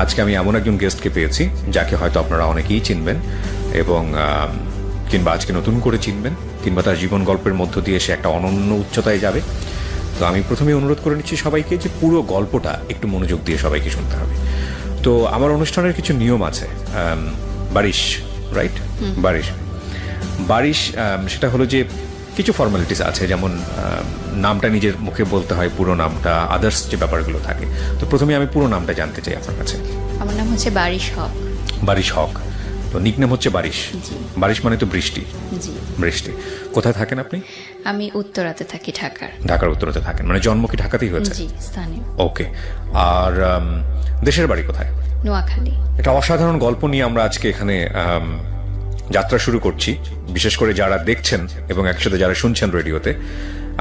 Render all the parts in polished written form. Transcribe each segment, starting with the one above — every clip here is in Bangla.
আজকে আমি এমন একজন গেস্টকে পেয়েছি যাকে হয়তো আপনারা অনেকেই চিনবেন এবং কিংবা আজকে নতুন করে চিনবেন, কিংবা তার জীবন গল্পের মধ্য দিয়ে সে একটা অনন্য উচ্চতায় যাবে। তো আমি প্রথমে অনুরোধ করে নিচ্ছি সবাইকে যে পুরো গল্পটা একটু মনোযোগ দিয়ে সবাইকে শুনতে হবে। তো আমার অনুষ্ঠানের কিছু নিয়ম আছে। বারিশ, রাইট? বারিশ সেটা হলো যে কিছু ফর্মালিটিস আছে, যেমন নামটা নিজের মুখে বলতে হয়, পুরো নামটা, আদার্স যে ব্যাপারগুলো থাকে। তো প্রথমে আমি পুরো নামটা জানতে চাই আপনার কাছে। আমার নাম হচ্ছে বারিশ হক। বারিশ হক। তো নিকনেম হচ্ছে বারিশ। বারিশ মানে তো বৃষ্টি। জি। বৃষ্টি। কোথায় থাকেন আপনি? আমি উত্তরাতে থাকি, ঢাকার উত্তরাতে থাকেন। মানে জন্ম কি ঢাকাতেই হয়েছে? জি, স্থানীয়। ওকে। আর দেশের বাড়ি কোথায়? নোয়াখালী। এটা অসাধারণ গল্প নিয়ে আমরা আজকে এখানে যাত্রা শুরু করছি। বিশেষ করে যারা দেখছেন এবং একসাথে যারা শুনছেন রেডিওতে,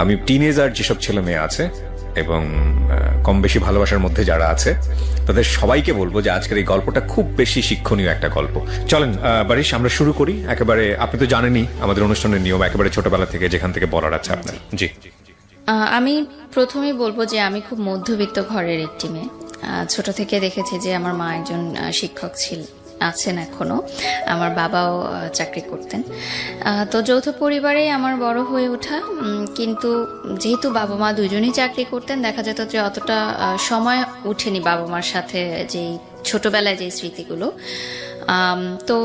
আমি টিনেজার যেসব ছেলে মেয়ে আছে এবং কম বেশি ভালোবাসার মধ্যে যারা আছে, তাদের সবাইকে বলবো যে আজকের এই গল্পটা খুব বেশি শিক্ষণীয় একটা গল্প। চলেন বারিশ, আমরা শুরু করি একেবারে। আপনি তো জানেনই আমাদের অনুষ্ঠানের নিয়ম, একেবারে ছোটবেলা থেকে যেখান থেকে বলার আছে আপনার। জি। আমি প্রথমেই বলবো যে আমি খুব মধ্যবিত্ত ঘরের একটি মেয়ে। ছোট থেকে দেখেছি যে আমার মা একজন শিক্ষক আছেন এখনো, আমার বাবাও চাকরি করতেন। তো যৌথ পরিবারেই আমার বড় হয়ে ওঠা, কিন্তু যেহেতু বাবা মা দুজনেই চাকরি করতেন, দেখা যেত যে অতটা সময় উঠেনি বাবা মার সাথে যেই ছোটবেলায় যে স্মৃতিগুলো। তো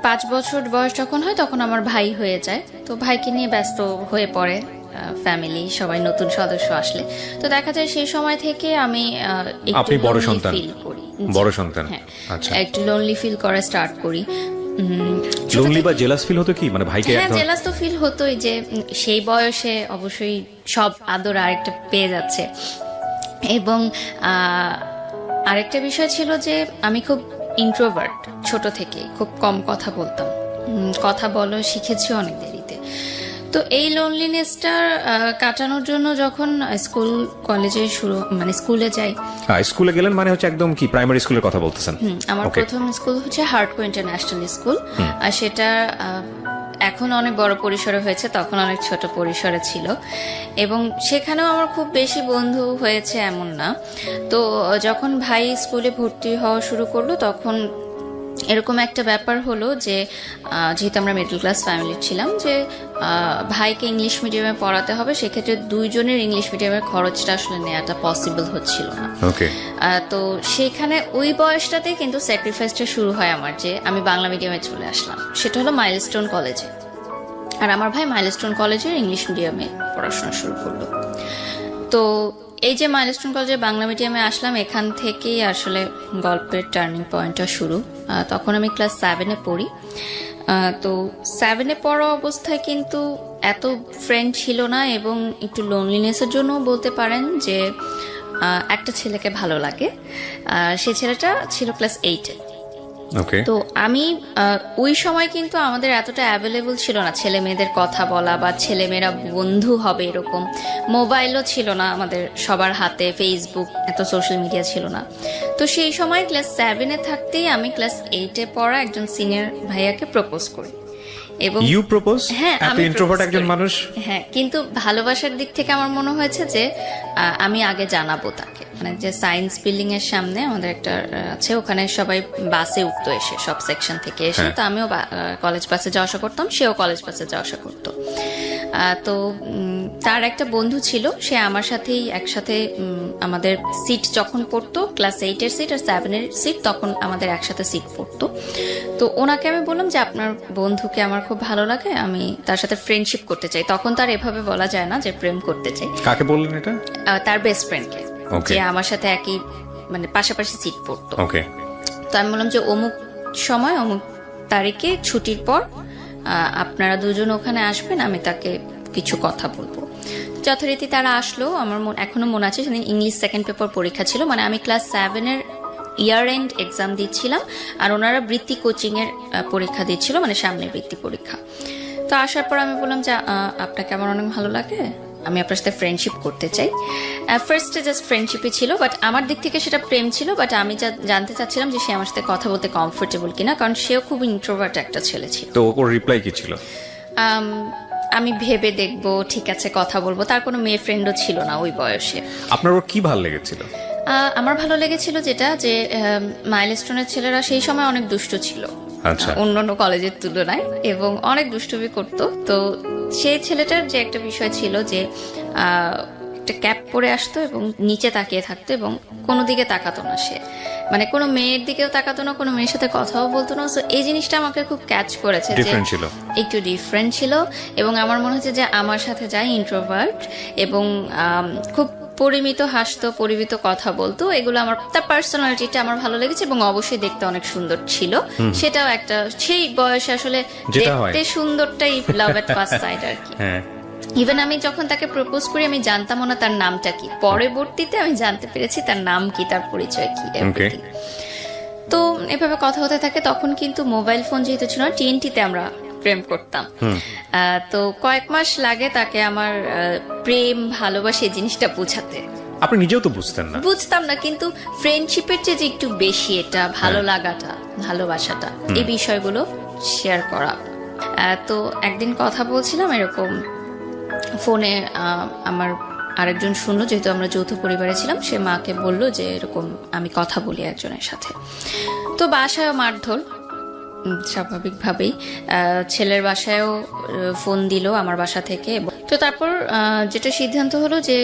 5 বছর বয়স যখন হয় তখন আমার ভাই হয়ে যায়, তো ভাইকে নিয়ে ব্যস্ত হয়ে পড়ে ফ্যামিলি, সবাই নতুন সদস্য আসলে। তো দেখা যায় সেই সময় থেকে আমি আপনি বড় সন্তান? ফিল করি। বড় সন্তান। আচ্ছা। একটু লোনলি ফিল করা স্টার্ট করি। লোনলি বা জেলাস ফিল হতো কি? মানে ভাইকে হ্যাঁ, জেলাস তো ফিল হতোই যে সেই বয়সে অবশ্যই সব আদর আরেকটা পেয়ে যাচ্ছে। এবং আরেকটা বিষয় ছিল যে আমি খুব ইন্ট্রোভার্ট, ছোট থেকে খুব কম কথা বলতাম। কথা বলা শিখেছি অনেক দেরিতে। তো এই লোনলিনেসটা কাটানোর জন্য যখন স্কুল কলেজে স্কুলে যাই। স্কুলে গেলেন মানে হচ্ছে একদম কি প্রাইমারি স্কুলের কথা বলতেছেন? আমার প্রথম স্কুল হচ্ছে হার্টকো ইন্টারন্যাশনাল স্কুল। আর সেটা এখন অনেক বড় পরিসরে হয়েছে, তখন অনেক ছোট পরিসরে ছিল। এবং সেখানেও আমার খুব বেশি বন্ধু হয়েছে এমন না। তো যখন ভাই স্কুলে ভর্তি হওয়া শুরু করলো, তখন এরকম একটা ব্যাপার হলো যে যেহেতু আমরা মিডল ক্লাস ফ্যামিলি ছিলাম, যে ভাইকে ইংলিশ মিডিয়ামে পড়াতে হবে, সেক্ষেত্রে দুইজনের ইংলিশ মিডিয়ামের খরচটা আসলে নেওয়াটা পসিবল হচ্ছিল না। তো সেখানে ওই বয়সটাতে কিন্তু স্যাক্রিফাইসটা শুরু হয় আমার, যে আমি বাংলা মিডিয়ামে চলে আসলাম। সেটা হলো মাইলস্টোন কলেজে। আর আমার ভাই মাইলস্টোন কলেজের ইংলিশ মিডিয়ামে পড়াশোনা শুরু করলো। তো এই যে মাইলস্টোন কলেজে বাংলা মিডিয়ামে আসলাম, এখান থেকেই আসলে গল্পের টার্নিং পয়েন্টটা শুরু। তখন আমি ক্লাস 7-এ পড়ি। তো 7-এ পড়া অবস্থায় কিন্তু এত ফ্রেন্ড ছিল না, এবং একটু লোনলিনেসের জন্য বলতে পারেন যে একটা ছেলেকে ভালো লাগে। সে ছেলেটা ছিল ক্লাস 8-এ। তো আমি ওই সময় কিন্তু আমাদের এতটা অ্যাভেলেবল ছিল না ছেলে মেয়েদের কথা বলা বা ছেলে মেয়েরা বন্ধু হবে এরকম। মোবাইলও ছিল না আমাদের সবার হাতে, ফেসবুক, এত সোশ্যাল মিডিয়া ছিল না। তো সেই সময় ক্লাস 7-এ থাকতেই আমি ক্লাস 8-এ পড়া একজন সিনিয়র ভাইয়াকে প্রপোজ করি। এবং ইউ প্রপোজ? হ্যাঁ, আমি ইন্ট্রোভার্ট একজন মানুষ। হ্যাঁ, কিন্তু ভালোবাসার দিক থেকে আমার মনে হয়েছে যে আমি আগে জানাবো তাকে। মানে যে সায়েন্স বিল্ডিং এর সামনে আমাদের একটা আছে, ওখানে সবাই বাসে উঠতো এসে, সব সেকশন থেকে এসে। তো আমিও কলেজ বাসে যাওয়া আসা করতাম, সেও কলেজ বাসে যাওয়া আসা করতো। তো তার একটা বন্ধু ছিল, সে আমার সাথেই একসাথে আমাদের সিট যখন পড়তো, ক্লাস 8-এর সিট আর 7-এর সিট, তখন আমাদের একসাথে সিট পড়তো। তো ওনাকে আমি বললাম যে আপনার বন্ধুকে আমার খুব ভালো লাগে, আমি তার সাথে ফ্রেন্ডশিপ করতে চাই। তখন তার এভাবে বলা যায় না যে প্রেম করতে চাই। কাকে বললেন এটা? তার বেস্ট ফ্রেন্ডকে, যে আমার সাথে একই পাশাপাশি সিট পড়তো। তো আমি বললাম যে অমুক সময় অমুক তারিখে ছুটির পর আপনারা দুজন ওখানে আসবেন, আমি তাকে কিছু কথা বলবো। যথারীতি তারা আসলো। আমার এখনো মনে আছে, সেদিন ইংলিশ সেকেন্ড পেপার পরীক্ষা ছিল। মানে আমি ক্লাস 7-এর ইয়ার এন্ড এক্সাম দিচ্ছিলাম, আর ওনারা বৃত্তি কোচিং এর পরীক্ষা দিচ্ছিল, মানে সামনে বৃত্তি পরীক্ষা। তো আসার পর আমি বললাম যে আপনাকে আমার অনেক ভালো লাগে, আমি আপনার সাথে ফ্রেন্ডশিপ করতে চাই। ফার্স্টে জাস্ট ফ্রেন্ডশিপই ছিল, বাট আমার দিক থেকে সেটা প্রেম ছিল। বাট আমি জানতে চাচ্ছিলাম যে সে আমার সাথে কথা বলতে কমফোর্টেবল কিনা, কারণ সেও খুব ইন্ট্রোভার্ট একটা ছেলে ছিল। তো ওর রিপ্লাই কি ছিল? আমি ভেবে দেখবো, ঠিক আছে কথা বলবো। তার কোনো মেয়ে ফ্রেন্ডও ছিল না ওই বয়সে। আপনার ওর কি ভালো লেগেছিল? আমার ভালো লেগেছিল যেটা যে মাইলস্টোনের ছেলেরা সেই সময় অনেক দুষ্ট ছিল আচ্ছা। অন্যান্য কলেজের তুলনায়, এবং অনেক দুষ্টুমি করতো। তো সেই ছেলেটার যে একটা বিষয় ছিল যে একটা ক্যাপ পরে আসতো এবং নিচে তাকিয়ে থাকতো এবং কোনো দিকে তাকাতো না সে, মানে কোনো মেয়ের দিকেও তাকাতো না, কোনো মেয়ের সাথে কথাও বলতো না। সো এই জিনিসটা আমাকে খুব ক্যাচ করেছে যে ডিফারেন্ট ছিল, একটু ডিফারেন্ট ছিল। এবং আমার মনে হচ্ছে যে আমার সাথে যায় ইন্ট্রোভার্ট এবং খুব পরিমিত হাসতো, পরিমিত কথা বলতো, এগুলো আমার, তার পার্সোনালিটিটা আমার ভালো লেগেছে এবং অবশ্যই দেখতে অনেক সুন্দর ছিল। সেটাও একটা সেই বয়সে আসলে যেটা হয়। দেখতে সুন্দরটাই লাভ এট ফার্স্ট সাইট আর কি। হ্যাঁ। ইভেন আমি যখন তাকে প্রপোজ করি আমি জানতামও না তার নামটা কি, পরবর্তীতে আমি জানতে পেরেছি তার নাম কি, তার পরিচয় কি, everything। তো এভাবে কথা হতে থাকে। তখন কিন্তু মোবাইল ফোন যেহেতু ছিল না, টিএনটিতে আমরা প্রেম করতাম। তো কয়েক মাস লাগে তাকে আমার প্রেম ভালোবাসা এই জিনিসটা বোঝাতে। আপনি নিজেও তো বুঝতেন না। বুঝতাম না, কিন্তু ফ্রেন্ডশিপের চেয়ে যে একটু বেশি এটা ভালো লাগাটা, ভালোবাসাটা, এই বিষয়গুলো শেয়ার করা। তো একদিন কথা বলছিলাম এরকম ফোনে, আমার আরেকজন শুনলো, যেহেতু আমরা যৌথ পরিবারে ছিলাম, সে মাকে বললো যে এরকম আমি কথা বলি একজনের সাথে। তো বাসায় মারধর স্বাভাবিকভাবেই, ছেলের বাসায়ও ফোন দিল আমার বাসা থেকে। তো তারপর যেটা সিদ্ধান্ত হলো যে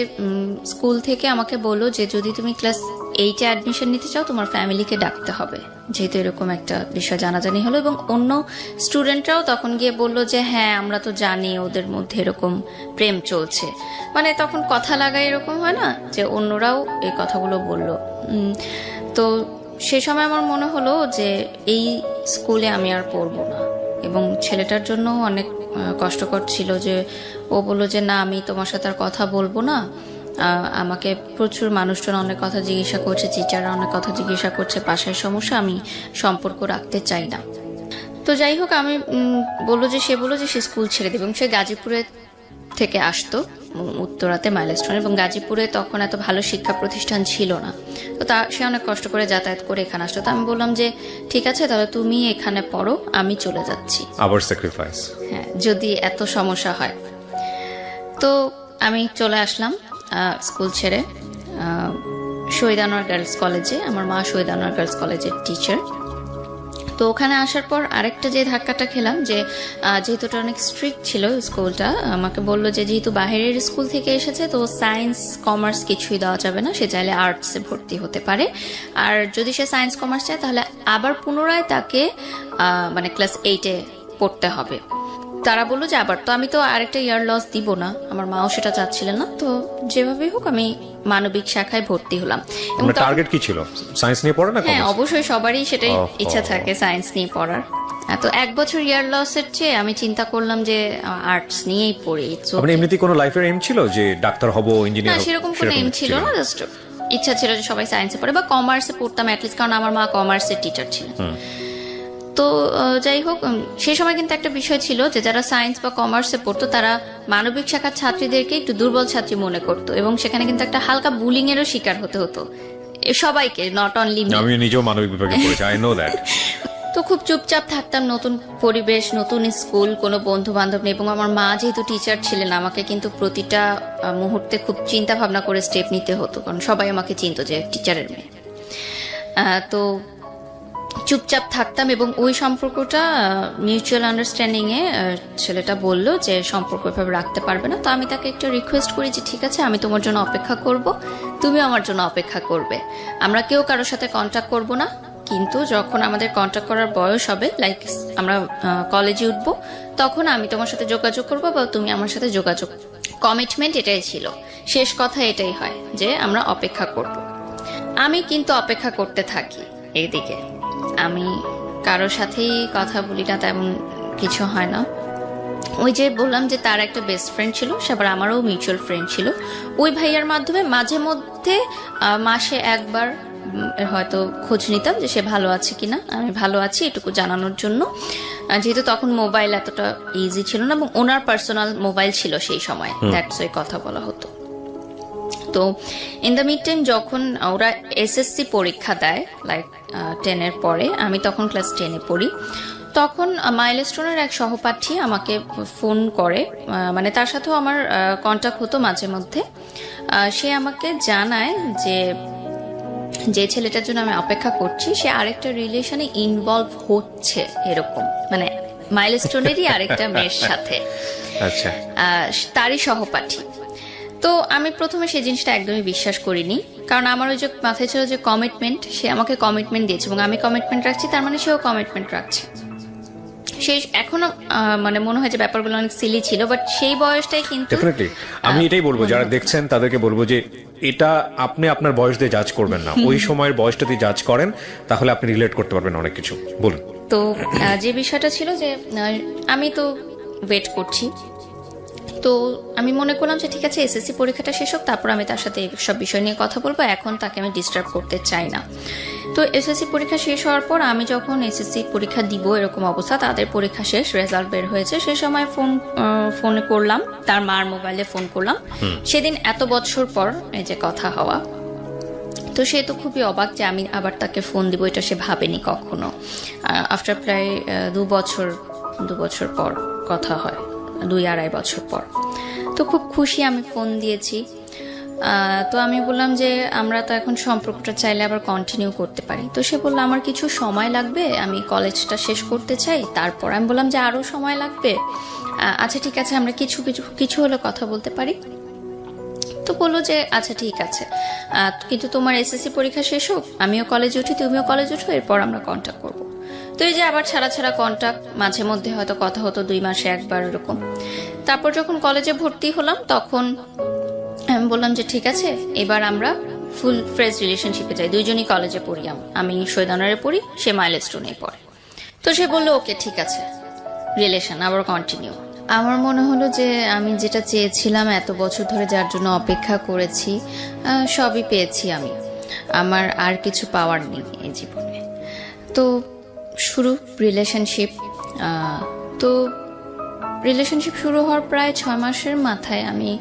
স্কুল থেকে আমাকে বললো যে যদি তুমি ক্লাস 8-এ অ্যাডমিশন নিতে চাও তোমার ফ্যামিলিকে ডাকতে হবে, যেহেতু এরকম একটা বিষয় জানাজানি হলো। এবং অন্য স্টুডেন্টরাও তখন গিয়ে বললো যে হ্যাঁ আমরা তো জানি ওদের মধ্যে এরকম প্রেম চলছে, মানে তখন কথা লাগায় এরকম হয় না, যে অন্যরাও এই কথাগুলো বললো। তো সে সময় আমার মনে হলো যে এই স্কুলে আমি আর পড়বো না। এবং ছেলেটার জন্য অনেক কষ্টকর ছিল যে ও বললো যে না আমি তোমার সাথে আর কথা বলবো না, আমাকে প্রচুর মানুষজন অনেক কথা জিজ্ঞাসা করছে, টিচাররা অনেক কথা জিজ্ঞাসা করছে, বাসায় সমস্যা, আমি সম্পর্ক রাখতে চাই না। তো যাই হোক, আমি সে বললো যে সে স্কুল ছেড়ে দেবে। এবং সে গাজীপুরে থেকে আসতো উত্তরাতে মাইলস্টোন, এবং গাজীপুরে তখন এত ভালো শিক্ষা প্রতিষ্ঠান ছিল না। তো সে অনেক কষ্ট করে যাতায়াত করে এখানে আসতো। তো আমি বললাম যে ঠিক আছে তাহলে তুমি এখানে পড়ো, আমি চলে যাচ্ছি, আবার স্যাক্রিফাইস, হ্যাঁ যদি এত সমস্যা হয়। তো আমি চলে আসলাম স্কুল ছেড়ে শহীদ আনোয়ার গার্লস কলেজে। আমার মা শহীদ আনোয়ার গার্লস কলেজের টিচার। তো ওখানে আসার পর আরেকটা যে ধাক্কাটা খেলাম যে যেহেতু এটা অনেক স্ট্রিক্ট ছিল স্কুলটা, আমাকে বললো যে যেহেতু বাইরের স্কুল থেকে এসেছে তো সায়েন্স কমার্স কিছুই দেওয়া যাবে না, সে চাইলে আর্টসে ভর্তি হতে পারে। আর যদি সে সায়েন্স কমার্স চায় তাহলে আবার পুনরায় তাকে মানে ক্লাস 8-এ পড়তে হবে। তারা বললো যে আবার, তো আমি তো আরেকটা ইয়ার লস দিব না, আমার মাও সেটা চাচ্ছিলেন না। তো যেভাবে হোক আমি মানবিক শাখায় ভর্তি হলাম। এবং টার্গেট কি ছিল? সায়েন্স নিয়ে পড়া না? হ্যাঁ অবশ্যই সবারই সেটাই ইচ্ছা থাকে সায়েন্স নিয়ে পড়ার। তো 1 বছর ইয়ার লসের চেয়ে আমি চিন্তা করলাম যে আর্টস নিয়েই পড়ি। আপনি এমনিতে কোনো লাইফের এম ছিল যে ডাক্তার হব, ইঞ্জিনিয়ার হব? সেরকম কোনো এম ছিল না, জাস্ট ইচ্ছা ছিল যে সবাই সায়েন্সে পড়ে বা কমার্সে পড়তাম অ্যাটলিস্ট, কারণ আমার মা কমার্সের টিচার ছিলেন। তো যাই হোক, সেই সময় কিন্তু একটা বিষয় ছিল যে যারা সায়েন্স বা কমার্সে পড়তো তারা মানবিক শাখার ছাত্রীদেরকে একটু দুর্বল ছাত্রী মনে করতো, এবং সেখানে কিন্তু একটা হালকা বুলিং এরও শিকার হতে হতো সবাইকে, নট অনলি মি। আমি নিজেও মানবিক বিভাগে পড়েছি, আই নো দ্যাট। তো খুব চুপচাপ থাকতাম, নতুন পরিবেশ, নতুন স্কুল, কোনো বন্ধু বান্ধব নেই। এবং আমার মা যেহেতু টিচার ছিলেন আমাকে কিন্তু প্রতিটা মুহূর্তে খুব চিন্তা ভাবনা করে স্টেপ নিতে হতো, কারণ সবাই আমাকে চিনতো যে টিচারের মেয়ে। তো চুপচাপ থাকতাম। এবং ওই সম্পর্কটা মিউচুয়াল আন্ডারস্ট্যান্ডিং এ ছেলেটা বলল যে সম্পর্ক এভাবে রাখতে পারবে না। তো আমি তাকে একটু রিকোয়েস্ট করি যে ঠিক আছে আমি তোমার জন্য অপেক্ষা করব, তুমি আমার জন্য অপেক্ষা করবে, আমরা কেউ কারোর সাথে কন্ট্যাক্ট করব না, কিন্তু যখন আমাদের কন্ট্যাক্ট করার বয়স হবে, লাইক আমরা কলেজে উঠবো, তখন আমি তোমার সাথে যোগাযোগ করবো বা তুমি আমার সাথে যোগাযোগ। কমিটমেন্ট এটাই ছিল, শেষ কথা এটাই হয় যে আমরা অপেক্ষা করব। আমি কিন্তু অপেক্ষা করতে থাকি। এইদিকে আমি কারোর সাথেই কথা বলি না, তেমন কিছু হয় না। ওই যে বললাম যে তার একটা বেস্ট ফ্রেন্ড ছিল, সে আবার আমারও মিউচুয়াল ফ্রেন্ড ছিল। ওই ভাইয়ার মাধ্যমে মাঝে মধ্যে মাসে একবার হয়তো খোঁজ নিতাম যে সে ভালো আছে কিনা। আমি ভালো আছি এটুকু জানানোর জন্য, যেহেতু তখন মোবাইল এতটা ইজি ছিল না এবং ওনার পার্সোনাল মোবাইল ছিল সেই সময়, দ্যাটস ওই কথা বলা হতো। তো ইন দ্য মিড টাইম যখন ওরা এসএসসি পরীক্ষা দেয় লাইক 10-এর পরে, আমি তখন ক্লাস 10-এ পড়ি, তখন মাইলস্টোনের এক সহপাঠী আমাকে ফোন করে, মানে তার সাথেও আমার কন্ট্যাক্ট হতো মাঝে মধ্যে। সে আমাকে জানায় যে যে ছেলেটার জন্য আমি অপেক্ষা করছি সে আরেকটা রিলেশনে ইনভলভ হচ্ছে, এরকম মানে মাইলস্টোনেরই আরেকটা মেয়ের সাথে, আচ্ছা, তারই সহপাঠী। তো আমি প্রথমে সেই জিনিসটা একদমই বিশ্বাস করিনি, কারণ আমার ওই যে মাথায় ছিল যে কমিটমেন্ট, সে আমাকে কমিটমেন্ট দিয়েছে এবং আমি কমিটমেন্ট রাখছি, তার মানে সেও কমিটমেন্ট রাখছে। সে এখনো মানে মনে হয় যে ব্যাপারগুলো অনেক সিলি ছিল, বাট সেই বয়সটাই কিন্তু ডেফিনেটলি আমি এটাই বলবো, যারা দেখছেন তাদেরকে বলবো যে এটা আপনি আপনার বয়স দিয়ে জাজ করবেন না, ওই সময়ের বয়সটা দিয়ে জাজ করেন, তাহলে আপনি রিলেট করতে পারবেন অনেক কিছু। বলুন। তো যে বিষয়টা ছিল যে আমি তো ওয়েট করছি, তো আমি মনে করলাম যে ঠিক আছে এসএসসি পরীক্ষাটা শেষ হোক, তারপর আমি তার সাথে সব বিষয় নিয়ে কথা বলবো, এখন তাকে আমি ডিস্টার্ব করতে চাই না। তো এসএসসি পরীক্ষা শেষ হওয়ার পর আমি যখন এসএসসি পরীক্ষা দিব এরকম অবস্থা, তাদের পরীক্ষা শেষ, রেজাল্ট বের হয়েছে, সে সময় ফোনে করলাম, তার মার মোবাইলে ফোন করলাম, সেদিন এত বছর পর এই যে কথা হওয়া। তো সে তো খুবই অবাক যে আমি আবার তাকে ফোন দিব, এটা সে ভাবেনি কখনো। আফটার প্রায় 2 বছর পর কথা হয়, 2-2.5 বছর পর। তো খুব খুশি, আমি ফোন দিয়েছি। তো আমি বললাম যে আমরা তো এখন সম্পর্কটা চাইলে আবার কন্টিনিউ করতে পারি। তো সে বললো আমার কিছু সময় লাগবে, আমি কলেজটা শেষ করতে চাই, তারপর। আমি বললাম যে আরো সময় লাগবে, আচ্ছা ঠিক আছে, আমরা কিছু হলে কথা বলতে পারি। তো বললো যে আচ্ছা ঠিক আছে, কিন্তু তোমার এসএসসি পরীক্ষা শেষ হোক, আমিও কলেজে উঠি, তুমিও কলেজে উঠো, এরপর আমরা কন্ট্যাক্ট করবো। তো এই যে আবার ছাড়া কন্ট্যাক্ট, মাঝে মধ্যে হয়তো কথা হতো 2 মাসে একবার এরকম। তারপর যখন কলেজে ভর্তি হলাম তখন আমি বললাম যে ঠিক আছে, এবার আমরা ফুল ফ্রেশ রিলেশনশিপে যাই, দুইজনই কলেজে পড়ি, আমি শহীদানারে পড়ি, সে মাইলস্টোনে পড়ে। তো সে বললো ওকে ঠিক আছে, রিলেশন আবার কন্টিনিউ। আমার মনে হলো যে আমি যেটা চেয়েছিলাম, এত বছর ধরে যার জন্য অপেক্ষা করেছি, সবই পেয়েছি আমি, আমার আর কিছু পাওয়ার নেই এই জীবনে। তো শুরু রিলেশনশিপ। তো রিলেশনশিপ শুরু হওয়ার প্রায় 6 মাসের মাথায় আমি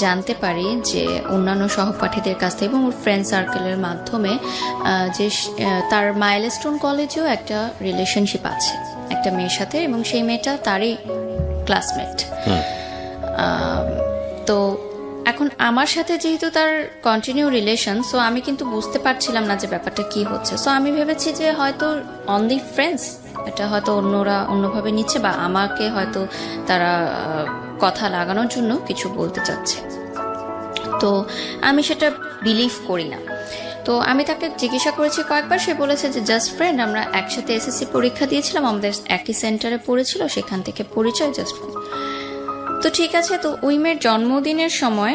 জানতে পারি যে অন্যান্য সহপাঠীদের কাছ থেকে এবং ওর ফ্রেন্ড সার্কেলের মাধ্যমে যে তার মাইলস্টোন কলেজেও একটা রিলেশনশিপ আছে একটা মেয়ের সাথে, এবং সেই মেয়েটা তারই ক্লাসমেট। তো এখন আমার সাথে যেহেতু তার কন্টিনিউ রিলেশন, সো আমি কিন্তু বুঝতে পারছিলাম না যে ব্যাপারটা কি হচ্ছে। সো আমি ভেবেছি যে হয়তো অনলি ফ্রেন্ডস, এটা হয়তো অন্যরা অন্যভাবে নিচ্ছে, বা আমাকে হয়তো তারা কথা লাগানোর জন্য কিছু বলতে চাচ্ছে। তো আমি সেটা বিলিভ করি না। তো আমি তাকে জিজ্ঞাসা করেছি কয়েকবার, সে বলেছে যে জাস্ট ফ্রেন্ড, আমরা একসাথে এসএসসি পরীক্ষা দিয়েছিলাম, আমাদের একই সেন্টারে পড়েছিল, সেখান থেকে পরিচয়, জাস্ট ফ্রেন্ড। তো ঠিক আছে। তো ওই মেয়ের জন্মদিনের সময়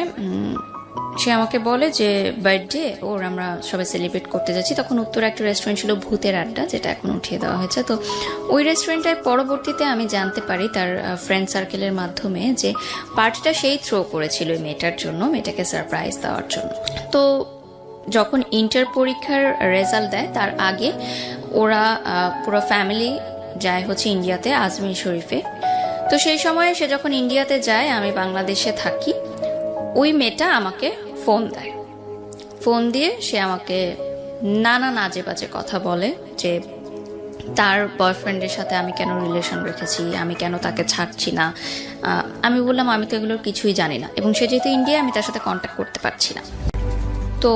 সে আমাকে বলে যে বার্থডে ওর, আমরা সবাই সেলিব্রেট করতে যাচ্ছি। তখন উত্তরে একটা রেস্টুরেন্ট ছিল ভূতের আড্ডা, যেটা এখন উঠিয়ে দেওয়া হয়েছে। তো ওই রেস্টুরেন্টটায় পরবর্তীতে আমি জানতে পারি তার ফ্রেন্ড সার্কেলের মাধ্যমে যে পার্টিটা সেই থ্রো করেছিল ওই মেয়েটার জন্য, মেয়েটাকে সারপ্রাইজ দেওয়ার জন্য। তো যখন ইন্টার পরীক্ষার রেজাল্ট দেয় তার আগে ওরা পুরো ফ্যামিলি যায় হচ্ছে ইন্ডিয়াতে, আজমির শরীফে। তো সেই সময়ে সে যখন ইন্ডিয়াতে যায়, আমি বাংলাদেশে থাকি, ওই মেয়েটা আমাকে ফোন দেয়। ফোন দিয়ে সে আমাকে নানা আজে বাজে কথা বলে যে তার বয়ফ্রেন্ডের সাথে আমি কেন রিলেশন রেখেছি, আমি কেন তাকে ছাড়ছি না। আমি বললাম আমি তো এগুলোর কিছুই জানি না, এবং সে যেহেতু ইন্ডিয়া, আমি তার সাথে কন্ট্যাক্ট করতে পারছি না। তো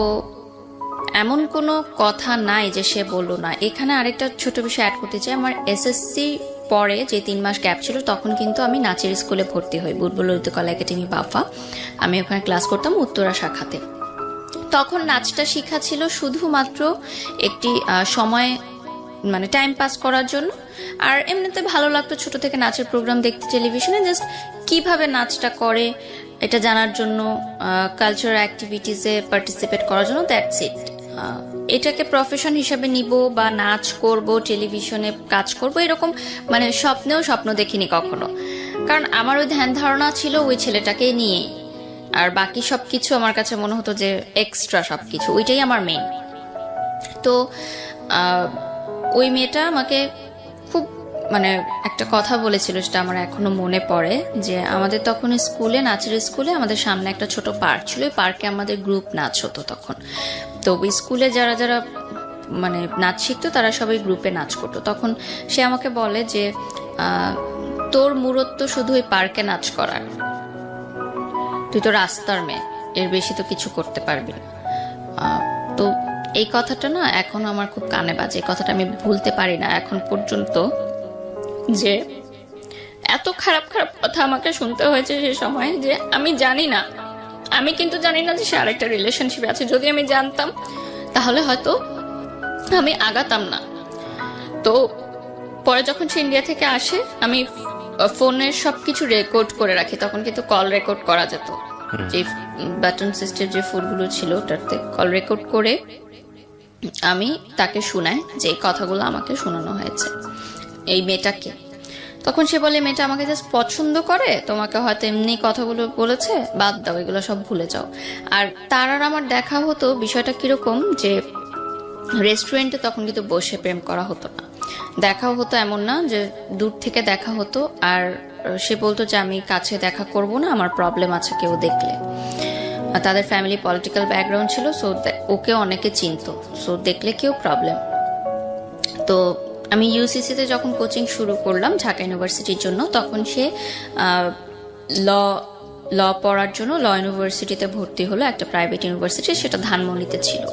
এমন কোনো কথা নাই যে সে বললো না। এখানে আরেকটা ছোট বিষয় অ্যাড করতে চাই, আমার এসএসসি পরে যে 3 মাস গ্যাপ ছিল, তখন কিন্তু আমি নাচের স্কুলে ভর্তি হই, বুলবুল ললিতকলা একাডেমি বাফা। আমি ওখানে ক্লাস করতাম উত্তরা শাখাতে। তখন নাচটা শেখা ছিল শুধুমাত্র একটি সময়, মানে টাইম পাস করার জন্য। আর এমনিতে ভালো লাগতো ছোট থেকে নাচের প্রোগ্রাম দেখতে টেলিভিশনে, জাস্ট কিভাবে নাচটা করে এটা জানার জন্য, কালচারাল অ্যাক্টিভিটিসে পার্টিসিপেট করার জন্য, দ্যাটস ইট। এটাকে প্রফেশন হিসেবে নিব বা নাচ করব, টেলিভিশনে কাজ করব, এরকম মানে স্বপ্ন দেখিনি কখনো। কারণ আমার ওই ধ্যান ধারণা ছিল ওই ছেলেটাকে নিয়েই, আর বাকি সবকিছু আমার কাছে মনে হতো যে এক্সট্রা সবকিছু, ওইটাই আমার মেইন। তো ওই মেয়েটা আমাকে খুব মানে একটা কথা বলেছিল, সেটা আমার এখনো মনে পড়ে, যে আমাদের তখন স্কুলে, নাচের স্কুলে আমাদের সামনে একটা ছোট পার্ক ছিল, ওই পার্কে আমাদের গ্রুপ নাচ হতো তখন। তো ওই স্কুলে যারা যারা মানে নাচ শিখতো তারা সবাই গ্রুপে নাচ করতো। তখন সে আমাকে বলে যে তোর মূরত শুধু ওই পার্কে নাচ করার, তুই তো রাস্তার মেয়ে, এর বেশি তো কিছু করতে পারবি না। তো এই কথাটা না এখনো আমার খুব কানে বাজে, এই কথাটা আমি ভুলতে পারি না এখন পর্যন্ত, যে এত খারাপ খারাপ কথা আমাকে শুনতে হয়েছে সে সময়, যে আমি জানি না, আমি কিন্তু জানি না যে সে আরেকটা রিলেশনশিপে আছে। যদি আমি জানতাম তাহলে হয়তো আমি আগাতাম না। তো পরে যখন সে ইন্ডিয়া থেকে আসে, আমি ফোনের সবকিছু রেকর্ড করে রাখি, তখন কিন্তু কল রেকর্ড করা যেত, যে বাটন সিস্টেম যে ফোনগুলো ছিল ওটাতে কল রেকর্ড করে আমি তাকে শোনাই যে এই কথাগুলো আমাকে শোনানো হয়েছে এই মেয়েটাকে। তখন সে বলে মেয়েটা আমাকে জাস্ট পছন্দ করে, তোমাকে হয়তো এমনি কথাগুলো বলেছে, বাদ দাও, এগুলো সব ভুলে যাও। আর তার আর আমার দেখা হতো, বিষয়টা কিরকম যে রেস্টুরেন্টে তখন কিন্তু বসে প্রেম করা হতো না, দেখাও হতো এমন না, যে দূর থেকে দেখা হতো। আর সে বলতো যে আমি কাছে দেখা করব না, আমার প্রবলেম আছে কেউ দেখলে। আর তাদের ফ্যামিলি পলিটিক্যাল ব্যাকগ্রাউন্ড ছিল, সো ওকে অনেকে চিনতো, সো দেখলে কেউ প্রবলেম। তো আমি ইউসিসিতে যখন কোচিং শুরু করলাম ঢাকা ইউনিভার্সিটির জন্য, তখন সে ল পড়ার জন্য ল ইউনিভার্সিটিতে ভর্তি হলো, একটা প্রাইভেট ইউনিভার্সিটি, সেটা ধানমন্ডিতে ছিল।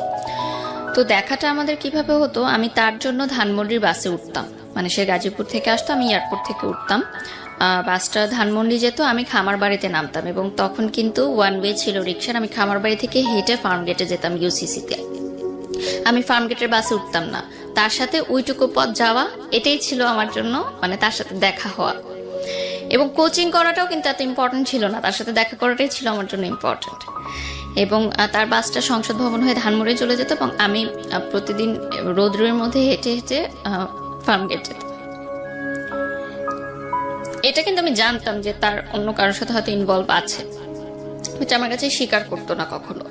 তো দেখাটা আমাদের কিভাবে হতো, আমি তার জন্য ধানমন্ডির বাসে উঠতাম, মানে সে গাজীপুর থেকে আসতো, আমি এয়ারপোর্ট থেকে উঠতাম, বাসটা ধানমন্ডি যেত, আমি খামার বাড়িতে নামতাম, এবং তখন কিন্তু ওয়ান ওয়ে ছিল রিক্সার, আমি খামার বাড়ি থেকে হেঁটে ফার্ম গেটে যেতাম ইউসিসিতে। আমি ফার্ম গেটের বাসে উঠতাম না, তার সাথে ওইটুকু পথ যাওয়া, এটাই ছিল আমার জন্য মানে তার সাথে দেখা হওয়া। এবং কোচিং করাটাও কিন্তু এত ইম্পর্টেন্ট ছিল না, তার সাথে দেখা করাটাই ছিল আমার জন্য ইম্পর্টেন্ট। এবং তার বাসটা সংসদ ভবন হয়ে ধানমন্ডি চলে যেত, এবং আমি প্রতিদিন রোদ্রের মধ্যে হেঁটে হেঁটে ফার্ম গেট যেতাম। এটা কিন্তু আমি জানতাম যে তার অন্য কারোর সাথে হয়তো ইনভলভ আছে, এটা আমার কাছে স্বীকার করতো না কখনো।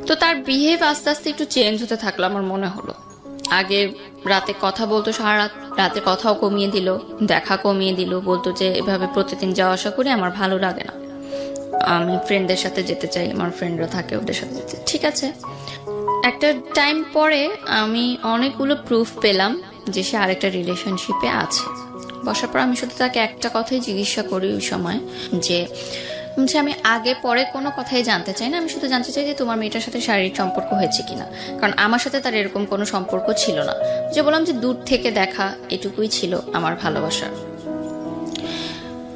তো তার বিহেভ আস্তে আস্তে একটু চেঞ্জ হতে থাকলো আমার মনে হলো। আগে রাতে কথা বলতো, সারা রাত রাতে কথাও কমিয়ে দিল, দেখা কমিয়ে দিল, বলতো যে এভাবে প্রতিদিন যাওয়া আসা করি আমার ভালো লাগে না, আমি ফ্রেন্ডদের সাথে যেতে চাই, আমার ফ্রেন্ডরা থাকে ওদের সাথে যেতে। ঠিক আছে, একটা টাইম পরে আমি অনেকগুলো প্রুফ পেলাম যে সে আরেকটা রিলেশনশিপে আছে। বসার পর আমি শুধু তাকে একটা কথাই জিজ্ঞাসা করি ওই সময়, যে আমি আগে পরে কোনো কথাই জানতে চাই না, আমি শুধু জানতে চাই যে তোমার মেয়েটার সাথে শারীরিক সম্পর্ক হয়েছে কিনা, কারণ আমার সাথে তার এরকম কোনো সম্পর্ক ছিল না। যে বললাম যে দূর থেকে দেখা, এটুকুই ছিল আমার ভালোবাসা।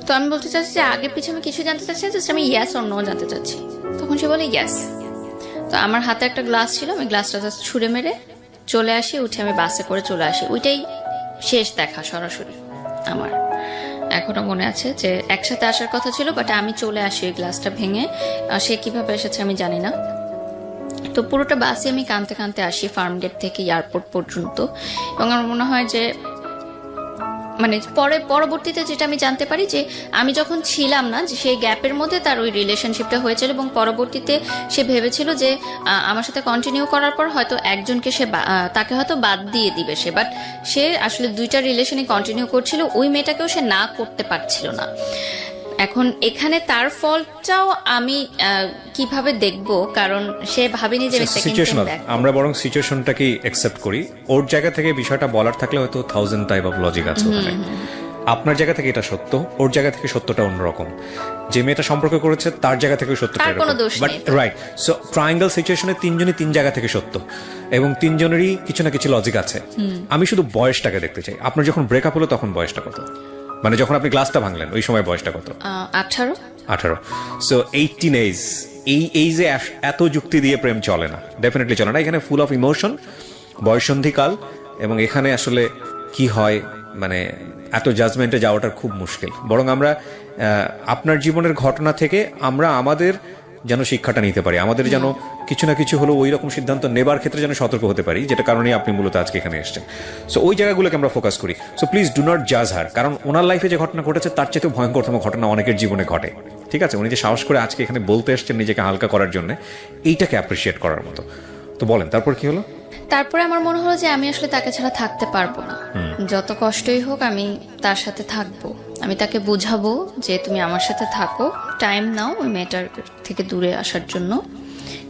তো আমি বলতে চাচ্ছি যে আগে পিছনে আমি কিছু জানতে চাচ্ছি, জাস্ট আমি ইয়েস অর নো জানতে চাচ্ছি। তখন সে বলে ইয়েস। তো আমার হাতে একটা গ্লাস ছিল, আমি গ্লাসটা জাস্ট ছুঁড়ে মেরে চলে আসি, উঠে আমি বাসে করে চলে আসি। ওইটাই শেষ দেখা সরাসরি আমার। এখনো মনে আছে যে একসাথে আসার কথা ছিল, বাট আমি চলে আসি ওই গ্লাসটা ভেঙে। সে কিভাবে এসেছে আমি জানি না। তো পুরোটা বাসে আমি কাঁদতে কাঁদতে আসি ফার্ম গেট থেকে এয়ারপোর্ট পর্যন্ত। এবং আমার মনে হয় যে মানে পরবর্তীতে যেটা আমি জানতে পারি, যে আমি যখন ছিলাম না, যে সেই গ্যাপের মধ্যে তার ওই রিলেশনশিপটা হয়েছিল, এবং পরবর্তীতে সে ভেবেছিল যে আমার সাথে কন্টিনিউ করার পর হয়তো একজনকে সে তাকে হয়তো বাদ দিয়ে দিবে সে, বাট সে আসলে দুইটা রিলেশনে কন্টিনিউ করছিল, ওই মেয়েটাকেও সে না করতে পারছিল না। এখন এখানে তার ফলটাও আমি কিভাবে দেখব, কারণ সে ভাবেনি যে সিচুয়েশনাল। আমরা বরং সিচুয়েশনটাকে অ্যাকসেপ্ট করি। ওর জায়গা থেকে বিষয়টা বলার থাকলে হয়তো 1000 টাইপ অফ লজিক আছে ওখানে। আপনার জায়গা থেকে এটা সত্য, ওর জায়গা থেকে সত্যটা অন্যরকম। যে মেয়েটা সম্পর্ক করেছে তার জায়গা থেকে সত্যটা এরকম, বাট রাইট। সো ট্রায়াঙ্গেল সিচুয়েশনে তিনজনই তিন জায়গা থেকে সত্য, এবং তিনজনেরই কিছু না কিছু লজিক আছে। আমি শুধু বয়সটাকে দেখতে চাই। আপনার যখন ব্রেকআপ হলো তখন বয়সটা কত? মানে যখন আপনি গ্লাসটা ভাঙলেন ওই সময় বয়সটা কত? 18। So 18 age. এই এইজে এত যুক্তি দিয়ে প্রেম চলে না, ডেফিনেটলি চলে না। এখানে ফুল অফ ইমোশন, বয়সন্ধিকাল, এবং এখানে আসলে কি হয় মানে এত জাজমেন্টে যাওয়াটা খুব মুশকিল। বরং আমরা আপনার জীবনের ঘটনা থেকে আমরা আমাদের যেন শিক্ষাটা নিতে পারি, আমাদের যেন কিছু না কিছু হলো ওই রকম সিদ্ধান্ত নেবার ক্ষেত্রে যেন সতর্ক হতে পারি, যেটা কারণে আপনি মূলত আজকে এখানে এসেছেন। সো ওই জায়গাগুলোকে আমরা ফোকাস করি। সো প্লিজ ডু নট জাজ হার, কারণ ওনার লাইফে যে ঘটনা ঘটেছে তার চেয়ে ভয়ঙ্করতম ঘটনা অনেকের জীবনে ঘটে। ঠিক আছে, উনি যে সাহস করে আজকে এখানে বলতে এসেছেন নিজেকে হালকা করার জন্য, এইটাকে অ্যাপ্রিসিয়েট করার মতো। তো বলেন তারপর কি হলো? তারপরে আমার মনে হলো যে আমি আসলে তাকে ছাড়া থাকতে পারবো না, যত কষ্টই হোক আমি তার সাথে থাকবো। আমি তাকে বুঝাবো যে তুমি আমার সাথে থাকো, টাইম নাও ওই মেয়েটার থেকে দূরে আসার জন্য।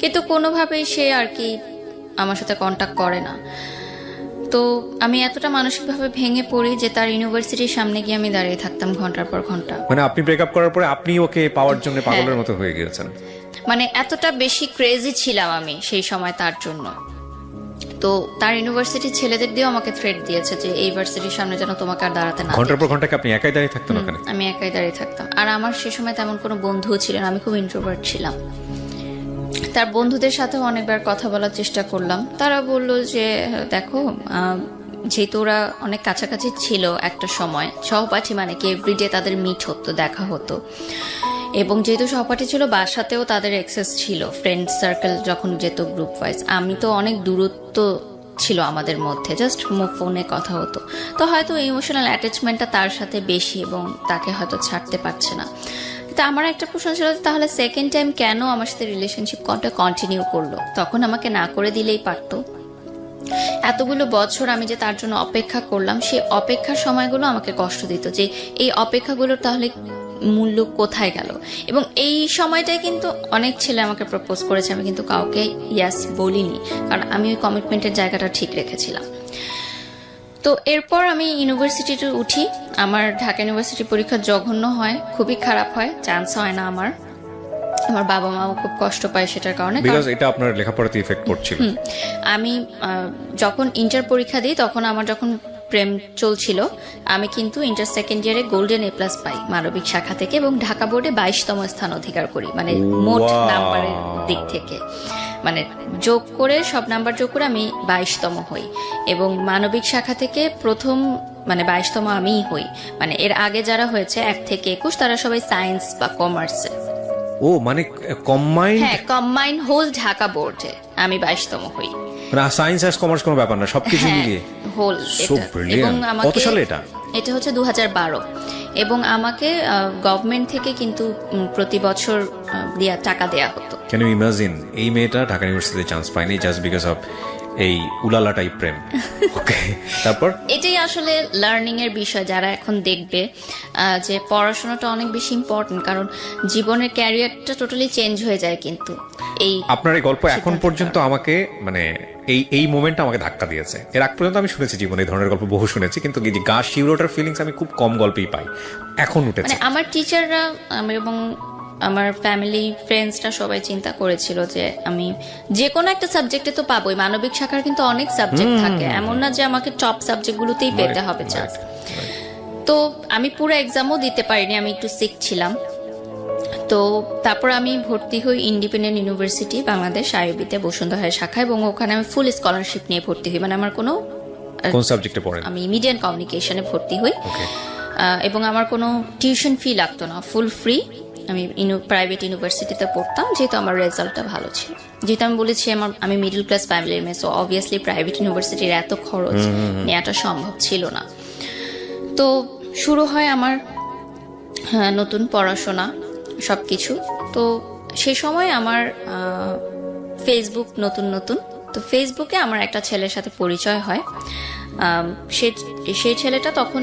কিন্তু কোনোভাবেই সে আর কি আমার সাথে কন্ট্যাক্ট করে না। তো আমি এতটা মানসিকভাবে ভেঙে পড়ি যে তার ইউনিভার্সিটির সামনে গিয়ে আমি দাঁড়িয়ে থাকতাম ঘন্টার পর ঘন্টা। মানে আপনি ব্রেকআপ করার পরে আপনি ওকে পাওয়ার জন্য পাগলের মতো হয়ে গিয়েছেন? মানে এতটা বেশি ক্রেজি ছিলাম আমি সেই সময় তার জন্য। তো তার ইউনিভার্সিটির ছেলেদের দিয়েও আমাকে থ্রেট দিয়েছে যে এই ইউনিভার্সিটির সামনে যেন তোমাকে আর দাঁড়াতে না দিই। ঘন্টার পর ঘন্টা কি আপনি একাই দাঁড়িয়ে থাকতেন ওখানে? আমি একাই দাঁড়িয়ে থাকতাম। আর আমার সে সময় তেমন কোনো বন্ধুও ছিল না, আমি খুব ইন্ট্রোভার্ট ছিলাম। তার বন্ধুদের সাথেও অনেকবার কথা বলার চেষ্টা করলাম, তারা বলল যে দেখো যেহেতু ওরা অনেক কাছাকাছি ছিল একটা সময়, সহপাঠী মানে কি এভরিডে তাদের মিট হতো, দেখা হতো, এবং যেহেতু সহপাঠী ছিল বাসাতেও তাদের অ্যাক্সেস ছিল, ফ্রেন্ড সার্কেল যখন যেত গ্রুপ ওয়াইজ, আমি তো অনেক দূরত্ব ছিল আমাদের মধ্যে, জাস্ট ফোনে কথা হতো, তো হয়তো ইমোশনাল অ্যাটাচমেন্টটা তার সাথে বেশি এবং তাকে হয়তো ছাড়তে পারছে না। কিন্তু আমার একটা প্রশ্ন ছিল তাহলে সেকেন্ড টাইম কেন আমার সাথে রিলেশনশিপ কন্টিনিউ করলো, তখন আমাকে না করে দিলেই পারতো। এতগুলো বছর আমি যে তার জন্য অপেক্ষা করলাম, সেই অপেক্ষার সময়গুলো আমাকে কষ্ট দিত, যে এই অপেক্ষাগুলোর তাহলে মূল্য কোথায় গেল। এবং এই সময়টাই কিন্তু অনেক ছেলে আমাকে প্রপোজ করেছে, আমি কিন্তু কাউকে ইয়াস বলিনি, কারণ আমি ওই কমিটমেন্টের জায়গাটা ঠিক রেখেছিলাম। তো এরপর আমি ইউনিভার্সিটিতে উঠি, আমার ঢাকা ইউনিভার্সিটি পরীক্ষা জঘন্য হয়, খুবই খারাপ হয়, চান্স হয় না আমার বাবা মাও খুব কষ্ট পায় সেটার কারণে, বিকজ এটা আপনার লেখাপড়াতে ইফেক্ট করছিল। আমি যখন ইন্টার পরীক্ষা দিই তখন আমার যখন প্রেম চলছিল, আমি কিন্তু ইন্টার সেকেন্ড ইয়ারে গোল্ডেন A+ পাই মানবিক শাখা থেকে, এবং ঢাকা বোর্ডে 22তম স্থান অধিকার করি, মানে মোট নাম্বারের দিক থেকে, মানে যোগ করে সব নাম্বার যোগ করে আমি 22তম হই, এবং মানবিক শাখা থেকে প্রথম মানে 22তম আমিই হই। মানে এর আগে যারা হয়েছে 1 থেকে 21 তারা সবাই সায়েন্স বা কমার্সে। ও মানে কম্বাইন্ড? হ্যাঁ, কম্বাইন হোল ঢাকা বোর্ডে আমি 22তম হই। মানে সায়েন্স আর কমার্স কোনো ব্যাপার না, সবকিছু মিলিয়ে হোল। So brilliant. কত সালে এটা? এটা হচ্ছে 2012, এবং আমাকে গভর্নমেন্ট থেকে কিন্তু প্রতি বছর টাকা দেয়া হতো। ক্যান ইউ ইমাজিন, এই মেয়েটা ঢাকা ইউনিভার্সিটিতে চান্স পায়নি জাস্ট বিকজ অফ এই উলালা টাইপ প্রেম। ওকে, তারপর এটাই আসলে লার্নিং এর বিষয়, যারা এখন দেখবে যে পড়াশোনাটা অনেক বেশি ইম্পর্টেন্ট, কারণ জীবনের ক্যারিয়ারটা টোটালি চেঞ্জ হয়ে যায় কিন্তু এই আপনার এই গল্প এখন পর্যন্ত আমাকে মানে এই মোমেন্টটা আমাকে ধাক্কা দিয়েছে। এর আগ পর্যন্ত আমি শুনেছি জীবনে এই ধরনের গল্প বহু শুনেছি, কিন্তু এই যে গা শিউরোটার ফিলিংস আমি খুব কম গল্পেই পাই, এখন উঠেছে। মানে আমার টিচাররা এবং আমার ফ্যামিলি ফ্রেন্ডসরা সবাই চিন্তা করেছিল যে আমি যে কোনো একটা সাবজেক্টে তো পাবোই, মানবিক শাখার কিন্তু অনেক সাবজেক্ট থাকে, এমন না যে আমাকে টপ সাবজেক্টগুলোতেই পেতে হবে চান্স। তো আমি পুরো এক্সামও দিতে পারিনি, আমি একটু সিক ছিলাম। তো তারপর আমি ভর্তি হই ইন্ডিপেন্ডেন্ট ইউনিভার্সিটি বাংলাদেশ আইবিতে বসুন্ধরা শাখা, এবং ওখানে আমি ফুল স্কলারশিপ নিয়ে ভর্তি হই। মানে আমার কোনো কোন সাবজেক্টে পড়েন? আমি মিডিয়া এন্ড কমিউনিকেশনে ভর্তি হই, এবং আমার কোনো টিউশন ফি লাগতো না, ফুল ফ্রি। আমি প্রাইভেট ইউনিভার্সিটিতে পড়তাম, যেহেতু আমার রেজাল্টটা ভালো ছিল, যেহেতু আমি বলেছি আমি মিডল ক্লাস ফ্যামিলির মেয়ে, সো অবভিয়াসলি প্রাইভেট ইউনিভার্সিটির এত খরচ নেওয়াটা সম্ভব ছিল না। তো শুরু হয় আমার নতুন পড়াশোনা সবকিছু। তো সে সময় আমার ফেসবুক নতুন, তো ফেসবুকে আমার একটা ছেলের সাথে পরিচয় হয়। সেই ছেলেটা তখন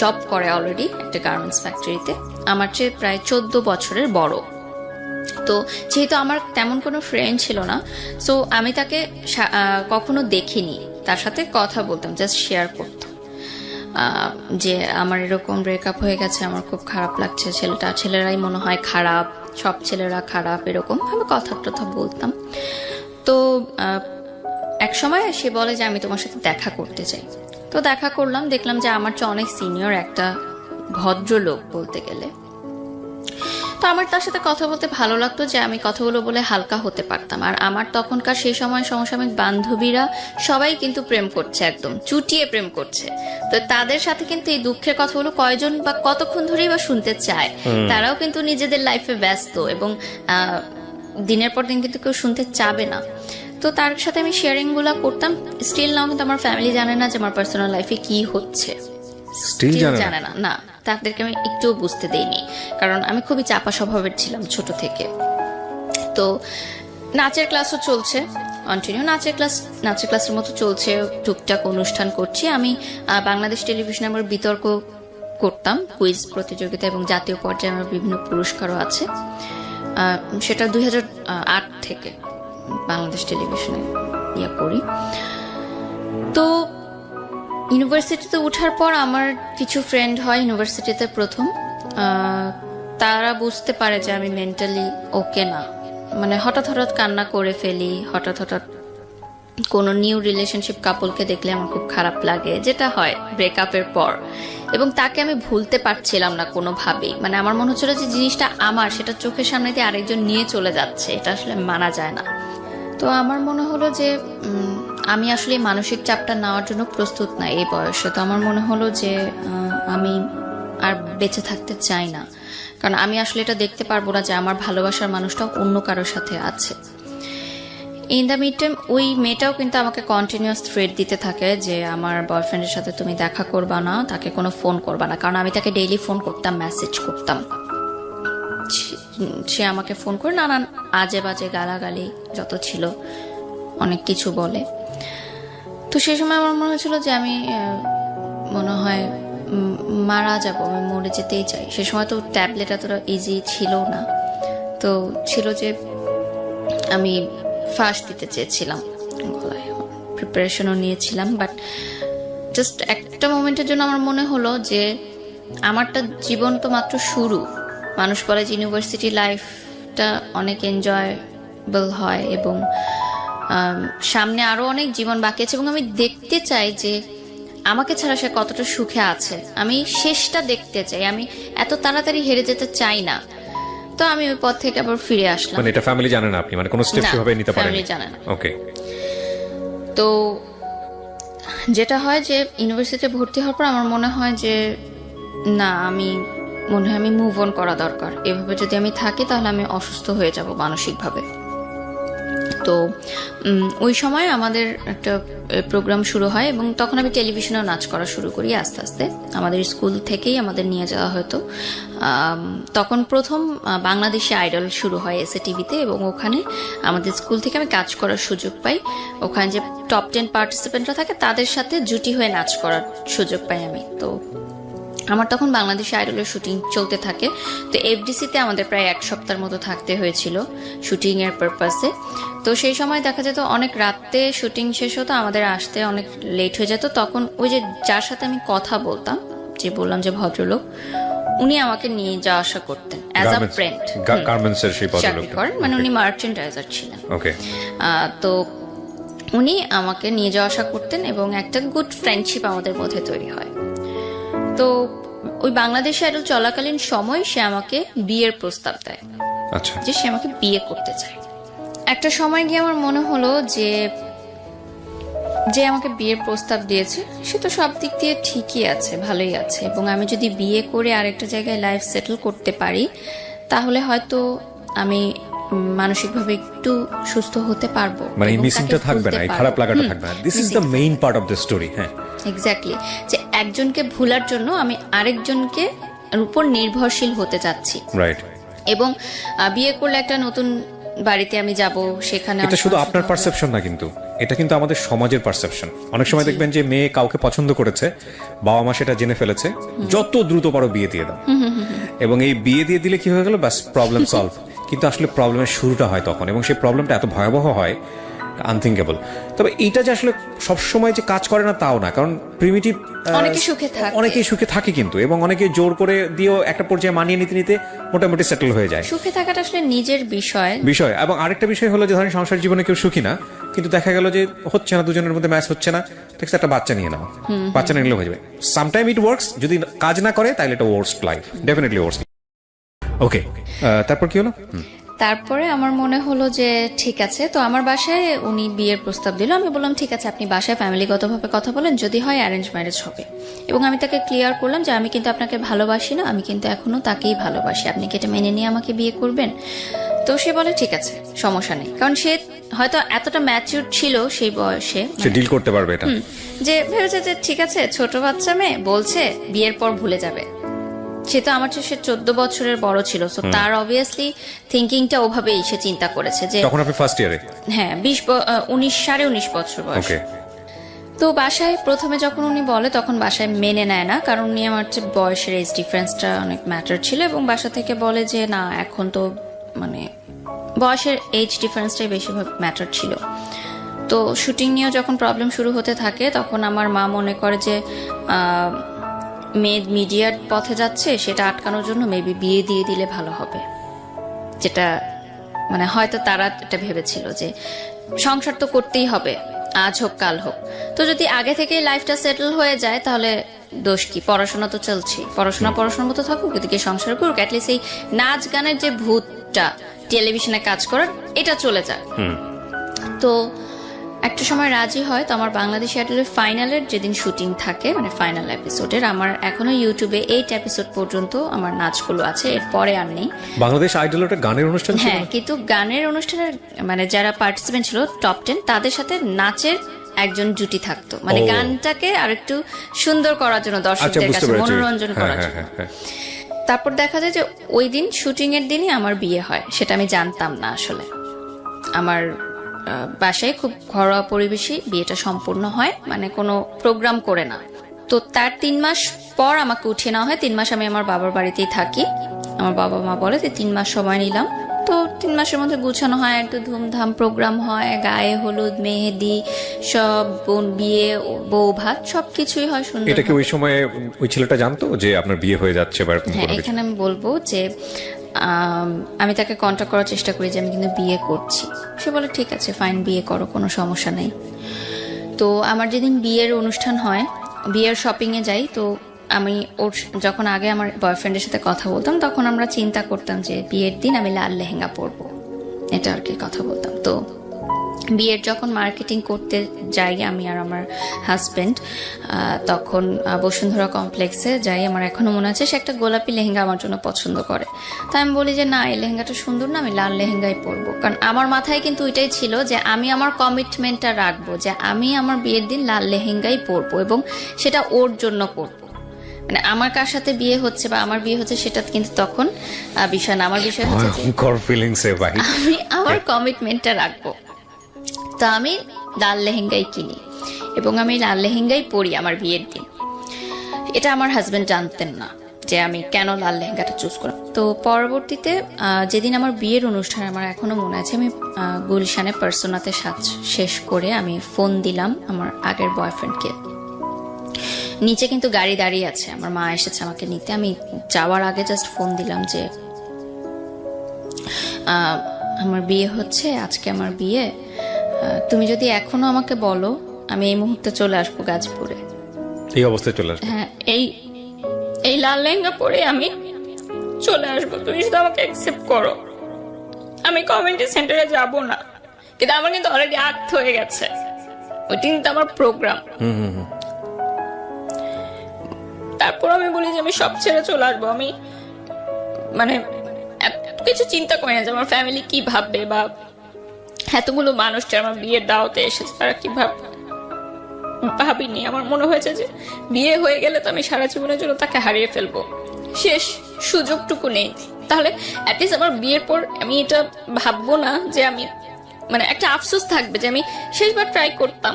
জব করে অলরেডি একটা গার্মেন্টস ফ্যাক্টরিতে, আমার চেয়ে প্রায় 14 বছরের বড়। তো যেহেতু আমার তেমন কোনো ফ্রেন্ড ছিল না, সো আমি তাকে কখনো দেখিনি, তার সাথে কথা বলতাম, জাস্ট শেয়ার করতাম যে আমার এরকম ব্রেকআপ হয়ে গেছে, আমার খুব খারাপ লাগছে, ছেলেরাই মনে হয় খারাপ, সব ছেলেরা খারাপ, এরকম আমি কথা বলতাম। তো এক সময় সে বলে যে আমি তোমার সাথে দেখা করতে চাই। তো দেখা করলাম, দেখলাম যে আমার চেয়ে অনেক সিনিয়র একটা ভদ্রলোক বলতে গেলে। তো আমার তার সাথে কথা বলতে ভালো লাগতো যে আমি কথাগুলো বলে হালকা হতে পারতাম। আর আমার তখনকার সেই সময় সমসাময়িক বান্ধবীরা সবাই কিন্তু প্রেম করছে, একদম চুটিয়ে প্রেম করছে। তো তাদের সাথে কিন্তু এই দুঃখের কথাগুলো কয়জন বা কতক্ষণ ধরেই বা শুনতে চায়, তারাও কিন্তু নিজেদের লাইফে ব্যস্ত, এবং দিনের পর দিন কিন্তু কেউ শুনতে চাবে না। তো তার সাথে আমি শেয়ারিং গুলা করতাম। স্টিল নাও কিন্তু আমার ফ্যামিলি জানে না যে আমার পার্সোনাল লাইফে কি হচ্ছে, স্টিল জানে না, না, তাদেরকে আমি একটুও বুঝতে দেইনি, কারণ আমি খুবই চাপা স্বভাবের ছিলাম ছোট থেকে। তো নাচের ক্লাসও চলছে কন্টিনিউ, নাচের ক্লাসের মতো চলছে, টুকটাক অনুষ্ঠান করছি। আমি বাংলাদেশ টেলিভিশনে আমার বিতর্ক করতাম, কুইজ প্রতিযোগিতা, এবং জাতীয় পর্যায়ে আমার বিভিন্ন পুরস্কারও আছে। সেটা 2008 থেকে বাংলাদেশ টেলিভিশনে করি। তো ইউনিভার্সিটিতে ওঠার পর আমার কিছু ফ্রেন্ড হয় ইউনিভার্সিটিতে প্রথম, তারা বুঝতে পারে যে আমি মেন্টালি ওকে না, মানে হঠাৎ কান্না করে ফেলি, হঠাৎ কোনো নিউ রিলেশনশিপ কাপলকে দেখলে আমার খুব খারাপ লাগে, যেটা হয় ব্রেকআপের পর, এবং তাকে আমি ভুলতে পারছিলাম না কোনোভাবেই। মানে আমার মনে হচ্ছিল যে জিনিসটা আমার, সেটা চোখের সামনে দিয়ে আরেকজন নিয়ে চলে যাচ্ছে, এটা আসলে মানা যায় না। তো আমার মনে হলো যে আমি আসলে মানসিক চাপটা নেওয়ার জন্য প্রস্তুত না এই বয়সে। তো আমার মনে হলো যে আমি আর বেঁচে থাকতে চাই না, কারণ আমি আসলে এটা দেখতে পারবো না যে আমার ভালোবাসার মানুষটা অন্য কারোর সাথে আছে। ইন দ্য মিড টাইম ওই মেয়েটাও কিন্তু আমাকে কন্টিনিউয়াস থ্রেট দিতে থাকে যে আমার বয়ফ্রেন্ডের সাথে তুমি দেখা করবা না, তাকে কোনো ফোন করবা না, কারণ আমি তাকে ডেইলি ফোন করতাম, মেসেজ করতাম। সে আমাকে ফোন করে নানান আজে বাজে গালাগালি যত ছিল অনেক কিছু বলে। তো সেই সময় আমার মনে হয়েছিল যে আমি মনে হয় মারা যাবো, আমি মরে যেতেই চাই। সে সময় তো ট্যাবলেট এতটা ইজি ছিল না, তো ছিল যে আমি ফার্স্ট দিতে চেয়েছিলাম, প্রিপারেশনও নিয়েছিলাম, বাট জাস্ট একটা মোমেন্টের জন্য আমার মনে হলো যে আমারটা জীবন তো মাত্র শুরু। মানুষ বলে যে ইউনিভার্সিটি লাইফটা অনেক এনজয়েবল হয় এবং সামনে আরো অনেক জীবন বাকি আছে, এবং আমি দেখতে চাই যে আমাকে ছাড়া সে কতটা সুখে আছে। আমি শেষটা দেখতে চাই, আমি এত তাড়াতাড়ি হেরে যেতে চাই না। তো আমি ওই পথ থেকে আবার ফিরে আসলাম। মানে এটা ফ্যামিলি জানে না আপনি, মানে কোনো স্টেপ কিভাবে নিতে পারেন? ফ্যামিলি জানে না। ওকে। তো যেটা হয় যে ইউনিভার্সিটিতে ভর্তি হওয়ার পর আমার মনে হয় যে না, আমি মুভ অন করা দরকার। এভাবে যদি আমি থাকি তাহলে আমি অসুস্থ হয়ে যাব মানসিকভাবে। তো ওই সময় আমাদের একটা প্রোগ্রাম শুরু হয় এবং তখন আমি টেলিভিশনেও নাচ করা শুরু করি আস্তে আস্তে। আমাদের স্কুল থেকেই আমাদের নিয়ে যাওয়া হতো। তখন প্রথম বাংলাদেশি আইডল শুরু হয় এসএ টিভিতে, এবং ওখানে আমাদের স্কুল থেকে আমি কাজ করার সুযোগ পাই। ওখানে যে টপ 10 পার্টিসিপেন্টরা থাকে তাদের সাথে জুটি হয়ে নাচ করার সুযোগ পাই আমি। তো আমার তখন বাংলাদেশি আইডলের শুটিং চলতে থাকে। তো এফডিসিতে আমাদের প্রায় 1 সপ্তাহের মতো থাকতে হয়েছিল শুটিং এর পারপাসে। তো সেই সময় দেখা যেত অনেক রাতে শুটিং শেষ হতো, আমাদের আসতে অনেক লেট হয়ে যেত। তখন ওই যে যার সাথে আমি কথা বলতাম, যে বললাম যে ভদ্রলোক, উনি আমাকে নিয়ে যাওয়া আসা করতেন অ্যাজ আ ফ্রেন্ড। গার্মেন্টসের সেই চাকরি ভদ্রলোক করেন, মানে উনি মার্চেন্ডাইজার ছিলেন। ওকে। তো উনি আমাকে নিয়ে যাওয়া আসা করতেন এবং একটা গুড ফ্রেন্ডশিপ আমাদের মধ্যে তৈরি হয়। তো ওই বাংলাদেশ আইডল চলাকালীন সময় সে আমাকে বিয়ের প্রস্তাব দেয়। আচ্ছা। যে সে আমাকে বিয়ে করতে চায়। একটা সময় গিয়ে আমার মনে হলো যে যে আমাকে বিয়ের প্রস্তাব দিয়েছে সে তো সব দিক দিয়ে ঠিকই আছে, ভালোই আছে, এবং আমি যদি বিয়ে করে আরেকটা জায়গায় লাইফ সেটেল করতে পারি তাহলে হয়তো আমি মানসিকভাবে একটু সুস্থ হতে পারবো, মানে এই মিসিংটা থাকবে না, এই খারাপ লাগাটা থাকবে না। This is the main part of the story. হ্যাঁ, এক্স্যাক্টলি। যে একজনকে ভুলার জন্য আমি আরেকজনকে উপর নির্ভরশীল হতে চাচ্ছি। রাইট। এবং বিয়ে করলে একটা নতুন বাড়িতে আমি যাব, সেখানে এটা শুধু আপনার পারসেপশন না, কিন্তু এটা কিন্তু আমাদের সমাজের পারসেপশন। অনেক সময় দেখবেন যে মেয়ে কাউকে পছন্দ করেছে, বাবা মা সেটা জেনে ফেলেছে, যত দ্রুত পারো বিয়ে দিয়ে দাও, এবং এই বিয়ে দিয়ে দিলে কি হয়ে গেল, বাস প্রবলেম সলভ। কিন্তু আসলে প্রবলেমের শুরুটা হয় তখন, এবং সেই প্রবলেমটা এত ভয়াবহ হয়, আনথিঙ্কেবল। তবে এইটা যে আসলে সবসময় যে কাজ করে না তাও না, কারণ প্রিমিটিভ অনেকেই সুখে থাকে কিন্তু, এবং অনেকে জোর করে দিয়েও একটা পর্যায়ে মানিয়ে নিতে নিতে মোটামুটি সেটেল হয়ে যায়। সুখে থাকাটা আসলে নিজের বিষয়। এবং আরেকটা বিষয় হলো যে ধরেন সংসার জীবনে কেউ সুখী না, কিন্তু দেখা গেল যে হচ্ছে না, দুজনের মধ্যে ম্যাচ হচ্ছে না, ঠিক আছে, একটা বাচ্চা নিয়ে নাও, বাচ্চা নিয়ে নিলেও হয়ে যাবে। সামটাইম ইট ওয়ার্কস, যদি কাজ না করে তাহলে এটা ওয়ার্স্ট লাইফ, ডেফিনেটলি ওয়ার্স্ট। ওকে, তারপর কি হলো? তারপরে আমার মনে হলো যে ঠিক আছে, তো আমার বাসায় উনি বিয়ের প্রস্তাব দিল। আমি বললাম ঠিক আছে, আপনি বাসায় ফ্যামিলিগতভাবে কথা বলেন, যদি হয় অ্যারেঞ্জ ম্যারেজ হবে। এবং আমি তাকে ক্লিয়ার করলাম যে আমি কিন্তু আপনাকে ভালোবাসি না, আমি কিন্তু এখনো তাকেই ভালোবাসি, আপনি কি এটা মেনে নিয়ে আমাকে বিয়ে করবেন? তো সে বলে ঠিক আছে, সমস্যা নেই, কারণ সে হয়তো এতটা ম্যাচিউর ছিল সেই বয়সে, সে ডিল করতে পারবে এটা, যে ভেবেছে যে ঠিক আছে, ছোট বাচ্চা মেয়ে বলছে বিয়ের পর ভুলে যাবে। সে তো আমার চেয়ে 14 বছরের বড় ছিল, সো তার অবভিয়াসলি থিঙ্কিংটা ওভাবেই সে চিন্তা করেছে যে তখন আপনি ফার্স্ট ইয়ারে, হ্যাঁ 19 বছর বয়স। তো বাসায় প্রথমে যখন উনি বলে তখন বাসায় মেনে নেয় না, কারণ উনি আমার চেয়ে বয়সের এজ ডিফারেন্সটা অনেক ম্যাটার ছিল, এবং বাসা থেকে বলে যে না, এখন তো মানে বয়সের এজ ডিফারেন্সটাই বেশি ম্যাটার ছিল। তো শুটিং নিয়েও যখন প্রবলেম শুরু হতে থাকে তখন আমার মা মনে করে যে মেয়ে মিডিয়ার পথে যাচ্ছে, সেটা আটকানোর জন্য মেবি বিয়ে দিয়ে দিলে ভালো হবে। যেটা মানে হয়তো তারা এটা ভেবেছিল যে সংসার তো করতেই হবে, আজ হোক কাল হোক। তো যদি আগে থেকেই লাইফটা সেটেল হয়ে যায় তাহলে দোষ কি? পড়াশোনা তো চলছে, পড়াশোনার মতো থাকুক, এদিকে সংসার করুক, অ্যাটলিস্ট এই নাচ গানের যে ভূতটা টেলিভিশনে কাজ করার এটা চলে যাক। তো একটা সময় রাজি হয়। তো আমার বাংলাদেশ আইডলের ফাইনালের যেদিন শুটিং থাকে, মানে ফাইনাল এপিসোডের, আমার এখনো ইউটিউবে 8 এপিসোড পর্যন্ত আমার নাচগুলো আছে, এরপরে আর নেই। বাংলাদেশ আইডলের একটা গানের অনুষ্ঠান ছিল? হ্যাঁ, কিন্তু গানের অনুষ্ঠানের মানে যারা পার্টিসিপেন্ট ছিল টপ 10, তাদের সাথে নাচের একজন জুটি থাকতো, মানে গানটাকে আর একটু সুন্দর করার জন্য, দর্শকদের কাছে মনোরঞ্জন করার জন্য। তারপর দেখা যায় যে ওই দিন শুটিং এর দিনই আমার বিয়ে হয়। সেটা আমি জানতাম না আসলে। আমার বাসায় খুব ঘরোয়া পরিবেশে বিয়েটা সম্পূর্ণ হয়, মানে কোনো প্রোগ্রাম করে না। তো তার 3 মাস পর আমাকে উঠিয়ে নেওয়া হয়। 3 মাস আমি আমার বাবার বাড়িতেই থাকি। আমার বাবা মা বলে যে 3 মাস সময় নিলাম। তো 3 মাসের মধ্যে গুছানো হয়, একটু ধুমধাম প্রোগ্রাম হয়, গায়ে হলুদ, মেহেদি, সব বিয়ে, বউ ভাত, সবকিছুই হয় সুন্দর। এটা কি ওই সময় ওই ছেলেটা জানতো যে আপনার বিয়ে হয়ে যাচ্ছে? হ্যাঁ, এখানে আমি বলবো যে আমি তাকে কন্ট্যাক্ট করার চেষ্টা করি যে আমি কিন্তু বিয়ে করছি। সে বলে ঠিক আছে, ফাইন, বিয়ে করো, কোনো সমস্যা নেই। তো আমার যেদিন বিয়ের অনুষ্ঠান হয়, বিয়ের শপিংয়ে যাই। তো আমি ওর যখন আগে আমার বয়ফ্রেন্ডের সাথে কথা বলতাম, তখন আমরা চিন্তা করতাম যে বিয়ের দিন আমি লাল লেহেঙ্গা পরবো, এটা আর কি কথা বলতাম। তো বিয়ের যখন মার্কেটিং করতে যাই আমি আর আমার হাজবেন্ড, তখন বসুন্ধরা কমপ্লেক্সে যাই। আমার এখনো মনে আছে সে একটা গোলাপি লেহেঙ্গা আমার জন্য পছন্দ করে। তাই আমি বলি যে না, এই লেহেঙ্গাটা সুন্দর না, আমি লাল লেহেঙ্গাই পরবো। কারণ আমার মাথায় কিন্তু ওইটাই ছিল যে আমি আমার কমিটমেন্টটা রাখবো, যে আমি আমার বিয়ের দিন লাল লেহেঙ্গাই পরবো এবং সেটা ওর জন্য পরবো। মানে আমার কার সাথে বিয়ে হচ্ছে বা আমার বিয়ে হচ্ছে সেটা কিন্তু তখন বিষয় না। আমার বিষয় হচ্ছে আমি আমার কমিটমেন্টটা রাখবো। তো আমি লাল লেহেঙ্গাই কিনি এবং আমি লাল লেহেঙ্গাই পরি আমার বিয়ের দিন। এটা আমার হাজবেন্ড জানতেন না যে আমি কেন লাল লেহেঙ্গাটা চুজ করলাম। তো পরবর্তীতে যেদিন আমার বিয়ের অনুষ্ঠান, আমার এখনো মনে আছে, আমি গুলশানে পার্সোনাতে সাজ শেষ করে আমি ফোন দিলাম আমার আগের বয়ফ্রেন্ডকে। নিচে কিন্তু গাড়ি দাঁড়িয়ে আছে, আমার মা এসেছে আমাকে নিতে। আমি যাওয়ার আগে জাস্ট ফোন দিলাম যে আমার বিয়ে হচ্ছে, আজকে আমার বিয়ে, তুমি যদি এখনো আমাকে বলো আমি এই মুহূর্তে চলে আসবো গাজীপুরে। এই অবস্থায় চলে আসবো? হ্যাঁ, এই লাল লেহেঙ্গা পরে আমি চলে আসবো, তুমি শুধু আমাকে অ্যাকসেপ্ট করো। আমি কমিউনিটি সেন্টারে যাব না, কিন্তু আমার কিন্তু অলরেডি আক্ট হয়ে গেছে, ওই দিনটা আমার প্রোগ্রাম। তারপর আমি বলি যে আমি সব ছেড়ে চলে আসবো। আমি মানে কিছু চিন্তা করি না যে আমার ফ্যামিলি কি ভাববে, বা এতগুলো মানুষ যারা আমার বিয়ের দাওয়াতে এসেছে তারা কি ভাববে, ভাবিনি। আমার মনে হয়েছে যে বিয়ে হয়ে গেলে তো আমি সারা জীবনের জন্য তাকে হারিয়ে ফেলবো, শেষ সুযোগটুকু নেই। তাহলে অ্যাটলিস্ট আমার বিয়ের পর আমি এটা ভাববো না যে আমি, মানে একটা আফসোস থাকবে যে আমি শেষবার ট্রাই করতাম,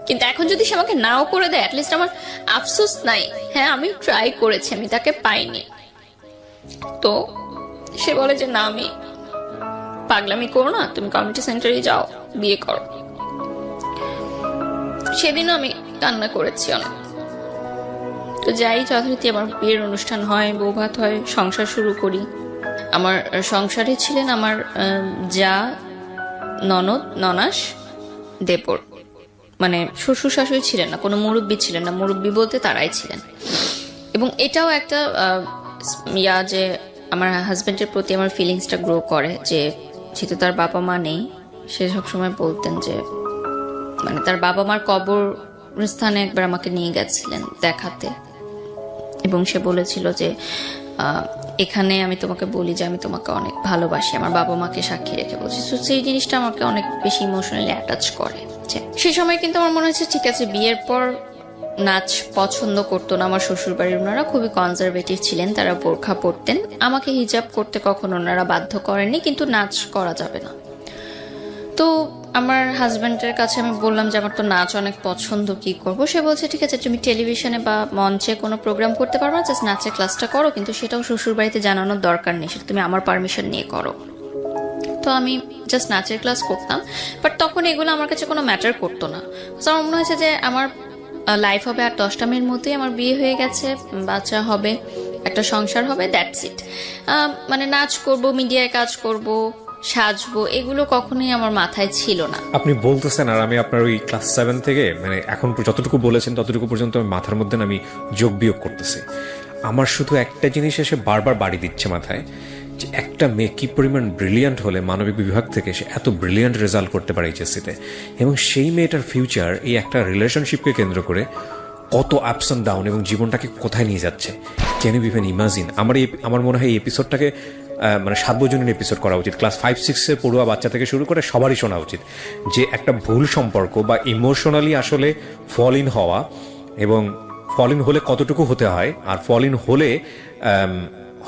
কিন্তু এখন যদি সে আমাকে নাও করে দেয় অ্যাটলিস্ট আমার আফসোস নাই, হ্যাঁ আমি ট্রাই করেছি, আমি তাকে পাইনি। তো সে বলে যে না, আমি পাগলামি করো না, তুমি কমিউনিটি সেন্টারে যাও, বিয়ে করো। সেদিনও আমি কান্না করেছি অনেক। তো যাই, যথারীতি আমার বিয়ের অনুষ্ঠান হয়, বৌভাত হয়, সংসার শুরু করি। আমার সংসারে ছিলেন আমার যা, ননদ, ননাস, দেবর, মানে শ্বশুর শাশুড়ি ছিলেন না, কোনো মুরব্বী ছিলেন না। মুরব্বী বলতে তারাই ছিলেন। এবং এটাও একটা যে আমার হাজবেন্ডের প্রতি আমার ফিলিংসটা গ্রো করে, যে যেহেতু তার বাবা মা নেই, সে সবসময় বলতেন যে, মানে তার বাবা মার কবরস্থানে একবার আমাকে নিয়ে গেছিলেন দেখাতে, এবং সে বলেছিল যে এখানে আমি তোমাকে বলি যে আমি তোমাকে অনেক ভালোবাসি, আমার বাবা মাকে সাক্ষী রেখে বলছি। তো সেই জিনিসটা আমাকে অনেক বেশি ইমোশনালি অ্যাটাচ করে। সেই সময় কিন্তু আমার মনে হচ্ছে ঠিক আছে, বিয়ের পর নাচ পছন্দ করতো না আমার শ্বশুর বাড়ির ওনারা, খুবই কনজারভেটিভ ছিলেন, তারা বোরখা পরতেন। আমাকে হিজাব করতে কখনো ওনারা বাধ্য করেননি, কিন্তু নাচ করা যাবে না। তো আমার হাজব্যান্ডের কাছে আমি বললাম যে আমার তো নাচ অনেক পছন্দ, কি করব? সে বলছে ঠিক আছে, তুমি টেলিভিশনে বা মঞ্চে কোনো প্রোগ্রাম করতে পারো না, জাস্ট নাচের ক্লাসটা করো, কিন্তু সেটাও শ্বশুর বাড়িতে জানানোর দরকার নেই, সেটা তুমি আমার পারমিশন নিয়ে করো। তো আমি জাস্ট নাচের ক্লাস করতাম, বাট তখন এগুলো আমার কাছে কোনো ম্যাটার করতো না। তো আমার মনে হয়েছে যে আমার লাইফ হবে আর 10টা মেয়ের মধ্যেই আমার বিয়ে হয়ে গেছে, বাচ্চা হবে, একটা সংসার হবে, দ্যাটস ইট। মানে নাচ করব, মিডিয়ায় কাজ করব, সাজবো এগুলো কখনোই আমার মাথায় ছিল না। আপনি বলতেছেন আর আমি আপনার ওই ক্লাস 7 থেকে মানে এখন যতটুকু বলেছেন ততটুকু পর্যন্ত আমি মাথার মধ্যে আমি যোগ বিয়োগ করতেছি। আমার শুধু একটা জিনিস এসে বারবার বাড়ি দিচ্ছে মাথায়, যে একটা মেয়ে কি পরিমাণ ব্রিলিয়ান্ট হলে মানবিক বিভাগ থেকে সে এত ব্রিলিয়ান্ট রেজাল্ট করতে পারে এইচএসসিতে, এবং সেই মেয়েটার ফিউচার এই একটা রিলেশনশিপকে কেন্দ্র করে কত আপস অ্যান্ড ডাউন এবং জীবনটাকে কোথায় নিয়ে যাচ্ছে। Can you even imagine? আমার মনে হয় এই এপিসোডটাকে মানে সার্বজনীন এপিসোড করা উচিত। ক্লাস 5-6-এর পড়ুয়া বাচ্চা থেকে শুরু করে সবারই শোনা উচিত যে একটা ভুল সম্পর্ক বা ইমোশনালি আসলে ফল ইন হওয়া, এবং ফল ইন হলে কতটুকু হতে হয়, আর ফল ইন হলে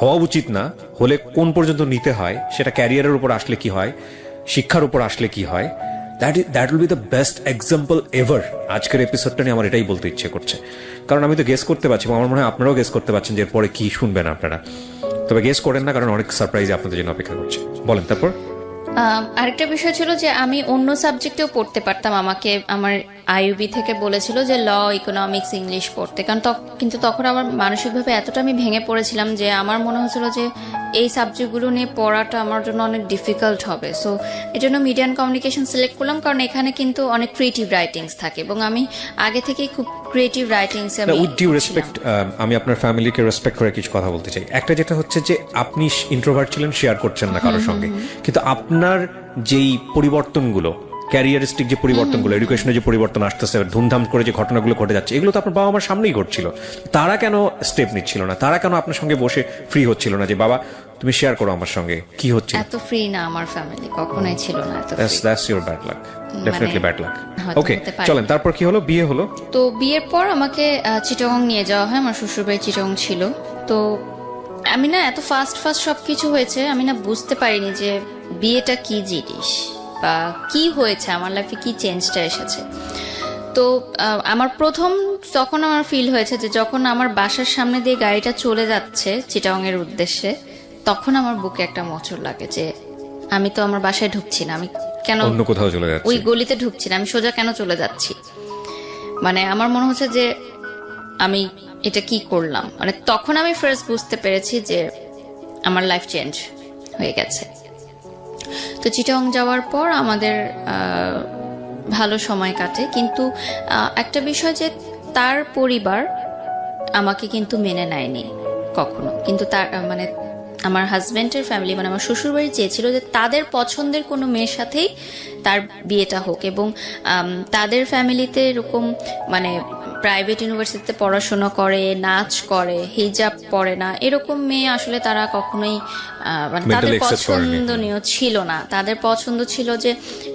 হওয়া উচিত না হলে কোন পর্যন্ত নিতে হয়, সেটা ক্যারিয়ারের উপর আসলে কি হয়, শিক্ষার উপর আসলে কি হয়। That will be the best example ever. আজকের এপিসোডটা নিয়ে আমার এটাই বলতে ইচ্ছে করছে, কারণ আমি তো গেস করতে পারছি, এবং আমার মনে হয় আপনারাও গেস করতে পারছেন যে এরপরে কি শুনবেন আপনারা। তবে গেস করেন না, কারণ অনেক সারপ্রাইজ আপনাদের জন্য অপেক্ষা করছে। বলেন তারপর। আরেকটা বিষয় ছিল যে আমি অন্য সাবজেক্টেও পড়তে পারতাম। আমাকে আমার আইইউবি থেকে বলেছিল যে ল, ইকোনমিক্স, ইংলিশ পড়তে, কারণ কিন্তু তখন আমার মানসিকভাবে এতটা আমি ভেঙে পড়েছিলাম যে আমার মনে হচ্ছিল যে এই সাবজেক্টগুলো নিয়ে পড়াটা আমার জন্য অনেক ডিফিকাল্ট হবে। সো এই জন্য মিডিয়া অ্যান্ড কমিউনিকেশন সিলেক্ট করলাম, কারণ এখানে কিন্তু অনেক ক্রিয়েটিভ রাইটিংস থাকে এবং আমি আগে থেকেই খুব creative writings. With due respect, আমি আপনার ফ্যামিলিকে রেসপেক্ট করে কিছু কথা বলতে চাই। একটা যেটা হচ্ছে যে আপনি ইন্ট্রোভার্ট ছিলেন, শেয়ার করছেন না কারোর সঙ্গে, কিন্তু আপনার যেই পরিবর্তনগুলো, ক্যারিয়ারিস্টিক যে পরিবর্তনগুলো, এডুকেশনে যে পরিবর্তন আসতেছে, ধুমধাম করে যে ঘটনাগুলো ঘটে যাচ্ছে, এগুলো তো আপনার বাবা মার সামনেই ঘটছিল। তারা কেন স্টেপ নিচ্ছিল না? তারা কেন আপনার সঙ্গে বসে ফ্রি হচ্ছিল না যে বাবা তুমি শেয়ার করো আমার সঙ্গে কি হচ্ছে? এত ফ্রি না আমার ফ্যামিলি, কখনোই ছিল না এত free. That's your bad luck, definitely bad luck. হয়তো ওকে, হতে পারে। চলেন তারপর কি হলো? বিয়ে হলো। তো বিয়ের পর আমাকে চিটাগং নিয়ে যাওয়া হয়। আমার শ্বশুরবাড়ি চিটাগং ছিল। তো আমি না এত ফাস্ট সবকিছু হয়েছে, আমি না বুঝতে পারিনি যে বিয়েটা কি জিনিস বা কি হয়েছে আমার লাইফে, কি চেঞ্জটা এসেছে। তো আমার প্রথম তখন আমার ফিল হয়েছে যে যখন আমার বাসার সামনে দিয়ে গাড়িটা চলে যাচ্ছে চিটাগং এর উদ্দেশ্যে, তখন আমার বুকে একটা মোচড় লাগে যে আমি তো আমার বাসায় ঢুকছি না, আমি কেন অন্য কোথাও চলে যাচ্ছি, ওই গলিতে ঢুকছি না, আমি সোজা কেন চলে যাচ্ছি। মানে আমার মনে হচ্ছে যে আমি এটা কি করলাম। মানে তখন আমি ফার্স্ট বুঝতে পেরেছি যে আমার লাইফ চেঞ্জ হয়ে গেছে। তো চিটাগং যাওয়ার পর আমাদের ভালো সময় কাটে, কিন্তু একটা বিষয় যে তার পরিবার আমাকে কিন্তু মেনে নেয়নি কখনো। কিন্তু তার মানে আমার হাজবেন্ডের ফ্যামিলি, মানে আমার শ্বশুরবাড়ি চেয়েছিল যে তাদের পছন্দের কোনো মেয়ের সাথেই তার বিয়েটা হোক, এবং তাদের ফ্যামিলিতে এরকম মানে প্রাইভেট ইউনিভার্সিটিতে পড়াশোনা করে, নাচ করে, হিজাব পরে না, এরকম মেয়ে আসলে তারা কখনোই মানে তাদের পছন্দনীয় ছিল না। তাদের পছন্দ ছিল যে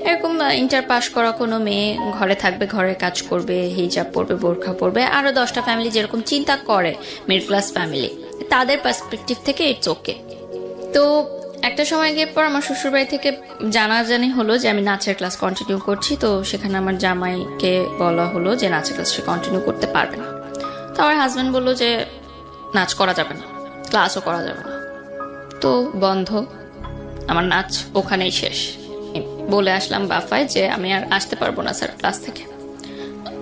এরকম ইন্টার পাস করা কোনো মেয়ে ঘরে থাকবে, ঘরের কাজ করবে, হিজাব পরবে, বোরখা পরবে, আরো 10টা ফ্যামিলি যেরকম চিন্তা করে মিডল ক্লাস ফ্যামিলি, তাদের পার্সপেক্টিভ থেকে ইটস ওকে। তো একটা সময় গিয়ে পর আমার শ্বশুরবাড়ি থেকে জানাজানি হলো যে আমি নাচের ক্লাস কন্টিনিউ করছি। তো সেখানে আমার জামাইকে বলা হলো যে নাচের ক্লাস সে কন্টিনিউ করতে পারবে না। তো আমার হাজব্যান্ড বললো যে নাচ করা যাবে না, ক্লাসও করা যাবে না, তো বন্ধ, আমার নাচ ওখানেই শেষ। বলে আসলাম বাফায় যে আমি আর আসতে পারবো না স্যার ক্লাস থেকে।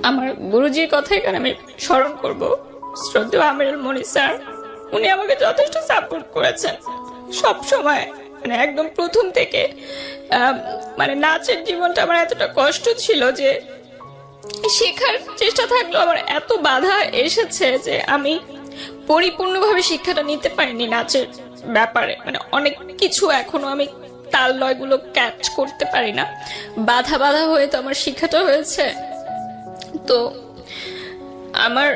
আমার গুরুজির কথা এখানে আমি স্মরণ করবো, শ্রদ্ধেয় আমিরুল মনি স্যার। উনি আমাকে যথেষ্ট সাপোর্ট করেছেন সব সময়, মানে একদম প্রথম থেকে। মানে নাচের জীবনটা আমার এতটা কষ্ট ছিল যে শেখার চেষ্টা থাকলেও আমার এত বাধা এসেছে যে আমি পরিপূর্ণভাবে শিক্ষাটা নিতে পারিনি নাচের ব্যাপারে। মানে অনেক কিছু এখনো আমি তাল লয়গুলো ক্যাচ করতে পারি না, বাধা হয়ে তো আমার শিক্ষাটা হয়েছে। তো আমার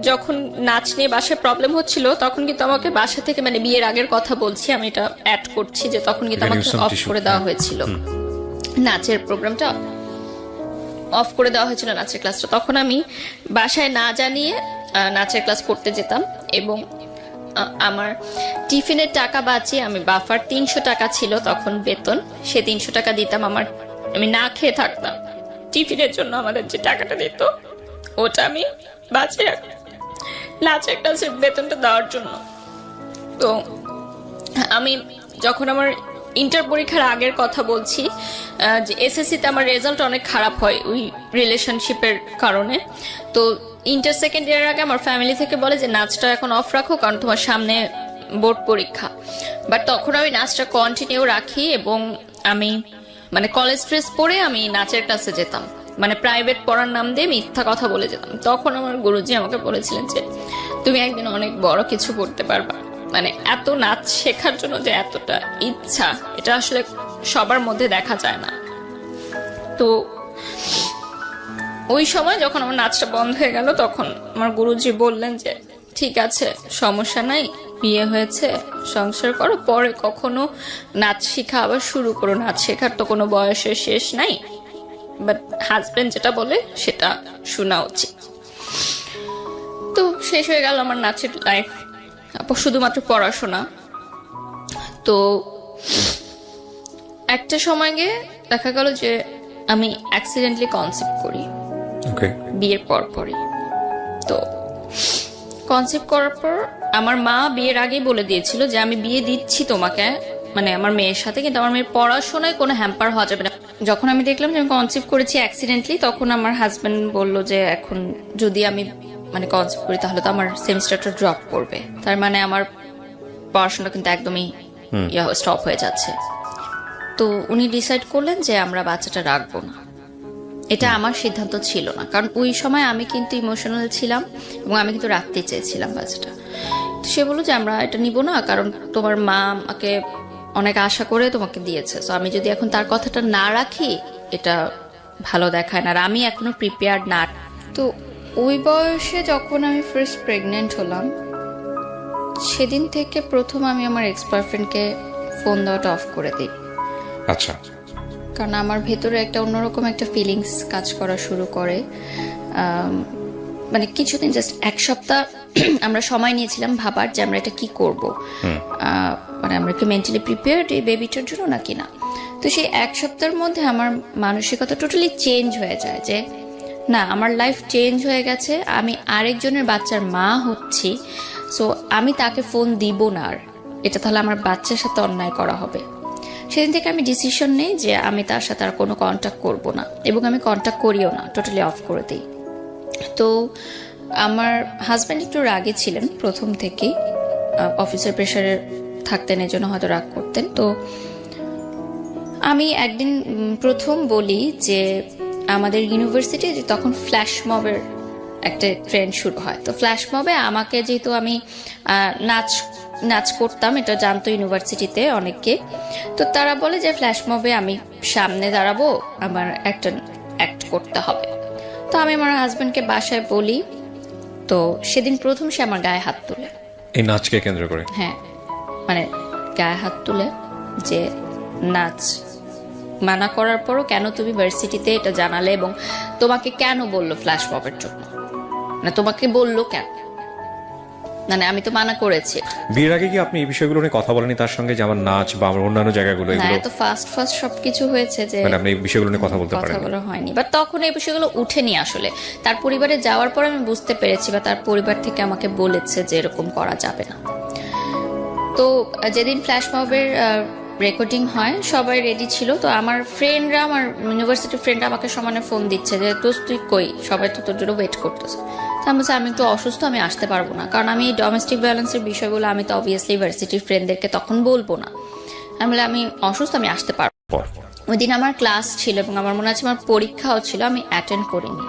যখন নাচ নিয়ে বাসায় প্রবলেম হচ্ছিল, তখন কিন্তু আমাকে বাসা থেকে, মানে বিয়ের আগের কথা বলছি, আমি এটা অ্যাড করছি, যে তখন কিন্তু আমাকে অফ করে দেওয়া হয়েছিল নাচের প্রোগ্রামটা, অফ করে দেওয়া হয়েছিল নাচের ক্লাসটা। তখন আমি বাসায় না জানিয়ে নাচের ক্লাস করতে যেতাম, এবং আমার টিফিনের টাকা বাঁচিয়ে আমি বাফার 300 টাকা ছিল তখন বেতন, সে 300 টাকা দিতাম। আমি না খেয়ে থাকতাম, টিফিনের জন্য আমাদের যে টাকাটা দিত ওটা আমি বাঁচিয়ে রাখতাম নাচের ক্লাসের বেতনটা দেওয়ার জন্য। তো আমি যখন আমার ইন্টার পরীক্ষার আগের কথা বলছি, যে এসএসসিতে আমার রেজাল্ট অনেক খারাপ হয় ওই রিলেশনশিপের কারণে। তো ইন্টার সেকেন্ড ইয়ারের আগে আমার ফ্যামিলি থেকে বলে যে নাচটা এখন অফ রাখো, কারণ তোমার সামনে বোর্ড পরীক্ষা। বাট তখন আমি নাচটা কন্টিনিউ রাখি এবং আমি মানে কলেজ ড্রেস পরে আমি নাচের ক্লাসে যেতাম, মানে প্রাইভেট পড়ার নাম দিয়ে মিথ্যা কথা বলে যেতাম। তখন আমার গুরুজি আমাকে বলেছিলেন যে তুমি একদিন অনেক বড় কিছু করতে পারবা। মানে এত নাচ শেখার জন্য যে এতটা ইচ্ছা, এটা আসলে সবার মধ্যে দেখা যায় না। তো ওই সময় যখন আমার নাচটা বন্ধ হয়ে গেল, তখন আমার গুরুজি বললেন যে ঠিক আছে, সমস্যা নাই, বিয়ে হয়েছে, সংসার করো, পরে কখনো নাচ শেখা আবার শুরু করো, নাচ শেখার তো কোনো বয়সের শেষ নাই, বাট হাজবেন্ড যেটা বলে সেটা শোনা উচিত। তো শেষ হয়ে গেল আমার নাচের লাইফ, শুধুমাত্র পড়াশোনা। তো একটা সময় গিয়ে দেখা গেল যে আমি অ্যাক্সিডেন্টলি কনসেপ্ট করি বিয়ের পরই। তো কনসেপ্ট করার পর আমার মা বিয়ের আগেই বলে দিয়েছিল যে আমি বিয়ে দিচ্ছি তোমাকে, মানে আমার মেয়ের সাথে, কিন্তু আমার মেয়ের পড়াশোনায় কোনো হ্যাম্পার হওয়া যাবে না। যখন আমি দেখলাম যে আমি কনসেপ্ট করেছি অ্যাক্সিডেন্টলি, তখন আমার হাজবেন্ড বলল যে এখন যদি আমি মানে কনসেপ্ট করি তাহলে তো আমার সেমিস্টারটা ড্রপ করবে, তার মানে আমার পড়াশোনা কিন্তু একদমই স্টপ হয়ে যাচ্ছে। তো উনি ডিসাইড করলেন যে আমরা বাচ্চাটা রাখবো না। এটা আমার সিদ্ধান্ত ছিল না, কারণ ওই সময় আমি কিন্তু ইমোশনাল ছিলাম এবং আমি কিন্তু রাখতে চেয়েছিলাম বাচ্চাটা। তো সে বললো যে আমরা এটা নিব না, কারণ তোমার মা আমাকে অনেক আশা করে তোমাকে দিয়েছে, তো আমি যদি এখন তার কথাটা না রাখি এটা ভালো দেখায় না, আর আমি এখনো প্রিপেয়ার্ড না। তো ওই বয়সে যখন আমি ফার্স্ট প্রেগনেন্ট হলাম, সেদিন থেকে প্রথম আমি আমার এক্স বয়ফ্রেন্ডকে ফোন দেওয়াটা অফ করে দিই। আচ্ছা। কারণ আমার ভেতরে একটা অন্যরকম একটা ফিলিংস কাজ করা শুরু করে। মানে কিছুদিন, জাস্ট এক সপ্তাহ আমরা সময় নিয়েছিলাম ভাবার যে আমরা এটা কি করব, মানে আমরা কি মেন্টালি প্রিপেয়ার্ড এই বেবিটার জন্য নাকি না। তো সেই এক সপ্তাহের মধ্যে আমার মানসিকতা টোটালি চেঞ্জ হয়ে যায় যে না, আমার লাইফ চেঞ্জ হয়ে গেছে, আমি আরেকজনের বাচ্চার মা হচ্ছি, সো আমি তাকে ফোন দিব না আর, এটা তাহলে আমার বাচ্চার সাথে অন্যায় করা হবে। সেদিন থেকে আমি ডিসিশন নেই যে আমি তার সাথে আর কোনো কন্ট্যাক্ট করব না, এবং আমি কন্ট্যাক্ট করিও না, টোটালি অফ করে দিই। তো আমার হাজব্যান্ড একটু রাগে ছিলেন প্রথম থেকেই, অফিসের প্রেশারে থাকতেন, এই জন্য হয়তো রাগ করতেন। তো আমি একদিন প্রথম বলি যে আমাদের ইউনিভার্সিটি তখন ফ্ল্যাশ মবের একটা ট্রেন্ড শুরু হয়। তো ফ্ল্যাশ মবে আমাকে, যেহেতু আমি নাচ করতাম, এটা জানতো ইউনিভার্সিটিতে অনেকে, তো তারা বলে যে ফ্ল্যাশ মবে আমি সামনে দাঁড়াবো, আমার একটা অ্যাক্ট করতে হবে। তো আমি আমার হাজবেন্ডকে বাসায় বলি, তো সেদিন প্রথম সে আমার গায়ে হাত তুলে, এই নাচকে কেন্দ্র করে। হ্যাঁ, মানে গায়ে হাত তুলে যে নাচ মানা করার পরও কেন তুমি ভার্সিটিতে এটা জানালে, এবং তোমাকে কেন বললো ফ্ল্যাশ মবের জন্য, মানে তোমাকে বললো কেন, মানে আমি তো মানা করেছি। বিয়ের আগে কি আপনি এই বিষয়গুলো নিয়ে কথা বলেনি তার সঙ্গে, যে আমার নাচ বা আমার অন্যান্য জায়গাগুলো, এগুলো তো ফার্স্ট সবকিছু হয়েছে যে মানে আপনি এই বিষয়গুলো নিয়ে কথা বলতে পারেন? কথা বলা হয়নি, বাট তখন এই বিষয়গুলো উঠেনি আসলে। তার পরিবারে যাওয়ার পর আমি বুঝতে পেরেছি, বা তার পরিবার থেকে আমাকে বলেছে যে এরকম করা যাবে না। তো যেদিন ফ্ল্যাশ মবের রেকর্ডিং হয় সবাই রেডি ছিল, তো আমার ফ্রেন্ডরা, আমার ইউনিভার্সিটির ফ্রেন্ডরা আমাকে সমানে ফোন দিচ্ছে যে তুই কই, সবাই তো তোর জন্য ওয়েট করতেছে। তো আমি বলছি আমি একটু অসুস্থ, আমি আসতে পারবো না, কারণ আমি ডোমেস্টিক ভায়োলেন্সের বিষয়গুলো আমি তো অবভিয়াসলি ইউনিভার্সিটির ফ্রেন্ডদেরকে তখন বলবো না। আমি বলে আমি অসুস্থ, আমি আসতে পারবো। ওই দিন আমার ক্লাস ছিল এবং আমার মনে আছে আমার পরীক্ষাও ছিল, আমি অ্যাটেন্ড করিনি,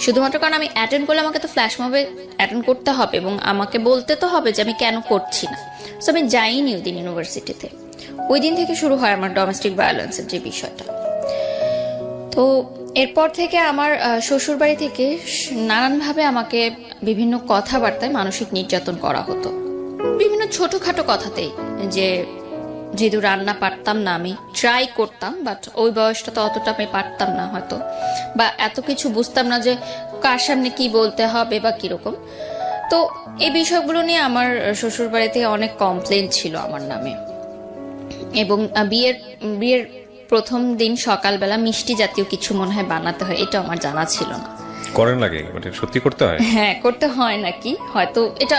শুধুমাত্র কারণ আমি অ্যাটেন্ড করলে আমাকে তো ফ্ল্যাশ মবে অ্যাটেন্ড করতে হবে এবং আমাকে বলতে তো হবে যে আমি কেন করছি না। সো আমি যাইনি ওই দিন ইউনিভার্সিটিতে। ওই দিন থেকে শুরু হয় আমার ডোমেস্টিক ভায়োলেন্সের যে বিষয়টা। তো এরপর থেকে আমার শ্বশুর বাড়ি থেকে নানানভাবে আমাকে বিভিন্ন কথাবার্তায় মানসিক নির্যাতন করা হতো, বিভিন্ন ছোটখাটো কথাতেই। যে যেহেতু রান্না পারতাম না, আমি ট্রাই করতাম, বাট ওই বয়সটা তো অতটা আমি পারতাম না হয়তো, বা এত কিছু বুঝতাম না যে কার সামনে কি বলতে হবে বা কিরকম। তো এই বিষয়গুলো নিয়ে আমার শ্বশুর বাড়িতে অনেক কমপ্লেন ছিল আমার নামে। এবং বিয়ের প্রথম দিন সকালবেলা মিষ্টি জাতীয় কিছু মনে হয় বানাতে হয়, এটা আমার জানা ছিল না। করেন লাগে সত্যি করতে হয়? হ্যাঁ, করতে হয় নাকি, হয়তো এটা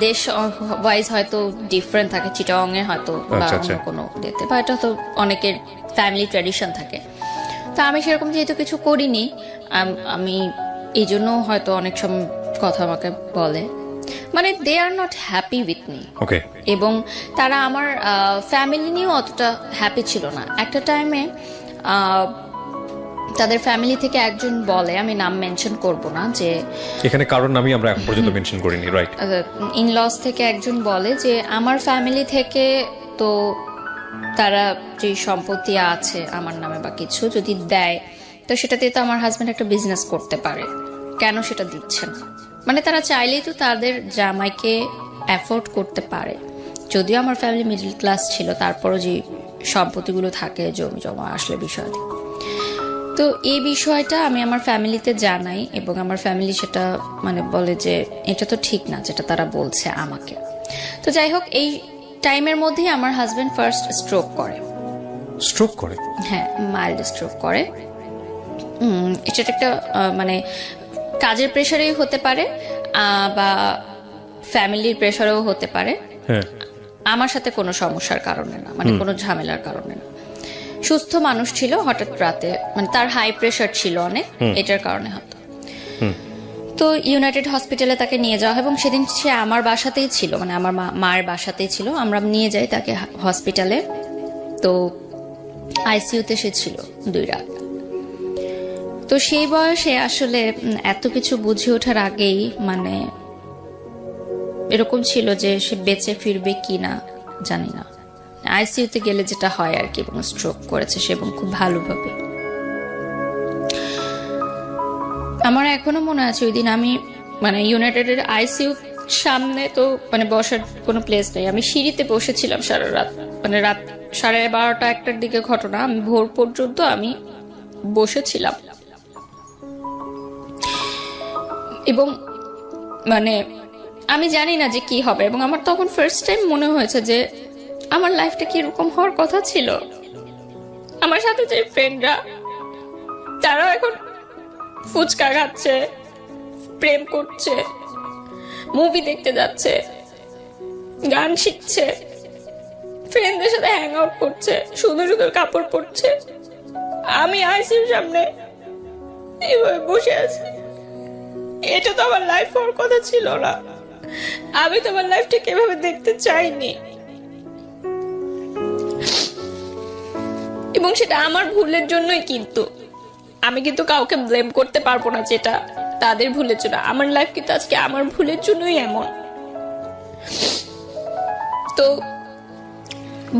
দেশ ওয়াইজ হয়তো ডিফারেন্ট থাকে, চিটাগং এ হয়তো বা অন্য কোনো ডেতে, বা এটা তো অনেকের ফ্যামিলি ট্র্যাডিশন থাকে। তো আমি সেরকম যেহেতু কিছু করিনি, আমি এই জন্য হয়তো অনেক সময় কথা আমাকে বলে মানে they are not happy with me. Okay. এবং তারা আমার ফ্যামিলি নিয়েও অতটা হ্যাপি ছিল না। একটা টাইমে তাদের ফ্যামিলি থেকে একজন বলে, আমি নাম মেনশন করব না, যে এখানে কারণ আমি আমরা এখন পর্যন্ত মেনশন করিনি, রাইট? ইনলস থেকে একজন বলে যে আমার ফ্যামিলি থেকে তো তারা যে সম্পত্তি আছে আমার নামে বা কিছু যদি দেয়, তো সেটাতে তো আমার হাজব্যান্ড একটা বিজনেস করতে পারে, কেন সেটা দিচ্ছে না? মানে তারা চাইলেই তো তাদের জামাইকে অ্যাফোর্ড করতে পারে। যদিও আমার ফ্যামিলি মিডল ক্লাস ছিল, তারপরও যে সম্পত্তিগুলো থাকে জমি জমা আসলে বিষয়। তো এই বিষয়টা আমি আমার ফ্যামিলিতে জানাই এবং আমার ফ্যামিলি সেটা মানে বলে যে এটা তো ঠিক না যেটা তারা বলছে আমাকে। তো যাই হোক, এই টাইমের মধ্যেই আমার হাজবেন্ড ফার্স্ট স্ট্রোক করে। স্ট্রোক করে? হ্যাঁ, মাইল্ড স্ট্রোক করে। এটা একটা মানে কাজের প্রেশারেই হতে পারে বা ফ্যামিলির প্রেশারেও হতে পারে। হ্যাঁ, আমার সাথে কোনো সমস্যার কারণে না, মানে কোনো ঝামেলার কারণে না। সুস্থ মানুষ ছিল, হঠাৎ রাতে মানে তার হাই প্রেশার ছিল অনেক, এটার কারণে হতো। তো ইউনাইটেড হসপিটালে তাকে নিয়ে যাওয়া হয় এবং সেদিন সে আমার বাসাতেই ছিল, মানে আমার মায়ের বাসাতেই ছিল। আমরা নিয়ে যাই তাকে হসপিটালে। তো আইসিইউতে সে ছিল 2 রাত। তো সেই বয়সে আসলে এত কিছু বুঝে ওঠার আগেই মানে এরকম ছিল যে সে বেঁচে ফিরবে কি না জানি না। আইসিইউতে গেলে যেটা হয় আর কি, এবং স্ট্রোক করেছে সে, এবং খুব ভালোভাবে। আমার এখনো মনে আছে ওই দিন আমি মানে ইউনাইটেডের আইসিইউ সামনে তো মানে বসার কোনো প্লেস নেই, আমি সিঁড়িতে বসেছিলাম সারা রাত, মানে রাত 12:30-1টার দিকে ঘটনা। আমি ভোর পর্যন্ত আমি বসেছিলাম এবং মানে আমি জানি না যে কি হবে। এবং আমার তখন ফার্স্ট টাইম মনে হয়েছে যে আমার লাইফটা কি এরকম হওয়ার কথা ছিল। আমার সাথে যে ফ্রেন্ডরা তারাও এখন ফুচকা খাচ্ছে, প্রেম করছে, মুভি দেখতে যাচ্ছে, গান শিখছে, ফ্রেন্ডদের সাথে হ্যাং আউট করছে, সুন্দর সুন্দর কাপড় পরছে। আমি আইসিইউর সামনে এইভাবে বসে আছি। এটা তো আমার লাইফ হওয়ার কথা ছিল না। আমি তো আমার লাইফটাকে এভাবে দেখতে চাইনি, এবং সেটা আমার ভুলের জন্যই। কিন্তু আমি কিন্তু কাউকে ব্লেম করতে পারবো না যেটা তাদের ভুলের জন্য। আমার লাইফ কিন্তু আজকে আমার ভুলের জন্যই এমন। তো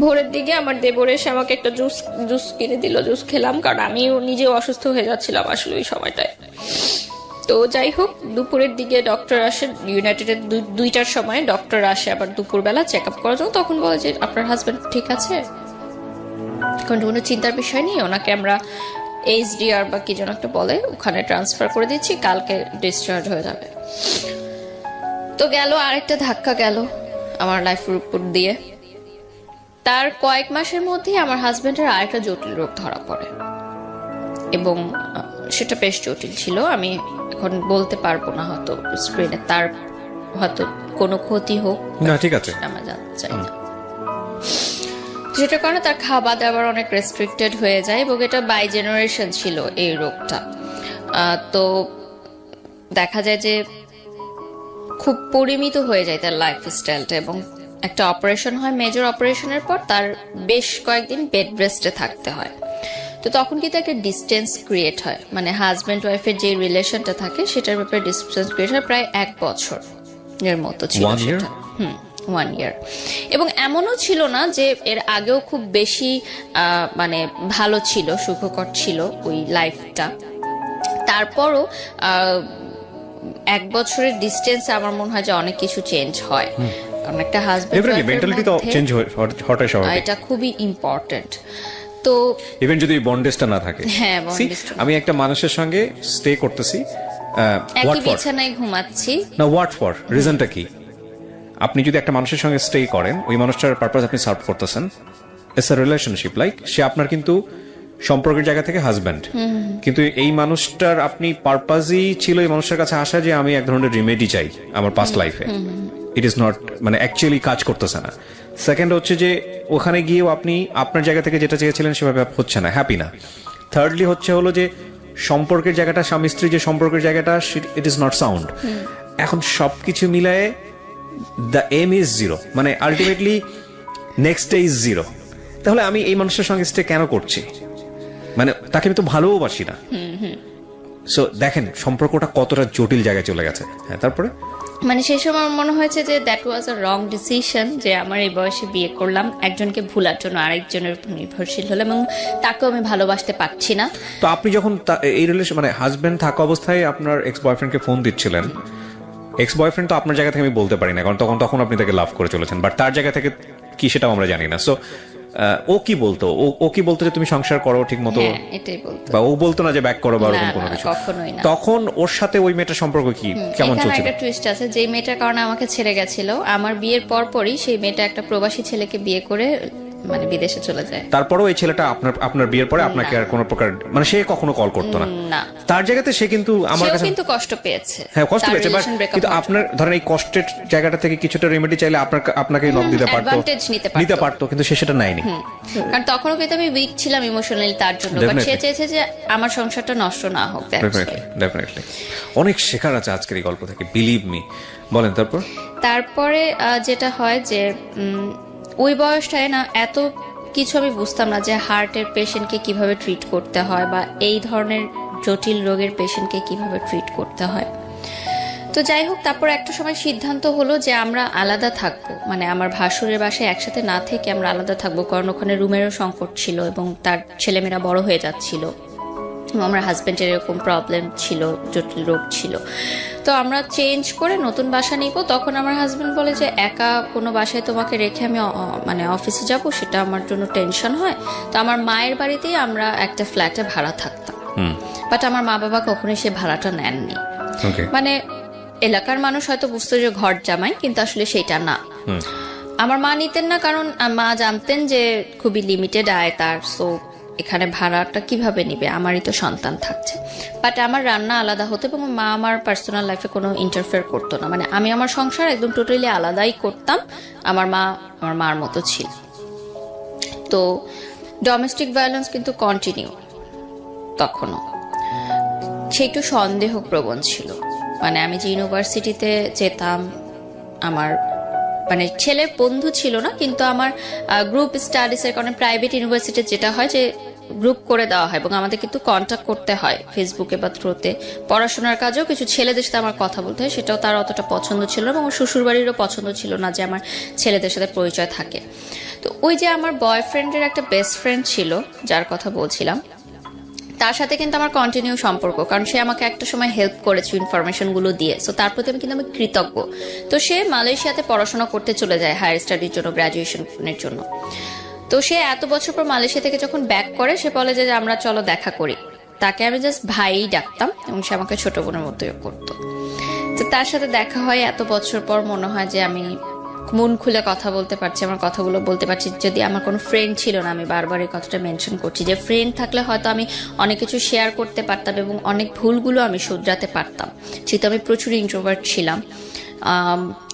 ভোরের দিকে আমার দেবর এসে আমাকে একটা জুস কিনে দিল, জুস খেলাম, কারণ আমিও নিজে অসুস্থ হয়ে যাচ্ছিলাম আসলে ওই সময়টায়। তো যাই হোক, দুপুরের দিকে ডক্টর আসে, ইউনাইটেডের 2টার সময় ডক্টর আসে আবার দুপুরবেলা চেক আপ করার জন্য। তখন বলে যে আপনার হাজবেন্ড ঠিক আছে, কোনো চিন্তার বিষয় নেই, ওনাকে আমরা এইচডিআর বা কি যেন একটা বলে ওখানে ট্রান্সফার করে দিচ্ছি, কালকে ডিসচার্জ হয়ে যাবে। তো গেল আরেকটা ধাক্কা গেল আমার লাইফের উপর দিয়ে। তার কয়েক মাসের মধ্যেই আমার হাজবেন্ডের আরেকটা জটিল রোগ ধরা পড়ে এবং সেটা বেশ জটিল ছিল। আমি এখন বলতে পারবো না হয়তো স্ক্রিনে, তার হয়তো কোনো ক্ষতি হোক না, ঠিক আছে, আমরা জানতে চাই না। যেটার কারণে তার খাওয়া দাওয়ার অনেক রেস্ট্রিক্টেড হয়ে যায় এবং এটা বাই জেনারেশন ছিল এই রোগটা। তো দেখা যায় যে খুব পরিমিত হয়ে যায় তার লাইফ স্টাইলটা, এবং একটা অপারেশন হয়, মেজর অপারেশনের পর তার বেশ কয়েকদিন বেড রেস্টে থাকতে হয়। তো তখন কিন্তু একটা ডিস্টেন্স ক্রিয়েট হয়, মানে হাজব্যান্ড ওয়াইফের যে রিলেশনটা থাকে সেটার ব্যাপারে ডিস্টেন্স ক্রিয়েট হয়। প্রায় 1 বছর এর মতো ছিল সেটা। 1 ইয়ার। এবং এমনও ছিল না যে এর আগেও খুব বেশি মানে ভালো ছিল, সুখকর ছিল ওই লাইফটা। তারপরও 1 বছরের ডিস্টেন্স আমার মনে হয় যে অনেক কিছু চেঞ্জ হয়, কারণ একটা হাজবেন্ড মেন্টালিটি তো চেঞ্জ হওয়াটাই স্বাভাবিক, এটা খুবই ইম্পর্টেন্ট। তো ইভেন যদি বন্ডেজটা না থাকে। হ্যাঁ, আমি একটা মানুষের সঙ্গে স্টে করতেছি, একই বিছানায় ঘুমাচ্ছি, না হোয়াট ফর রিজনটা কি? আপনি যদি একটা মানুষের সঙ্গে স্টে করেন, ওই মানুষটার পারপাস আপনি সার্ভ করতেছেন, ইটস আ রিলেশনশিপ। লাইক সে আপনার কিন্তু সম্পর্কের জায়গা থেকে হাজব্যান্ড, কিন্তু এই মানুষটার আপনি পারপাসই ছিল এই মানুষটার কাছে আসা যে আমি এক ধরনের রিমেডি চাই আমার পাস্ট লাইফে। ইট ইজ নট মানে অ্যাকচুয়ালি কাজ করতেছে না। সেকেন্ড হচ্ছে যে ওখানে গিয়েও আপনি আপনার জায়গা থেকে যেটা চেয়েছিলেন সেভাবে হচ্ছে না, হ্যাপি না। থার্ডলি হলো যে সম্পর্কের জায়গাটা, স্বামী স্ত্রী যে সম্পর্কের জায়গাটা, ইট ইজ নট সাউন্ড। এখন সবকিছু মিলায়ে দ্য এম ইজ জিরো, মানে ultimately next day is zero. তাহলে আমি এই মানুষের সঙ্গে স্টে কেন করছি? মানে তাকে আমি তো ভালোবাসি না। সো দেখেন সম্পর্কটা কতটা জটিল জায়গায় চলে গেছে। হ্যাঁ, তারপরে মানে সেই সময় আমার মনে হয়েছে যে that was a wrong decision, যে আমার এই বয়সে বিয়ে করলাম, একজনকে ভুলার জন্য আরেকজনের উপর নির্ভরশীল হলাম, এবং তাকেও আমি ভালোবাসতে পারছি না। তো আপনি যখন এই রিলেশন মানে হাজবেন্ড থাকা অবস্থায় আপনার এক্স বয়ফ্রেন্ডকে ফোন দিচ্ছিলেন, এক্স বয়ফ্রেন্ড তো আপনার জায়গা থেকে আমি বলতে পারি না, কারণ তখন আপনি তাকে লাভ করে চলেছেন, বাট তার জায়গা থেকে কি সেটাও আমরা জানি না। সো ও কি বলতো? ও কি বলতো যে তুমি সংসার করো ঠিক মতো? হ্যাঁ, এটাই বলতো। বা ও বলতো না যে ব্যাক করো বা এরকম কোনো না, কিছু? কখনোই না। তখন ওর সাথে ওই মেয়েটার সম্পর্ক কি কেমন এখানে চলছিল? একটা টুইস্ট আছে, যে মেয়েটার কারণে আমাকে ছেড়ে গেছিল, আমার বিয়ের পরপরই সেই মেয়েটা একটা প্রবাসী ছেলেকে বিয়ে করে মানে বিদেশে চলে যায়। তারপরেও এই ছেলেটা আপনার বিয়ের পরে আপনাকে আর কোনো প্রকার মানে সে কখনো কল করতো না? না। তার জায়গাতে সে কিন্তু আমার সেও কাছে কিন্তু কষ্ট পেয়েছে। হ্যাঁ, কষ্ট তার পেয়েছে, বাট relation break up কিন্তু হওয়ার আপনার ধরেন এই কষ্টের জায়গাটা থেকে কিছুটা রেমেডি চাইলে আপনাকে নক দিতে পারতো, advantage নিতে পারতো। কিন্তু সে সেটা নেয়নি। কারণ তখনও কিন্তু আমি উইক ছিলাম ইমোশনালি তার জন্য, বাট সে চেয়েছে যে আমার সংসারটা নষ্ট না হোক। ডেফিনেটলি অনেক শেখার আছে আজকের এই গল্প থেকে, বিলিভ মি। বলেন তারপর। তারপরে যেটা হয় যে ওই বয়সটায় না এত কিছু আমি বুঝতাম না, যে হার্টের পেশেন্টকে কিভাবে ট্রিট করতে হয় বা এই ধরনের জটিল রোগের পেশেন্টকে কিভাবে ট্রিট করতে হয়। তো যাই হোক, তারপর একটা সময় সিদ্ধান্ত হলো যে আমরা আলাদা থাকবো, মানে আমার ভাসুরের বাসায় একসাথে না থেকে আমরা আলাদা থাকবো, কারণ ওখানে রুমেরও সংকট ছিল এবং তার ছেলেমেয়েরা বড় হয়ে যাচ্ছিল, আমার হাজবেন্ডের এরকম প্রবলেম ছিল, জটিল রোগ ছিল। তো আমরা চেঞ্জ করে নতুন বাসা নিব। তখন আমার হাজবেন্ড বলে যে একা কোনো বাসায় তোমাকে রেখে আমি মানে অফিসে যাব, সেটা আমার জন্য টেনশন হয়। তো আমার মায়ের বাড়িতেই আমরা একটা ফ্ল্যাটে ভাড়া থাকতাম, বাট আমার মা বাবা কখনোই সে ভাড়াটা নেননি। মানে এলাকার মানুষ হয়তো বুঝতো যে ঘর জামাই, কিন্তু আসলে সেটা না। আমার মা নিতেন না, কারণ মা জানতেন যে খুবই লিমিটেড আয় তার, সো এখানে ভাড়াটা কিভাবে নিবে, আমারই তো সন্তান থাকছে। বাট আমার রান্না আলাদা হতো এবং মা আমার পার্সোনাল লাইফে কোনো ইন্টারফেয়ার করতো না, মানে আমি আমার সংসার একদম টোটালি আলাদাই করতাম, আমার মা আমার মার মতো ছিল। তো ডোমেস্টিক ভায়োলেন্স কিন্তু কন্টিনিউ তখনও, সে একটু সন্দেহ প্রবণ ছিল। মানে আমি যে ইউনিভার্সিটিতে যেতাম, আমার মানে ছেলের বন্ধু ছিল না, কিন্তু আমার গ্রুপ স্টাডিজের কারণে প্রাইভেট ইউনিভার্সিটি যেটা হয় যে গ্রুপ করে দেওয়া হয় এবং আমাদের কিন্তু কন্ট্যাক্ট করতে হয় ফেসবুকে বা থ্রুতে। পড়াশোনার কাজেও কিছু ছেলেদের সাথে আমার কথা বলতে হয়, সেটাও তার অতটা পছন্দ ছিল না, এবং আমার শ্বশুরবাড়িরও পছন্দ ছিল না যে আমার ছেলেদের সাথে পরিচয় থাকে। তো ওই যে আমার বয়ফ্রেন্ডের একটা বেস্ট ফ্রেন্ড ছিল যার কথা বলছিলাম, তার সাথে কিন্তু আমার কন্টিনিউ সম্পর্ক, কারণ সে আমাকে একটা সময় হেল্প করেছে ইনফরমেশনগুলো দিয়ে, সো তার প্রতি আমি কৃতজ্ঞ। তো সে মালয়েশিয়াতে পড়াশোনা করতে চলে যায় হায়ার স্টাডির জন্য, গ্র্যাজুয়েশনের জন্য। তো সে এত বছর পর মালয়েশিয়া থেকে যখন ব্যাক করে, সে বলে যে আমরা চলো দেখা করি। তাকে আমি জাস্ট ভাই ডাকতাম এবং সে আমাকে ছোট বোনের মতোই করতো। তো তার সাথে দেখা হয় এত বছর পর, মনে হয় যে আমি মন খুলে কথা বলতে পারছি, আমার কথাগুলো বলতে পারছি। যদি আমার কোনো ফ্রেন্ড ছিল না, আমি বারবার এই কথাটা মেনশন করছি, যে ফ্রেন্ড থাকলে হয়তো আমি অনেক কিছু শেয়ার করতে পারতাম এবং অনেক ভুলগুলো আমি শুধরাতে পারতাম। যেহেতু আমি প্রচুর ইন্ট্রোভার্ট ছিলাম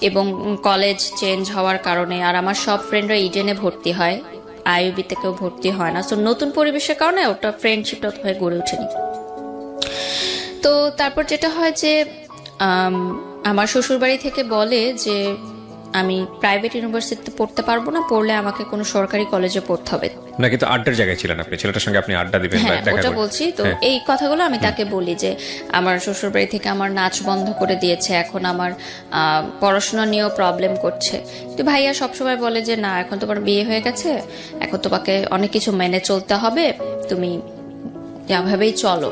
এবং কলেজ চেঞ্জ হওয়ার কারণে, আর আমার সব ফ্রেন্ডরা ইডেনে ভর্তি হয়, আইইউবিতে কেউ ভর্তি হয় না, সো নতুন পরিবেশের কারণে ওটা ফ্রেন্ডশিপটা হয়ে গড়ে ওঠেনি। তো তারপর যেটা হয় যে আমার শ্বশুরবাড়ি থেকে বলে যে আমি প্রাইভেট ইউনিভার্সিটিতে পড়তে পারবো না, পড়লে আমাকে কোনো সরকারি কলেজে পড়তে হবে। না, কিন্তু আড্ডার জায়গায় ছিলেন আপনি, ছেলেটার সঙ্গে আপনি আড্ডা দিবেন, হ্যাঁ, ওটা বলছি। তো এই কথাগুলো আমি তাকে বলি যে আমার শ্বশুরবাড়ি থেকে আমার নাচ বন্ধ করে দিয়েছে, এখন আমার পড়াশোনা নিয়েও প্রবলেম করছে। তো ভাইয়া সবসময় বলে যে না, এখন তোমার বিয়ে হয়ে গেছে, এখন তোমাকে অনেক কিছু মেনে চলতে হবে, তুমি এভাবেই চলো,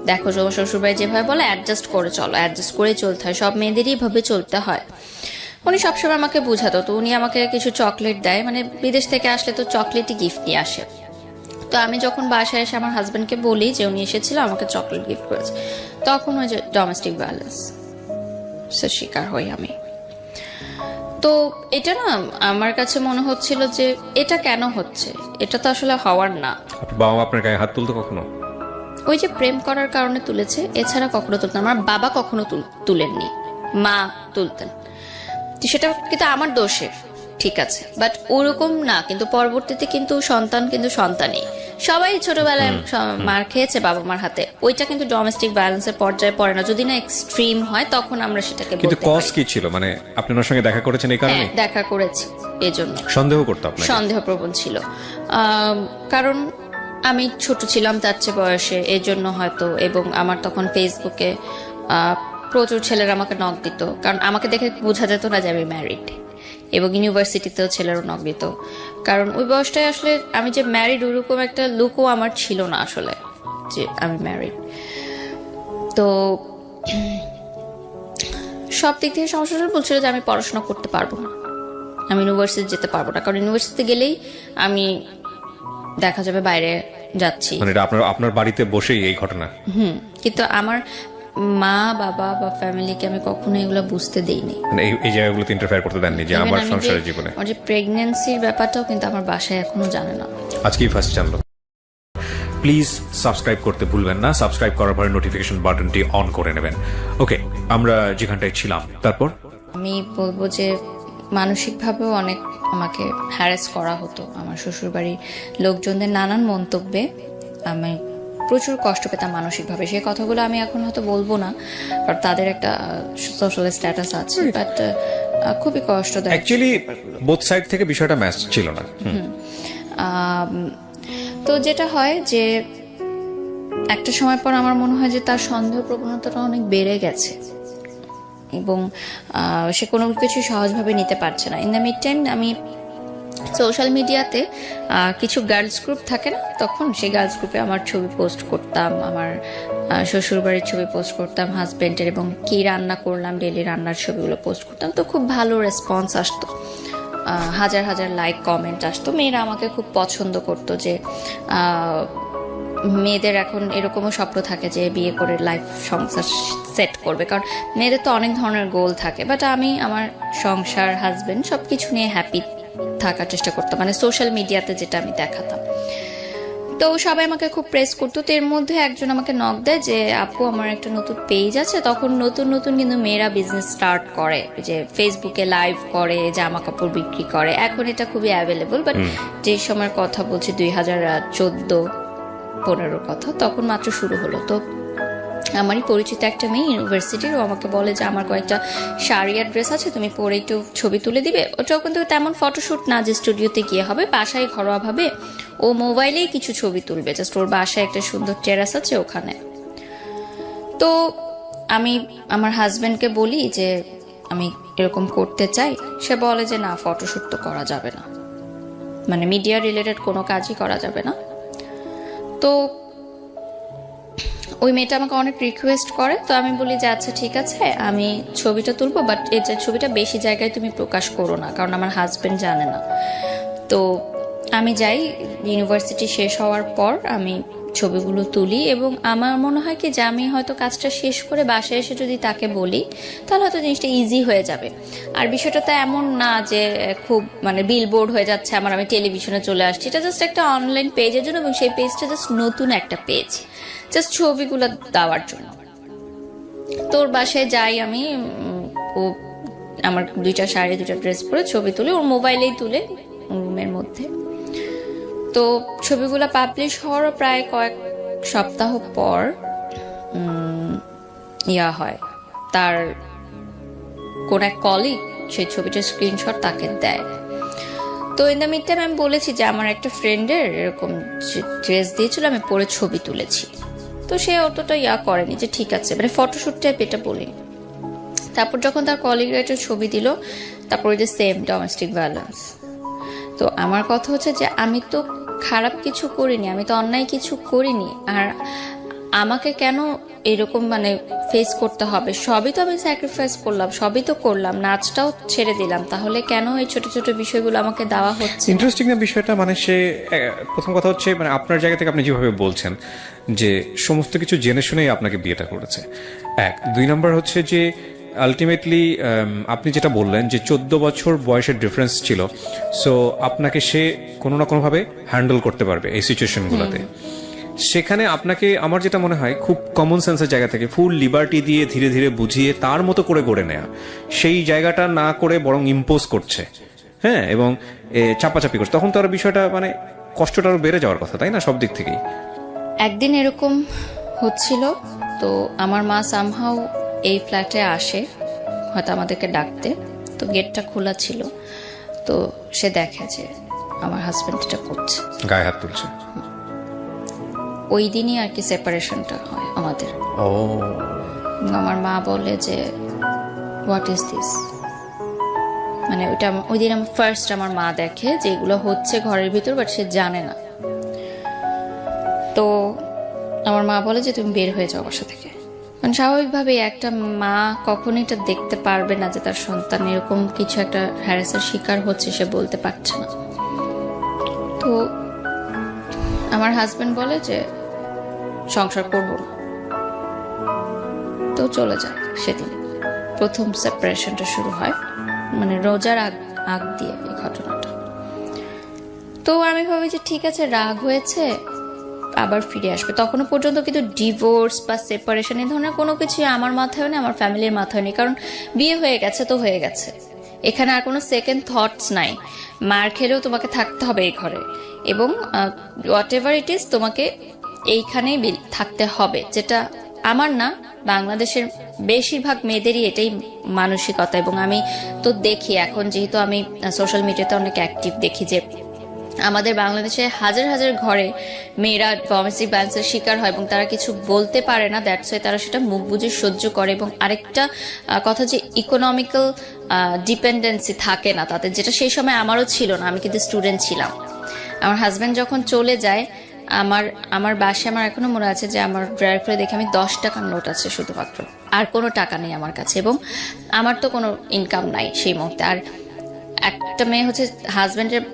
দেখো তোমার শ্বশুরবাড়ি যেভাবে বলে অ্যাডজাস্ট করে চলো, অ্যাডজাস্ট করে চলতে হয়, সব মেয়েদেরই ভাবে চলতে হয়। উনি সবসময় আমাকে বুঝাতো। তো উনি আমাকে কিছু চকলেট দেয়, মানে বিদেশ থেকে আসলে তো চকলেটই গিফট নিয়ে আসে। তো আমি যখন বাসায় এসে আমার হাজব্যান্ডকে বলি যে উনি এসেছিল, আমাকে চকলেট গিফট করেছে, তখন ওই যে ডোমেস্টিক ভায়োলেন্স শিকার হই আমি। তো এটা না আমার কাছে মনে হচ্ছিল যে এটা কেন হচ্ছে, এটা তো আসলে হওয়ার না। বাবা আপনার গায়ে হাত তুলতো কখনো? ওই যে প্রেম করার কারণে তুলেছে, এছাড়া কখনো তুলতেন। আমার বাবা কখনো তুলেননি, মা তুলতেন। সেটা কিন্তু আমার দোষে, ঠিক আছে, বাট ওরকম না। কিন্তু পরবর্তীতে কিন্তু সন্তান কিন্তু সন্তানই, সবাই ছোটবেলায় মার খেয়েছে বাবা মার হাতে, ওইটা কিন্তু ডোমেস্টিক ভায়োলেন্সের পর্যায়ে পড়ে না, যদি না এক্সট্রিম হয় তখন আমরা সেটাকে কিন্তু বলতে কজ পারি। কি ছিল, মানে আপনি ওনার সঙ্গে দেখা করেছেন এই কারণে? হ্যাঁ, দেখা করেছি, এজন্য সন্দেহ করতো আপনাকে? সন্দেহপ্রবণ ছিল, কারণ আমি ছোট ছিলাম তার চেয়ে বয়সে, এই জন্য হয়তো। এবং আমার তখন ফেসবুকে প্রচুর ছেলেরা আমাকে নক দিত, কারণ আমাকে দেখে বোঝা যেত না যে আমি ম্যারিড। এবং ইউনিভার্সিটিতেও ছেলেরও নক দিত, কারণ ওই বয়সটায় আসলে আমি যে ম্যারিড ওরকম একটা লুকও আমার ছিল না আসলে যে আমি ম্যারিড। তো সব দিক থেকে সমস্যা বলছিল যে আমি পড়াশোনা করতে পারবো না, আমি ইউনিভার্সিটি যেতে পারবো না, কারণ ইউনিভার্সিটিতে গেলেই আমি দেখা যাবে বাইরে যাচ্ছি। মানে এটা আপনার বাড়িতে বসেই এই ঘটনা? কিন্তু আমার মা বাবা বা ফ্যামিলিকে আমি কখনো এগুলো বুঝতে দেইনি, মানে এই জায়গাগুলোতে ইন্টারফেয়ার করতে দেননি যে Even আমার আমি যে- সংসারের জীবনে? আমার যে প্রেগনেন্সির ব্যাপারটাও কিন্তু আমার বাসায় এখনো জানে না। আজকেই ফার্স্ট জানলো। প্লিজ সাবস্ক্রাইব করতে ভুলবেন না, সাবস্ক্রাইব করার পরে নোটিফিকেশন বাটনটি অন করে নেবেন। ওকে, আমরা যেখানটায় ছিলাম তারপর? আমি বলবো যে মানসিকভাবেও অনেক আমাকে হ্যারাস করা হতো। আমার শ্বশুরবাড়ির লোকজনদের নানান মন্তব্যে আমি প্রচুর কষ্ট পেতাম মানসিকভাবে। সেই কথাগুলো আমি এখন হয়তো বলবো না, কারণ তাদের একটা সোশ্যাল স্ট্যাটাস আছে, বাট খুবই কষ্টদায়ক। অ্যাকচুয়ালি বোথ সাইড থেকে বিষয়টা ম্যাচ ছিল না। তো যেটা হয় যে একটা সময় পর আমার মনে হয় যে তার সন্দেহ প্রবণতাটা অনেক বেড়ে গেছে এবং সে কোনো কিছু সহজভাবে নিতে পারছে না। ইন দ্য মিড টাইম আমি সোশ্যাল মিডিয়াতে কিছু গার্লস গ্রুপ থাকে না, তখন সেই গার্লস গ্রুপে আমার ছবি পোস্ট করতাম, আমার শ্বশুরবাড়ির ছবি পোস্ট করতাম, হাজব্যান্ডের, এবং কি রান্না করলাম ডেলি রান্নার ছবিগুলো পোস্ট করতাম। তো খুব ভালো রেসপন্স আসতো, হাজার হাজার লাইক কমেন্ট আসতো। মেয়েরা আমাকে খুব পছন্দ করতো যে মেয়েদের এখন এরকমও স্বপ্ন থাকে যে বিয়ে করে লাইফ সংসার সেট করবে, কারণ মেয়েদের তো অনেক ধরনের গোল থাকে। বাট আমি আমার সংসার, হাজবেন্ড সবকিছু নিয়ে হ্যাপি থাকার চেষ্টা করতাম, মানে সোশ্যাল মিডিয়াতে যেটা আমি দেখাতাম। তো সবাই আমাকে খুব প্রেস করতো। তো এর মধ্যে একজন আমাকে নক দেয় যে আপু আমার একটা নতুন পেজ আছে। তখন নতুন নতুন কিন্তু মেয়েরা বিজনেস স্টার্ট করে, যে ফেসবুকে লাইভ করে, জামা কাপড় বিক্রি করে। এখন এটা খুবই অ্যাভেলেবল, বাট যে সময়ের কথা বলছি 2014-15 কথা, তখন মাত্র শুরু হলো। তো আমারই পরিচিত একটা মেয়ে ইউনিভার্সিটির, ও আমাকে বলে যে আমার কয়েকটা শাড়ি আর ড্রেস আছে, তুমি পরে একটু ছবি তুলে দিবে। ওটাও কিন্তু তেমন ফটোশ্যুট না যে স্টুডিওতে গিয়ে হবে, বাসায় ঘরোয়াভাবে ও মোবাইলেই কিছু ছবি তুলবে, জাস্ট ওর বাসায় একটা সুন্দর টেরাস আছে ওখানে। তো আমি আমার হাজবেন্ডকে বলি যে আমি এরকম করতে চাই। সে বলে যে না, ফটোশ্যুট তো করা যাবে না, মানে মিডিয়া রিলেটেড কোনো কাজই করা যাবে না। তো ওই মেয়েটা আমাকে অনেক রিকোয়েস্ট করে। তো আমি বলি যে আচ্ছা ঠিক আছে, আমি ছবিটা তুলবো, বাট এই যে ছবিটা বেশি জায়গায় তুমি প্রকাশ করো না, কারণ আমার হাজবেন্ড জানে না। তো আমি যাই, ইউনিভার্সিটি শেষ হওয়ার পর আমি ছবিগুলো তুলি, এবং আমার মনে হয় কি যে আমি হয়তো কাজটা শেষ করে বাসায় এসে যদি তাকে বলি তাহলে হয়তো জিনিসটা ইজি হয়ে যাবে। আর বিষয়টা তো এমন না যে খুব মানে বিলবোর্ড হয়ে যাচ্ছে আমার, আমি টেলিভিশনে চলে আসছি। এটা জাস্ট একটা অনলাইন পেজের জন্য, এবং সেই পেজটা জাস্ট নতুন একটা পেজ, জাস্ট ছবিগুলো দেওয়ার জন্য। তোর বাসায় যাই আমি, ও আমার 2টা শাড়ি 2টা ড্রেস পরে ছবি তুলে, ওর মোবাইলেই তুলে রুমের মধ্যে। তো ছবিগুলো পাবলিশ হওয়ার প্রায় কয়েক সপ্তাহ পর হয়, তার কোন এক কলিগ সেই ছবিটার স্ক্রিনশট তাকে দেয়। তো ইন দ্য মিড টাইম আমি বলেছি যে আমার একটা ফ্রেন্ডের এরকম ড্রেস দিয়েছিল, আমি পরে ছবি তুলেছি। তো সে অতটা করেনি যে ঠিক আছে, মানে ফটোশ্যুট টাইপ এটা বলিনি। তারপর যখন তার কলিগরা একটা ছবি দিল, তারপরে যে সেম ডোমেস্টিক ভায়োলেন্স। তো আমার কথা হচ্ছে যে আমি তো খারাপ কিছু করিনি, আমি তো অন্যায় কিছু করিনি, আর আমাকে কেন এরকম মানে ফেস করতে হবে? সবই তো আমি স্যাক্রিফাইস করলাম, সবই তো করলাম, নাচটাও ছেড়ে দিলাম, তাহলে কেন এই ছোট ছোট বিষয়গুলো আমাকে দেওয়া হচ্ছে? ইন্টারেস্টিং না বিষয়টা, মানে সে প্রথম কথা হচ্ছে মানে আপনার জায়গা থেকে আপনি যেভাবে বলছেন যে সমস্ত কিছু জেনে শুনেই আপনাকে বিয়েটা করেছে, 1। 2 নম্বর হচ্ছে যে আলটিমেটলি আপনি যেটা বললেন যে 14 বছর বয়সের ডিফারেন্স ছিল, সো আপনাকে সে কোনো না কোনোভাবে হ্যান্ডেল করতে পারবে এই সিচুয়েশনগুলোতে। সেখানে আপনাকে আমার যেটা মনে হয় খুব কমন সেন্সের জায়গা থেকে ফুল লিবার্টি দিয়ে ধীরে ধীরে বুঝিয়ে তার মতো করে গড়ে নেয়া, সেই জায়গাটা না করে বরং ইম্পোজ করছে, হ্যাঁ, এবং চাপাচাপি করছে, তখন তো আর বিষয়টা মানে কষ্টটা আরো বেড়ে যাওয়ার কথা, তাই না, সব দিক থেকেই। একদিন এরকম হচ্ছিল। তো আমার মা সামহাও এই ফ্ল্যাটে আসে হয়তো আমাদেরকে ডাকতে, তো গেটটা খোলা ছিল, তো সে দেখে যে আমার হাজব্যান্ড এটা করছে, গায়ে হাত তুলছে। ওই দিনই আর কি সেপারেশনটা হয় আমাদের। ও, আমার মা বলে যে হোয়াট ইজ দিস, মানে ওইটা ওই দিন আমার ফার্স্ট আমার মা দেখে যে এগুলো হচ্ছে ঘরের ভিতর, বাট সে জানে না। তো আমার মা বলে যে তুমি বের হয়ে যাও বাসা থেকে। মানে স্বাভাবিকভাবে একটা মা কখনোই এটা দেখতে পারবে না যে তার সন্তান এরকম কিছু একটা হ্যারাসের শিকার হচ্ছে, সে বলতে পারছে না। তো আমার হাজবেন্ড বলে যে সংসার করবো না, তো চলে যায়। সেদিন প্রথম সেপারেশনটা শুরু হয়, মানে রোজার আগ দিয়ে এই ঘটনাটা। তো আমি ভাবি যে ঠিক আছে, রাগ হয়েছে, আবার ফিরে আসবে। তখনও পর্যন্ত কিন্তু ডিভোর্স বা সেপারেশন এই ধরনের কোনো কিছুই আমার মাথায় নেই, আমার ফ্যামিলির মাথায় নেই, কারণ বিয়ে হয়ে গেছে তো হয়ে গেছে। এখানে আর কোনো সেকেন্ড থটস নাই। মার খেলেও তোমাকে থাকতে হবে এই ঘরে, এবং হোয়াট এভার ইট ইজ তোমাকে এইখানেই থাকতে হবে, যেটা আমার না, বাংলাদেশের বেশিরভাগ মেয়েদেরই এটাই মানসিকতা। এবং আমি তো দেখি এখন, যেহেতু আমি সোশ্যাল মিডিয়াতে অনেক অ্যাক্টিভ, দেখি যে আমাদের বাংলাদেশে হাজার হাজার ঘরে মেয়েরা ডোমেস্টিক ভায়োলেন্সের শিকার হয় এবং তারা কিছু বলতে পারে না, দ্যাটস ওয়াই তারা সেটা মুখ বুজে সহ্য করে। এবং আরেকটা কথা যে ইকোনমিক্যাল ডিপেন্ডেন্সি থাকে না তাদের, যেটা সেই সময় আমারও ছিল না, আমি কিন্তু স্টুডেন্ট ছিলাম। আমার হাজব্যান্ড যখন চলে যায়, আমার বাসায় আমার এখনো মনে আছে যে আমার ড্রয়ার খুলে দেখে আমি 10 টাকার নোট আছে শুধুমাত্র, আর কোনো টাকা নেই আমার কাছে, এবং আমার তো কোনো ইনকাম নাই সেই মুহূর্তে। আর একটা মেয়ে হচ্ছে হাজব্যান্ডের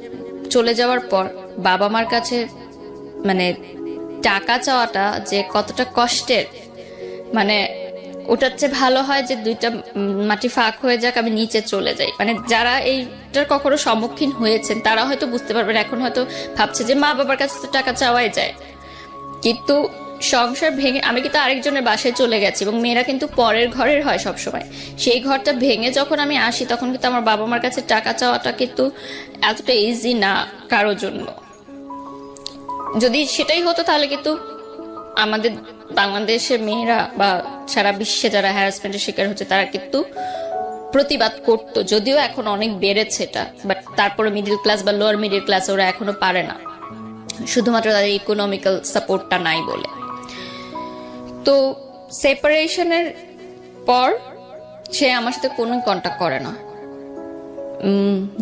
চলে যাওয়ার পর বাবা মার কাছে মানে টাকা চাওয়াটা যে কতটা কষ্টের, মানে ওটার চেয়ে ভালো হয় যে দুইটা মাটি ফাঁক হয়ে যাক, আমি নিচে চলে যাই। মানে যারা এইটার কখনো সম্মুখীন হয়েছেন তারা হয়তো বুঝতে পারবেন। এখন হয়তো ভাবছে যে মা বাবার কাছে তো টাকা চাওয়াই যায়, কিন্তু সংসার ভেঙে আমি কিন্তু আরেকজনের বাসায় চলে গেছি, এবং মেয়েরা কিন্তু পরের ঘরের হয় সবসময়। সেই ঘরটা ভেঙে যখন আমি আসি, তখন কিন্তু আমার বাবা মার কাছে টাকা চাওয়াটা কিন্তু এতটা ইজি না কারোর জন্য। যদি সেটাই হতো তাহলে কিন্তু আমাদের বাংলাদেশের মেয়েরা বা সারা বিশ্বে যারা হ্যারাসমেন্টের শিকার হচ্ছে তারা কিন্তু প্রতিবাদ করতো। যদিও এখন অনেক বেড়েছে এটা, বাট তারপরে মিডল ক্লাস বা লোয়ার মিডল ক্লাস ওরা এখনো পারে না, শুধুমাত্র তাদের ইকোনমিক্যাল সাপোর্টটা নাই বলে। তো সেপারেশনের পর সে আমার সাথে কোনো কন্ট্যাক্ট করে না।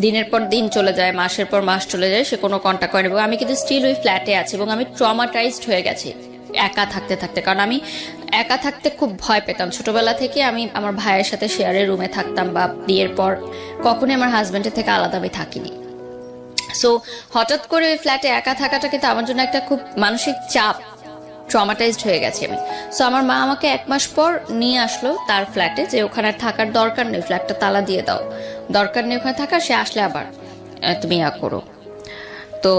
দিনের পর দিন চলে যায়, মাসের পর মাস চলে যায়, সে কোনো কন্ট্যাক্ট করে না। এবং আমি কিন্তু স্টিল ওই ফ্ল্যাটে আছি, এবং আমি ট্রমাটাইজড হয়ে গেছি একা থাকতে থাকতে। কারণ আমি একা থাকতে খুব ভয় পেতাম ছোটবেলা থেকে। আমি আমার ভাইয়ের সাথে শেয়ারের রুমে থাকতাম, বা বিয়ের পর কখনোই আমার হাজব্যান্ডের থেকে আলাদা আমি থাকিনি। সো হঠাৎ করে ওই ফ্ল্যাটে একা থাকাটা কিন্তু আমার জন্য একটা খুব মানসিক চাপ, ট্রমাটাইজড হয়ে গেছি আমি। সো আমার মা আমাকে 1 মাস পর নিয়ে আসলো তার ফ্ল্যাটে, যে ওখানে থাকার দরকার নেই, ফ্ল্যাটটা তালা দিয়ে দাও, দরকার নেই ওখানে থাকার, সে আসলে আবার তুমি করো। তো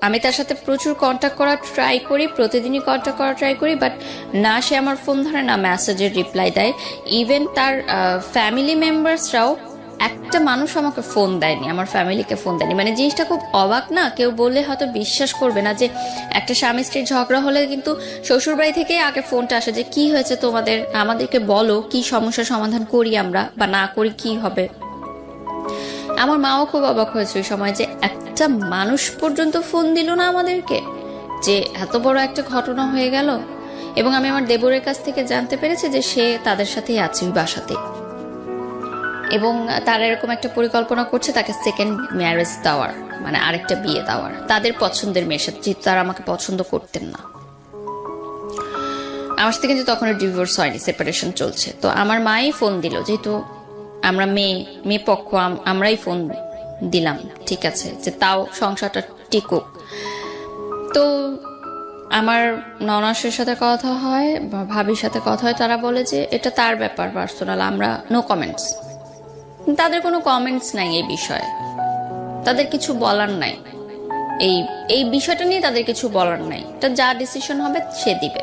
আমি তার সাথে প্রচুর কন্ট্যাক্ট করার ট্রাই করি, প্রতিদিনই কন্ট্যাক্ট করার ট্রাই করি, বাট না সে আমার ফোন ধরে, না মেসেজের রিপ্লাই দেয়। ইভেন তার ফ্যামিলি মেম্বার্সরাও একটা মানুষ আমাকে ফোন দেয়নি, আমার ফ্যামিলিকে ফোন দেয়নি। মানে জিনিসটা খুব অবাক না? কেউ বললে হয়তো বিশ্বাস করবে না যে একটা স্বামী স্ত্রীর ঝগড়া হলে কিন্তু শ্বশুরবাড়ি থেকে আগে ফোনটা আসে যে কি হয়েছে তোমাদের, আমাদেরকে বলো, কি সমস্যার সমাধান করি আমরা, বা না করি কি হবে। আমার মাও খুব অবাক হয়েছে ওই সময় যে একটা মানুষ পর্যন্ত ফোন দিল না আমাদেরকে, যে এত বড় একটা ঘটনা হয়ে গেল। এবং আমি আমার দেবরের কাছ থেকে জানতে পেরেছি যে সে তাদের সাথেই আছে ওই বাসাতে, এবং তারা এরকম একটা পরিকল্পনা করছে তাকে সেকেন্ড ম্যারেজ দেওয়ার, মানে আরেকটা বিয়ে দেওয়ার তাদের পছন্দের মেয়ের সাথে, যেহেতু তারা আমাকে পছন্দ করতেন না। আমার সাথে কিন্তু তখন ডিভোর্স হয়নি, সেপারেশন চলছে। তো আমার মাই ফোন দিল, যেহেতু আমরা মেয়ে পক্ষ, আমরাই ফোন দিলাম, ঠিক আছে, যে তাও সংসারটা টিকুক। তো আমার ননাসের সাথে কথা হয় বা ভাবির সাথে কথা হয়, তারা বলে যে এটা তার ব্যাপার পার্সোনাল, আমরা নো কমেন্টস। তাদের কোনো কমেন্টস নাই এই বিষয়ে, তাদের কিছু বলার নাই, এই বিষয়টা নিয়ে তাদের কিছু বলার নাই, এটা যা ডিসিশন হবে সে দিবে।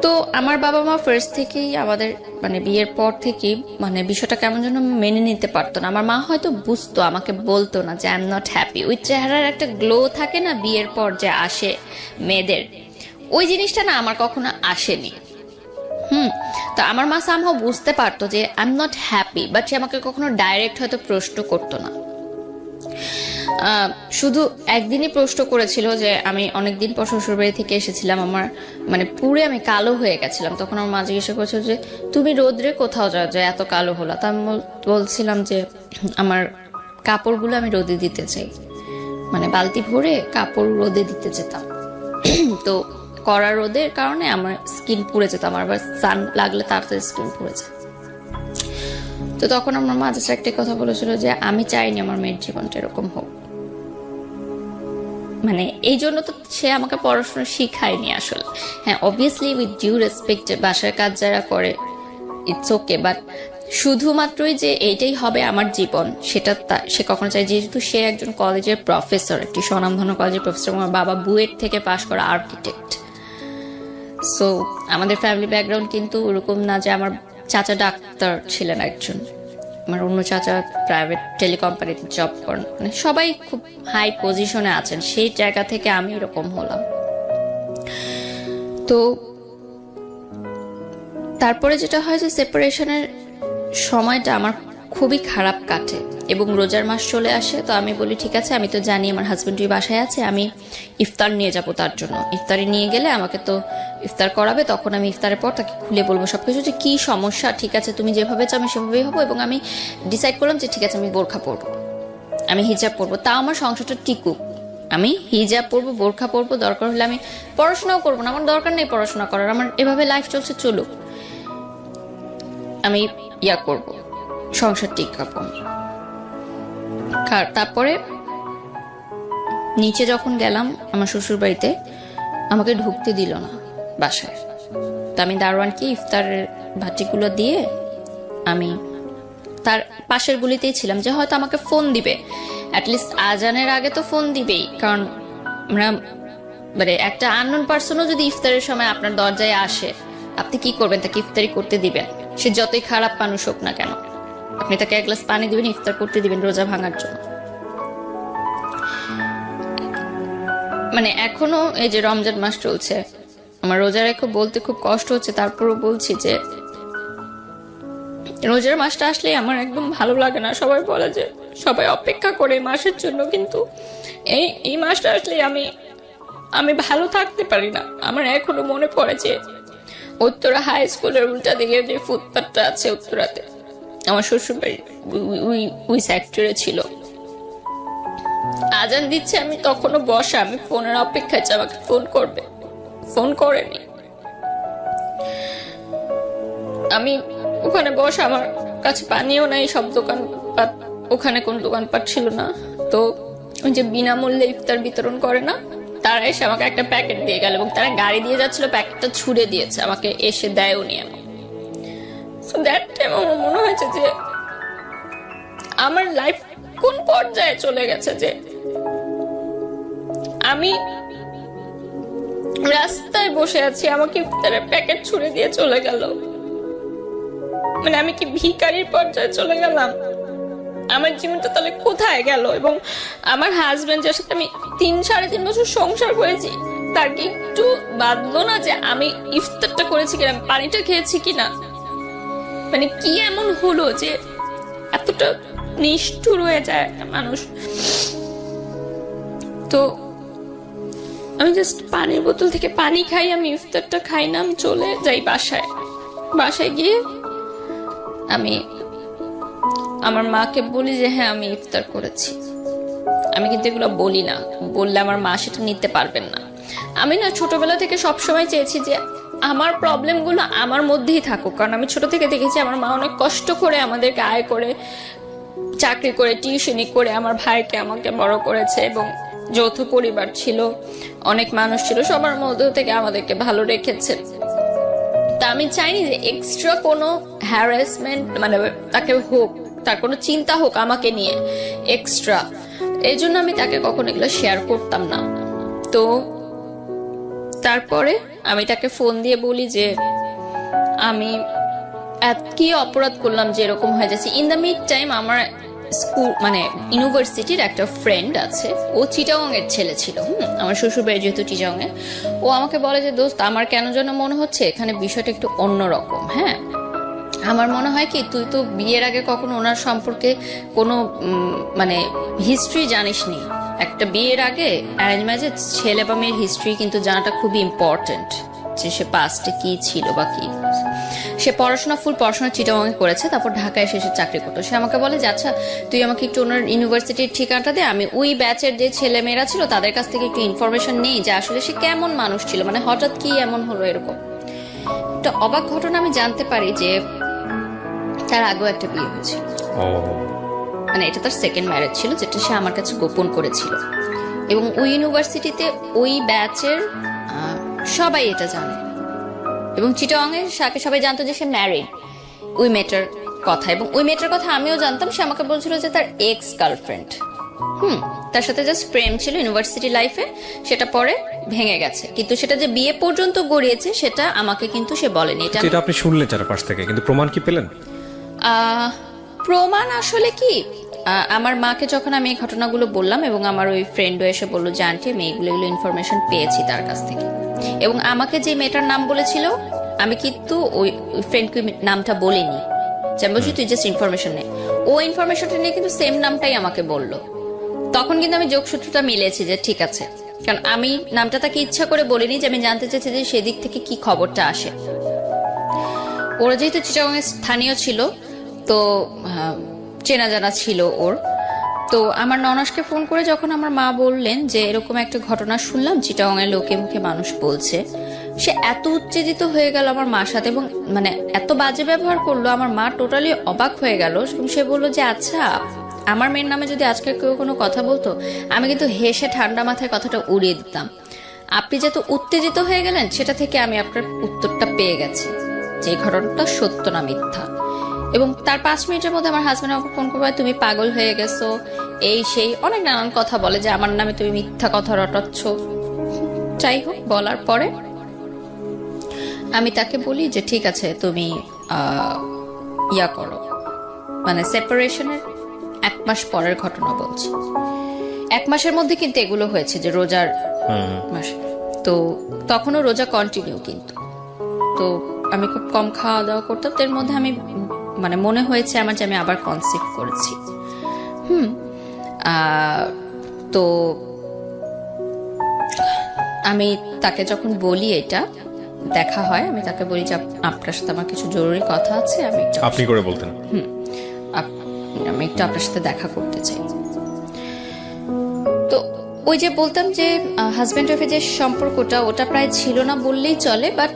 তো আমার বাবা মা ফার্স্ট থেকেই আমাদের মানে বিয়ের পর থেকেই মানে বিষয়টা কেমন যেন মেনে নিতে পারতো না। আমার মা হয়তো বুঝতো, আমাকে বলতো না যে আই এম নট হ্যাপি। ওই চেহারার একটা গ্লো থাকে না বিয়ের পর যে আসে মেয়েদের, ওই জিনিসটা না আমার কখনো আসেনি। তো আমার মা সামহাও বুঝতে পারতো যে I am not happy, but সে আমাকে কখনো ডাইরেক্ট হয়তো প্রশ্ন করতো না। শুধু একদিনই প্রশ্ন করেছিল যে আমি অনেকদিন পর শ্বশুরবাড়ি থেকে এসেছিলাম, আমার মানে পুরে আমি কালো হয়ে গেছিলাম। তখন আমার মা জিজ্ঞাসা করেছিল যে তুমি রোদ্রে কোথাও যাও যে এত কালো হলো? তা আমি বলছিলাম যে আমার কাপড়গুলো আমি রোদে দিতে চাই, মানে বালতি ভরে কাপড় রোদে দিতে যেতাম। তো কড়া রোদের কারণে আমার স্কিন পুড়ে যেত, আমার আবার সান লাগলে তাড়াতাড়ি স্কিন পুড়ে যায়। তো তখন আমার মা জাস্ট একটা কথা বলেছিল যে আমি চাইনি আমার মেয়ের জীবনটা এরকম হোক। মানে এই জন্য তো সে আমাকে পড়াশোনা শিখায়নি আসলে। হ্যাঁ, অবভিয়াসলি উইথ ডিউ রেসপেক্ট, বাসার কাজ যারা করে ইটস ওকে, বাট শুধুমাত্রই যে এইটাই হবে আমার জীবন সেটা সে কখনো চাই। যেহেতু সে একজন কলেজের প্রফেসর, একটি স্বনামধন্য কলেজের প্রফেসর, আমার বাবা বুয়েট থেকে পাশ করা আর্কিটেক্ট। সো আমাদের ফ্যামিলি ব্যাকগ্রাউন্ড কিন্তু ওরকম না যে আমার চাচা ডাক্তার ছিলেন একজন, আমার অন্য চাচা প্রাইভেট টেলিকোম্পানিতে জব করেন, মানে সবাই খুব হাই পজিশনে আছেন। সেই জায়গা থেকে আমি এরকম হলাম। তো তারপরে যেটা হয় যে সেপারেশনের সময়টা আমার খুবই খারাপ কাটে এবং রোজার মাস চলে আসে। তো আমি বলি ঠিক আছে, আমি তো জানি আমার হাজবেন্ড বাসায় আছে, আমি ইফতার নিয়ে যাব তার জন্য। ইফতারে নিয়ে গেলে আমাকে তো ইফতার করাবে, তখন আমি ইফতারের পর তাকে খুলে বলবো সবকিছু যে কি সমস্যা, ঠিক আছে তুমি যেভাবে চাও আমি সেভাবেই হবো। এবং আমি ডিসাইড করলাম যে ঠিক আছে আমি বোরখা পরবো, আমি হিজাব পরবো, তা আমার সংসারটা টিকুক। আমি হিজাব পরবো, বোরখা পরবো, দরকার হলে আমি পড়াশোনাও করবো না, আমার দরকার নেই পড়াশোনা করার, আমার এভাবে লাইফ চলছে চলুক, আমি করবো, সংসার টিকাবো। তারপরে নিচে যখন গেলাম আমার শ্বশুর বাড়িতে, আমাকে ঢুকতে দিল না বাসায়। তো আমি দারোয়ানকে ইফতারের ভাটিগুলো দিয়ে আমি তার পাশের গুলিতেই ছিলাম, যে হয়তো আমাকে ফোন দিবে, অ্যাটলিস্ট আজানের আগে তো ফোন দিবেই। কারণ আমরা মানে একটা আননোন পার্সনও যদি ইফতারের সময় আপনার দরজায় আসে, আপনি কি করবেন? তাকে ইফতারি করতে দিবেন, সে যতই খারাপ মানুষ হোক না কেন। আপনি তাকে এক গ্লাস পানি দিবেন, ইফতার করতে দিবেন রোজা ভাঙার জন্য। মানে এখনো এই যে রমজান মাস চলছে, আমার রোজা রেখে বলতে খুব কষ্ট হচ্ছে, তারপরও বলছি যে রোজার মাসটা আসলে আমার একদম ভালো লাগে না। সবাই বলে যে সবাই অপেক্ষা করে মাসের জন্য, কিন্তু এই মাসটা আসলে আমি ভালো থাকতে পারি না। আমার এখনো মনে পড়ে যে উত্তরা হাই স্কুলের উল্টা দিকে যে ফুটপাথটা আছে উত্তরাতে, আমার শ্বশুর বাড়ি ওই সেক্টরে ছিল। আজান দিচ্ছে, আমি তখনও বসা, আমি ফোনের অপেক্ষায় যে আমাকে ফোন করবে, ফোন করেনি। আমি ওখানে বসা, আমার কাছে পানিও নাই, সব দোকানপাট, ওখানে কোন দোকানপাট ছিল না। তো ওই যে বিনামূল্যে ইফতার বিতরণ করে না, তারা এসে আমাকে একটা প্যাকেট দিয়ে গেল এবং তারা গাড়ি দিয়ে যাচ্ছিল, প্যাকেটটা ছুড়ে দিয়েছে, আমাকে এসে দেয়ও নি। সো দ্যাট টাইম আমার মনে হয়েছে যে আমার লাইফ কোন পর্যায়ে চলে গেছে, যে আমি রাস্তায় বসে আছি, আমাকে ইফতারের প্যাকেট ছুড়ে দিয়ে চলে গেল। মানে আমি কি ভিখারির পর্যায়ে চলে গেলাম? আমার জীবনটা তাহলে কোথায় গেল? এবং আমার হাজবেন্ড, যার সাথে আমি 3-3.5 বছর সংসার করেছি, তার কি একটু বাঁধলো না যে আমি ইফতারটা করেছি কিনা, আমি পানিটা খেয়েছি কিনা? মানে কি এমন হলো যে এতটা নিষ্ঠুর হয়ে যায় একটা মানুষ? তো আমি জাস্ট পানির বোতল থেকে পানি খাই, আমি ইফতারটা খাই না, আমি চলে যাই বাসায় গিয়ে আমি আমার মাকে বলি যে হ্যাঁ আমি ইফতার করেছি। আমি কিন্তু এগুলো বলি না, বললে আমার মা সেটা নিতে পারবেন না। আমি না ছোটবেলা থেকে সবসময় চেয়েছি যে আমার প্রবলেমগুলো আমার মধ্যেই থাকুক, কারণ আমি ছোট থেকে দেখেছি আমার মা অনেক কষ্ট করে আমাদেরকে আয় করে, চাকরি করে, টিউশনি করে আমার ভাইকে আমাকে বড় করেছে, এবং যৌথ পরিবার ছিল, অনেক মানুষ ছিল, সবার মধ্যে থেকে আমাদেরকে ভালো রেখেছে। তা আমি চাইনি যে এক্সট্রা কোনো হ্যারাসমেন্ট মানে তাকে হোক, তার কোনো চিন্তা হোক আমাকে নিয়ে এক্সট্রা। এই জন্য আমি তাকে কখনো এগুলো শেয়ার করতাম না। তো তারপরে আমি তাকে ফোন দিয়ে বলি যে আমি কি অপরাধ করলাম যে এরকম হয়ে যাচ্ছে। ইন দ্য মিড টাইম আমার স্কুল মানে ইউনিভার্সিটির একটা ফ্রেন্ড আছে, ও চিটাগং এর ছেলে ছিল। আমার শ্বশুর বাড়ি যেহেতু চিটাগং এ, ও আমাকে বলে যে দোস্ত আমার কেন যেন মনে হচ্ছে এখানে বিষয়টা একটু অন্যরকম। হ্যাঁ, আমার মনে হয় কি তুই তো বিয়ের আগে কখনো ওনার সম্পর্কে কোনো মানে হিস্ট্রি জানিসনি। একটা বিয়ের আগে অ্যারেঞ্জ ম্যারেজে ছেলে বা মেয়ের হিস্ট্রি কিন্তু জানাটা খুবই ইম্পর্টেন্ট, যে সে পাস্টে কি ছিল বা কি। সে ফুল পড়াশোনা চিটাগংয়ে করেছে, তারপর ঢাকায় এসে সে চাকরি করতো। সে আমাকে বলে যে আচ্ছা তুই আমাকে একটু ওনার ইউনিভার্সিটির ঠিকানাটা দে, আমি ওই ব্যাচের যে ছেলে মেয়েরা ছিল তাদের কাছ থেকে একটু ইনফরমেশন নেই যে আসলে সে কেমন মানুষ ছিল, মানে হঠাৎ কি এমন হলো এরকম। একটা অবাক ঘটনা আমি জানতে পারি যে তার আগেও একটা বিয়ে হয়েছিল। মানে এটা তার সেকেন্ড ম্যারেজ ছিল, যেটা সে আমার কাছে গোপন করেছিল। এবং ওই ইউনিভার্সিটিতে ওই ব্যাচের সবাই এটা জানে, এবং চিটাগংয়ে সবাই জানতো যে সে ম্যারিড ওই মেয়েটার কথা। এবং ওই মেয়েটার কথা আমিও জানতাম। সে আমাকে বলছিল যে তার এক্স গার্লফ্রেন্ড তার সাথে জাস্ট প্রেম ছিল ইউনিভার্সিটি লাইফে, সেটা পরে ভেঙে গেছে। কিন্তু সেটা যে বিয়ে পর্যন্ত গড়িয়েছে সেটা আমাকে কিন্তু সে বলেনি। এটা আপনি শুনলেন চারপাশ থেকে, কিন্তু প্রমাণ কি পেলেন? প্রমাণ আসলে কি, আমার মাকে যখন আমি এই ঘটনাগুলো বললাম এবং আমার ওই ফ্রেন্ডও এসে বললো যে আন্টি আমি এগুলো ইনফরমেশন পেয়েছি তার কাছ থেকে। এবং আমাকে যে মেয়েটার নাম বলেছিল আমি কিন্তু ওই ফ্রেন্ডকে নামটা বলিনি, যে আমি বলছি তুই জাস্ট ইনফরমেশন নে। ও ইনফরমেশনটা নিয়ে কিন্তু সেম নামটাই আমাকে বললো। তখন কিন্তু আমি যোগসূত্রটা মিলেছি যে ঠিক আছে, কারণ আমি নামটা তাকে ইচ্ছা করে বলিনি, যে আমি জানতে চাইছি যে সেদিক থেকে কি খবরটা আসে। ওরা যেহেতু চিটাগংয়ের স্থানীয় ছিল তো চেনা জানা ছিল ওর। তো আমার ননাসকে ফোন করে যখন আমার মা বললেন যে এরকম একটা ঘটনা শুনলাম চিটাগংয়ের লোকে মুখে মানুষ বলছে, সে এত উত্তেজিত হয়ে গেল আমার মার সাথে এবং মানে এত বাজে ব্যবহার করলো, আমার মা টোটালি অবাক হয়ে গেল। সে বললো যে আচ্ছা আমার মেয়ের নামে যদি আজকে কেউ কোনো কথা বলতো আমি কিন্তু হেসে ঠান্ডা মাথায় কথাটা উড়িয়ে দিতাম। আপনি যত উত্তেজিত হয়ে গেলেন সেটা থেকে আমি আপনার উত্তরটা পেয়ে গেছি যে ঘটনাটা সত্য না মিথ্যা। এবং তার 5 মিনিটের মধ্যে আমার হাজবেন্ড আমাকে ফোন করবে তুমি পাগল হয়ে গেছো, এই সেই অনেক নানান কথা বলে যে আমার নামে তুমি মিথ্যা কথা রটাচ্ছ। যাই হোক, বলার পরে আমি তাকে বলি যে ঠিক আছে তুমি ইয়া করো, মানে সেপারেশনের 1 মাস পরের ঘটনা বলছি। 1 মাসের মধ্যে কিন্তু এগুলো হয়েছে যে রোজার মাস, তো তখনও রোজা কন্টিনিউ। কিন্তু তো আমি খুব কম খাওয়া দাওয়া করতাম, এর মধ্যে আমি মানে মনে হয়েছে আমার যে আমি আবার কনসিভ করেছি। তো আমি তাকে যখন বলি এটা দেখা হয়, আমি তাকে বলি যে আপনার সাথে আমার কিছু জরুরি কথা আছে, আপনি করে বলতেন আমি একটু আপনার সাথে দেখা করতে চাই। তো ওই যে বলতাম যে হাজব্যান্ড ওয়াইফের যে সম্পর্কটা ওটা প্রায় ছিল না বললেই চলে, বাট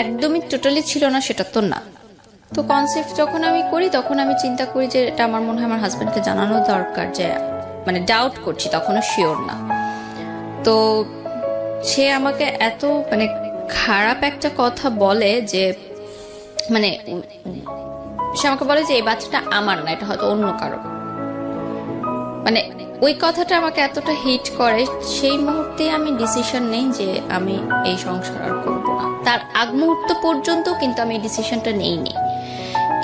একদমই টোটালি ছিল না সেটা তো না। তো কনসেপ্ট যখন আমি করি তখন আমি চিন্তা করি যে এটা আমার মনে হয় আমার হাজব্যান্ডকে জানানো দরকার, যে মানে ডাউট করছি, তখনও শিওর না। তো সে আমাকে এত মানে খারাপ একটা কথা বলে যে মানে সে আমাকে বলে যে এই বাচ্চাটা আমার না, এটা হয়তো অন্য কারো। মানে ওই কথাটা আমাকে এতটা হিট করে, সেই মুহূর্তে আমি ডিসিশন নেই যে আমি এই সংসার আর করবো না। তার আগ মুহূর্ত পর্যন্ত কিন্তু আমি এই ডিসিশনটা নেইনি।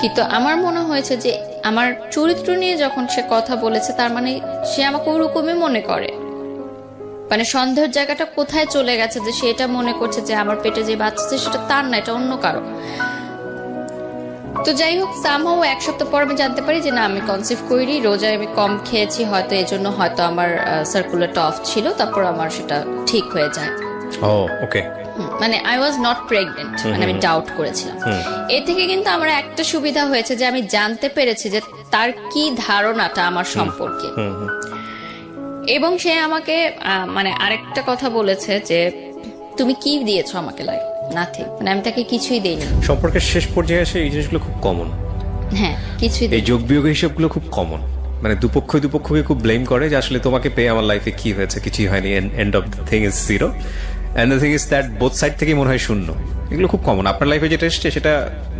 কিন্তু আমার মনে হয়েছে যে আমার চরিত্র নিয়ে যখন সে কথা বলেছে তার মানে সে আমাকে ওরকমই মনে করে। মানে সন্দেহের জায়গাটা কোথায় চলে গেছে যে সে এটা মনে করছে যে আমার পেটে যে বাচ্চা সেটা তার না, এটা অন্য কারো। তো যাই হোক, সামহাও 1 সপ্তাহ পর আমি জানতে পারি যে না আমি কনসিভ করিনি, রোজায় আমি কম খেয়েছি হয়তো, এজন্য হয়তো আমার সার্কুলেটর অফ ছিল, তারপর আমার সেটা ঠিক হয়ে যায়। ওকে, মানে আই ওয়াজ নট প্রেগনেন্ট, মানে আমি ডাউট করেছিলাম। এ থেকে কিন্তু আমার একটা সুবিধা হয়েছে যে আমি জানতে পেরেছি যে তার কি ধারণাটা আমার সম্পর্কে। এবং সে আমাকে মানে আরেকটা কথা বলেছে যে তুমি কি দিয়েছো আমাকে, লাইক নাথিং, মানে আমি তাকে কিছুই দেইনি। সম্পর্কের শেষ পর্যায়ে এসে এই জিনিসগুলো খুব কমন। হ্যাঁ, কিছুই এই যোগ বিয়োগ হিসেবগুলো খুব কমন। মানে দুপক্ষকে খুব ব্লেম করে যে আসলে তোমাকে পেয়ে আমার লাইফে কি হয়েছে, কিছুই হয়নি, end of the thing is zero, and the thing is that both side থেকেই মনে হয় শূন্য। এগুলো খুব কমন আপনার লাইফে যেটা এসছে, সেটা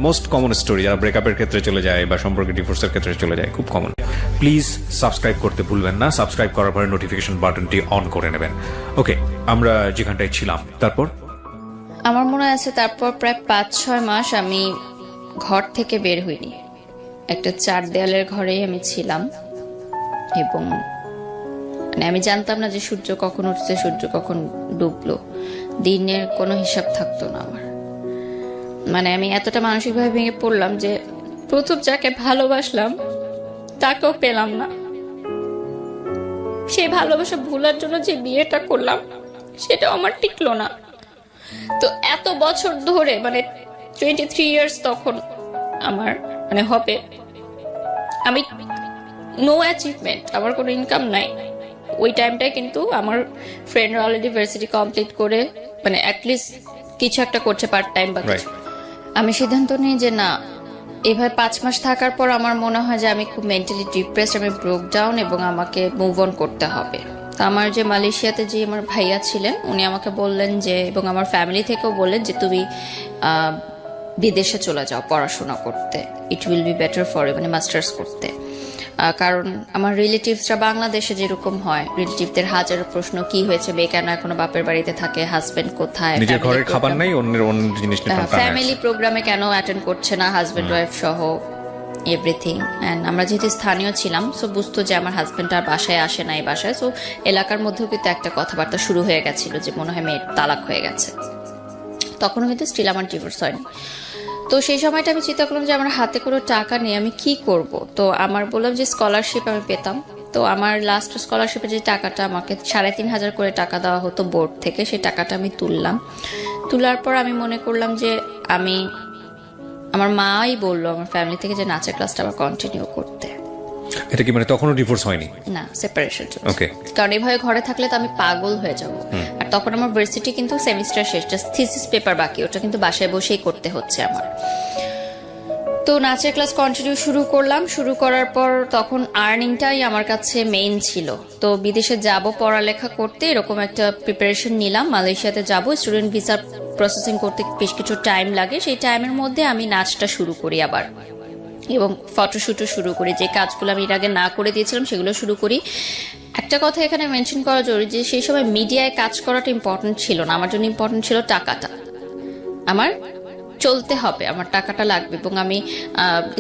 মোস্ট কমন স্টোরি। যারা ব্রেকআপের ক্ষেত্রে চলে যায় বা সম্পর্কে ডিভোর্সের ক্ষেত্রে চলে যায়, খুব কমন। প্লিজ সাবস্ক্রাইব করতে ভুলবেন না। সাবস্ক্রাইব করার পরে নোটিফিকেশন বাটনটি অন করে নেবেন। ওকে, আমরা যেখানটায় ছিলাম তারপর আমার মনে আছে তারপর প্রায় 5-6 মাস আমি ঘর থেকে বের হইনি। একটা 4 দেয়ালের ঘরেই আমি ছিলাম। এবং মানে আমি জানতাম না যে সূর্য কখন উঠছে, সূর্য কখন ডুবলো, দিনের কোনো হিসাব থাকতো না আমার। মানে আমি এতটা মানসিকভাবে ভেঙে পড়লাম যে প্রথম যাকে ভালোবাসলাম তাকেও পেলাম না। সেই ভালোবাসা ভুলার জন্য যে বিয়েটা করলাম সেটাও আমার টিকলো না। তো এত বছর ধরে মানে 23 ইয়ার্স তখন আমার মানে হবে, আমি নো অ্যাচিভমেন্ট, আমার কোনো ইনকাম নাই। ওই টাইমটায় কিন্তু আমার ফ্রেন্ডরা অলরেডি ভার্সিটি কমপ্লিট করে মানে অ্যাটলিস্ট কিছু একটা করছে পার্ট টাইম বা কিছু। আমি সিদ্ধান্ত নিই যে না, এভাবে 5 মাস থাকার পর আমার মনে হয় যে আমি খুব মেন্টালি ডিপ্রেসড, আমি ব্রোক ডাউন এবং আমাকে মুভ অন করতে হবে। তো আমার যে মালয়েশিয়াতে যে আমার ভাইয়া ছিলেন উনি আমাকে বললেন যে, এবং আমার ফ্যামিলি থেকেও বললেন যে তুমি বিদেশে চলে যাও পড়াশোনা করতে, it will be better for you, মানে মাস্টার্স করতে। কারণ আমার রিলেটিভসরা বাংলাদেশে যেরকম হয়, রিলেটিভদের হাজারো প্রশ্ন, কি হয়েছে, মেয়ে কেন এখনো বাপের বাড়িতে থাকে, হাজবেন্ড কোথায়, নিজের ঘরের খাবার নাই, অন্যের জিনিস নিয়ে ফ্যামিলি প্রোগ্রামে কেন অ্যাটেন্ড করছে না, হাজবেন্ড ওয়াইফ সহ এভরিথিং। অ্যান্ড আমরা যেহেতু স্থানীয় ছিলাম, সো বুঝতো যে আমার হাজবেন্ড আর বাসায় আসে না এই বাসায়। সো এলাকার মধ্যেও কিন্তু একটা কথাবার্তা শুরু হয়ে গেছিল যে মনে হয় মেয়ের তালাক হয়ে গেছে। তখনও কিন্তু স্টিল আমার ডিভোর্স হয়নি। তো সেই সময়টা আমি চিন্তা করলাম যে আমার হাতে কোনো টাকা নেই, আমি কি করব। তো আমার বললাম যে স্কলারশিপ আমি পেতাম। তো আমার লাস্ট স্কলারশিপে যে টাকাটা আমাকে 3,500 করে টাকা দেওয়া হতো বোর্ড থেকে, সেই টাকাটা আমি তুললাম। তোলার পর আমি মনে করলাম যে আমার মাই বললো আমার ফ্যামিলি থেকে যে নাচের ক্লাসটা আবার কন্টিনিউ করতে। এটা কি মানে তখনও ডিভোর্স হয়নি? না, সেপারেশন। ওকে। কারণ এভাবে ঘরে থাকলে তো আমি পাগল হয়ে যাব। আর তখন আমার ভার্সিটি কিন্তু সেমিস্টার শেষ, জাস্ট থিসিস পেপার বাকি, ওটা কিন্তু বাসায় বসেই করতে হচ্ছে আমার। তো নাচের ক্লাস কন্টিনিউ শুরু করলাম। শুরু করার পর তখন আর্নিংটাই আমার কাছে মেইন ছিল। তো বিদেশে যাব পড়ালেখা করতে, এরকম একটা প্রিপারেশন নিলাম। মালয়েশিয়াতে যাব, স্টুডেন্ট ভিসা প্রসেসিং করতে বেশ কিছু টাইম লাগে। সেই টাইমের মধ্যে আমি নাচটা শুরু করি আবার, এবং ফটোশুটও শুরু করি। যে কাজগুলো আমি এর আগে না করে দিয়েছিলাম সেগুলো শুরু করি। একটা কথা এখানে মেনশন করা জরুরি যে সেই সময় মিডিয়ায় কাজ করাটা ইম্পর্টেন্ট ছিল না, আমার জন্য ইম্পর্টেন্ট ছিল টাকাটা। আমার চলতে হবে, আমার টাকাটা লাগবে। এবং আমি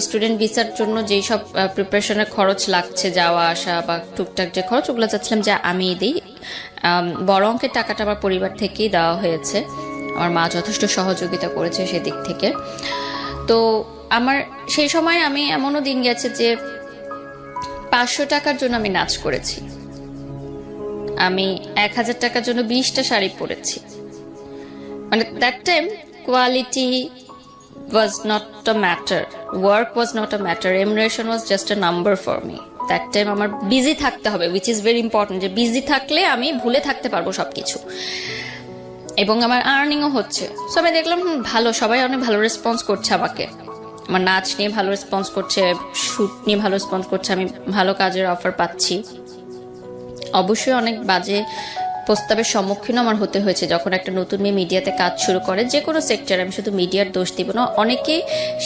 স্টুডেন্ট ভিসার জন্য যেই সব প্রিপারেশনের খরচ লাগছে, যাওয়া আসা বা টুকটাক যে খরচ, ওগুলো চাচ্ছিলাম যে আমি দিই। বড় অঙ্কের টাকাটা আমার পরিবার থেকেই দেওয়া হয়েছে, আমার মা যথেষ্ট সহযোগিতা করেছে সেদিক থেকে। তো আমার সেই সময় আমি এমনও দিন গেছে যে 500 টাকার জন্য আমি নাচ করেছি, আমি 1000 টাকার জন্য 20টা শাড়ি পরেছি। মানে that time quality was not a matter, work was not a matter, remuneration was just a number for me. That time আমার বিজি থাকতে হবে, উইচ ইজ ভেরি ইম্পর্টেন্ট, যে বিজি থাকলে আমি ভুলে থাকতে পারবো সবকিছু, এবং আমার আর্নিংও হচ্ছে। সো আমি দেখলাম ভালো, সবাই অনেক ভালো রেসপন্স করছে আমাকে, আমার নাচ নিয়ে ভালো রেসপন্স করছে, শুট নিয়ে ভালো রেসপন্স করছে, আমি ভালো কাজের অফার পাচ্ছি। অবশ্যই অনেক বাজে প্রস্তাবের সম্মুখীনও আমার হতে হয়েছে যখন একটা নতুন মেয়ে মিডিয়াতে কাজ শুরু করে, যে কোনো সেক্টরে, আমি শুধু মিডিয়ার দোষ দিব না। অনেকে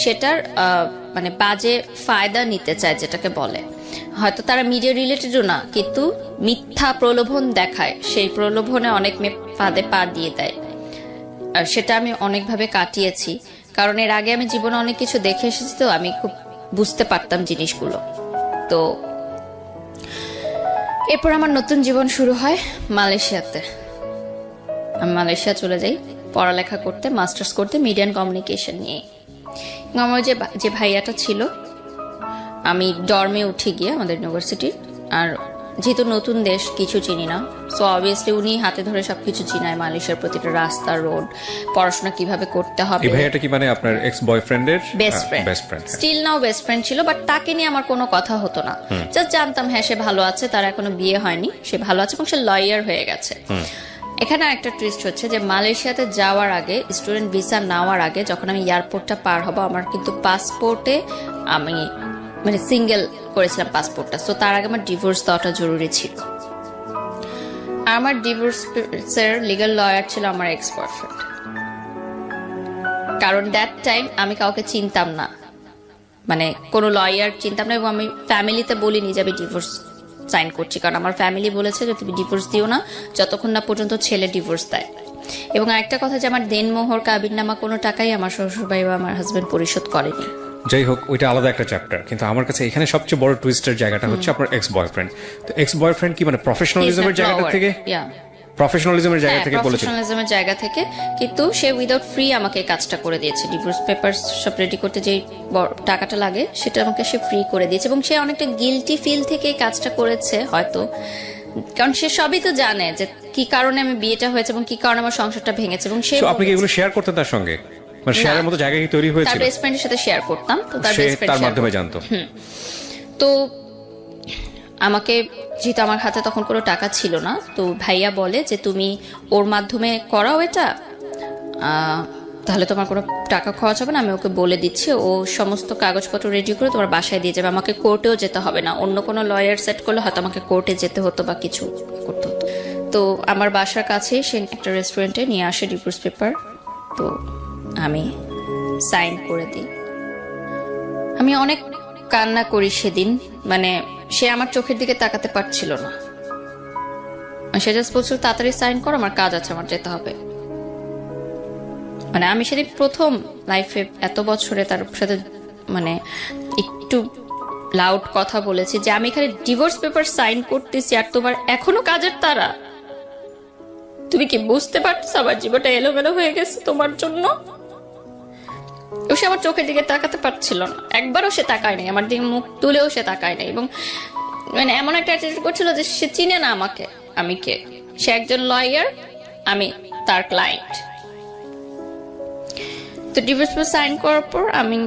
সেটার মানে বাজে ফায়দা নিতে চায়, যেটাকে বলে হয়তো তারা মিডিয়া রিলেটেডও না, কিন্তু মিথ্যা প্রলোভন দেখায়, সেই প্রলোভনে অনেক মেয়ে ফাঁদে পা দিয়ে দেয়। আর সেটা আমি অনেকভাবে কাটিয়েছি, কারণ এর আগে আমি জীবনে অনেক কিছু দেখে এসেছি, তো আমি খুব বুঝতে পারতাম জিনিসগুলো। তো এরপর আমার নতুন জীবন শুরু হয় মালয়েশিয়াতে। আমি মালয়েশিয়া চলে যাই পড়ালেখা করতে, মাস্টার্স করতে মিডিয়া অ্যান্ড কমিউনিকেশন নিয়ে। আমার যে ভাইয়াটা ছিল, আমি ডর্মে উঠে গিয়ে আমাদের ইউনিভার্সিটির, আর যেহেতু নতুন দেশ, কিছু চিনি না, সো অবভিয়াসলি উনি হাতে ধরে সবকিছু চিনায়, মালয়েশিয়ার প্রতিটা রাস্তা, রোড, পড়াশোনা কিভাবে করতে হবে। এই ভাইয়াটা কি মানে আপনার এক্স বয়ফ্রেন্ডের best friend, still now best friend ছিল, বাট তাকে নিয়ে আমার কোনো কথা হতো না। জাস্ট জানতাম হ্যাঁ সে ভালো আছে, তার এখনো বিয়ে হয়নি, সে ভালো আছে এবং সে লয়ার হয়ে গেছে। এখানে একটা টুইস্ট হচ্ছে যে মালয়েশিয়াতে যাওয়ার আগে, স্টুডেন্ট ভিসা নেওয়ার আগে, যখন আমি এয়ারপোর্টটা পার হব, আমার কিন্তু পাসপোর্টে আমি মানে সিঙ্গেল করেছিলাম পাসপোর্টটা, সো তার আগে আমার ডিভোর্স দেওয়াটা জরুরি ছিল। আমার ডিভোর্সের লিগ্যাল লয়ার ছিল আমার এক্স বয়ফ্রেন্ড, কারণ দ্যাট টাইম আমি কাউকে চিনতাম না, মানে কোনো লয়ার চিনতাম না, এবং আমি ফ্যামিলিতে বলিনি যে আমি ডিভোর্স সাইন করছি, কারণ আমার ফ্যামিলি বলেছে যে তুমি ডিভোর্স দিও না যতক্ষণ না পর্যন্ত ছেলে ডিভোর্স দেয়। এবং আরেকটা কথা যে আমার দেনমোহর কাবিননামা কোনো টাকাই আমার শ্বশুরবাড়ি বা আমার হাজবেন্ড পরিশোধ করেনি। যাই হোক, ওইটা আলাদা একটা চ্যাপ্টার। কিন্তু আমার কাছে এখানে সবচেয়ে বড় টুইস্টের জায়গাটা হচ্ছে আপনার এক্স বয়ফ্রেন্ড। তো এক্স বয়ফ্রেন্ড কি মানে প্রফেশনালিজমের জায়গাটা থেকে, প্রফেশনালিজমের জায়গা থেকে বলেছে? প্রফেশনালিজমের জায়গা থেকে, কিন্তু সে উইদাউট ফ্রি আমাকে এই কাজটা করে দিয়েছে। ডিভোর্স পেপার সব রেডি করতে যে টাকাটা লাগে সেটা আমাকে সে ফ্রি করে দিয়েছে, এবং সে অনেকটা গিলটি ফিল থেকে এই কাজটা করেছে হয়তো, কারণ সে সবই তো জানে যে কি কারণে আমি বিয়েটা হয়েছে এবং কি কারণে আমার সংসারটা ভেঙেছে। এবং সে আপনি কি এগুলো শেয়ার করতেন তার সঙ্গে? মানে শেয়ারের মতো জায়গা কি তৈরি তার হয়েছিল? বেস্ট ফ্রেন্ডের সাথে শেয়ার করতাম, তো তার সে বেস্ট ফ্রেন্ড তার মাধ্যমে জানতো। তো আমাকে, যেহেতু আমার হাতে তখন কোনো টাকা ছিল না, তো ভাইয়া বলে যে তুমি ওর মাধ্যমে করাও এটা, তাহলে তোমার কোনো টাকা খরচ হবে না, আমি ওকে বলে দিচ্ছি, ও সমস্ত কাগজপত্র রেডি করে তোমার বাসায় দিয়ে যাবে, আমাকে কোর্টেও যেতে হবে না। অন্য কোনো লয়ার সেট করলে হয়তো আমাকে কোর্টে যেতে হতো বা কিছু করতে হতো। তো আমার বাসার কাছে সে একটা রেস্টুরেন্টে নিয়ে আসে ডিভোর্স পেপার, তো আমি সাইন করে দিই। আমি অনেক কান্না করি সেদিন, মানে সে আমার চোখের দিকে তাকাতে পারছিল না। সে জাস্ট বলছিল তাড়াতাড়ি সাইন করো, আমার কাজ আছে, আমার যেতে হবে। মানে আমি সেদিন প্রথম লাইফে এত বছরে তার সাথে মানে একটু লাউড কথা বলেছি যে আমি এখানে ডিভোর্স পেপার সাইন করতেছি আর তোমার এখনো কাজের তারা। তুমি কি বুঝতে পারছো আমার জীবনটা এলোমেলো হয়ে গেছে তোমার জন্য? সে আমার চোখের দিকে তাকাতে পারছিল না, একবারও সে তাকায় নাই, আমার দিকে মুখ তুলেও সে তাকায় নাই, এবং মানে এমন একটা অ্যাটিটিউড করছিল যে সে চিনে না আমাকে, আমি কে। সে একজন লয়ার, আমি তার ক্লায়েন্ট। তো ডিভোর্স পেপার সাইন করার পর আমি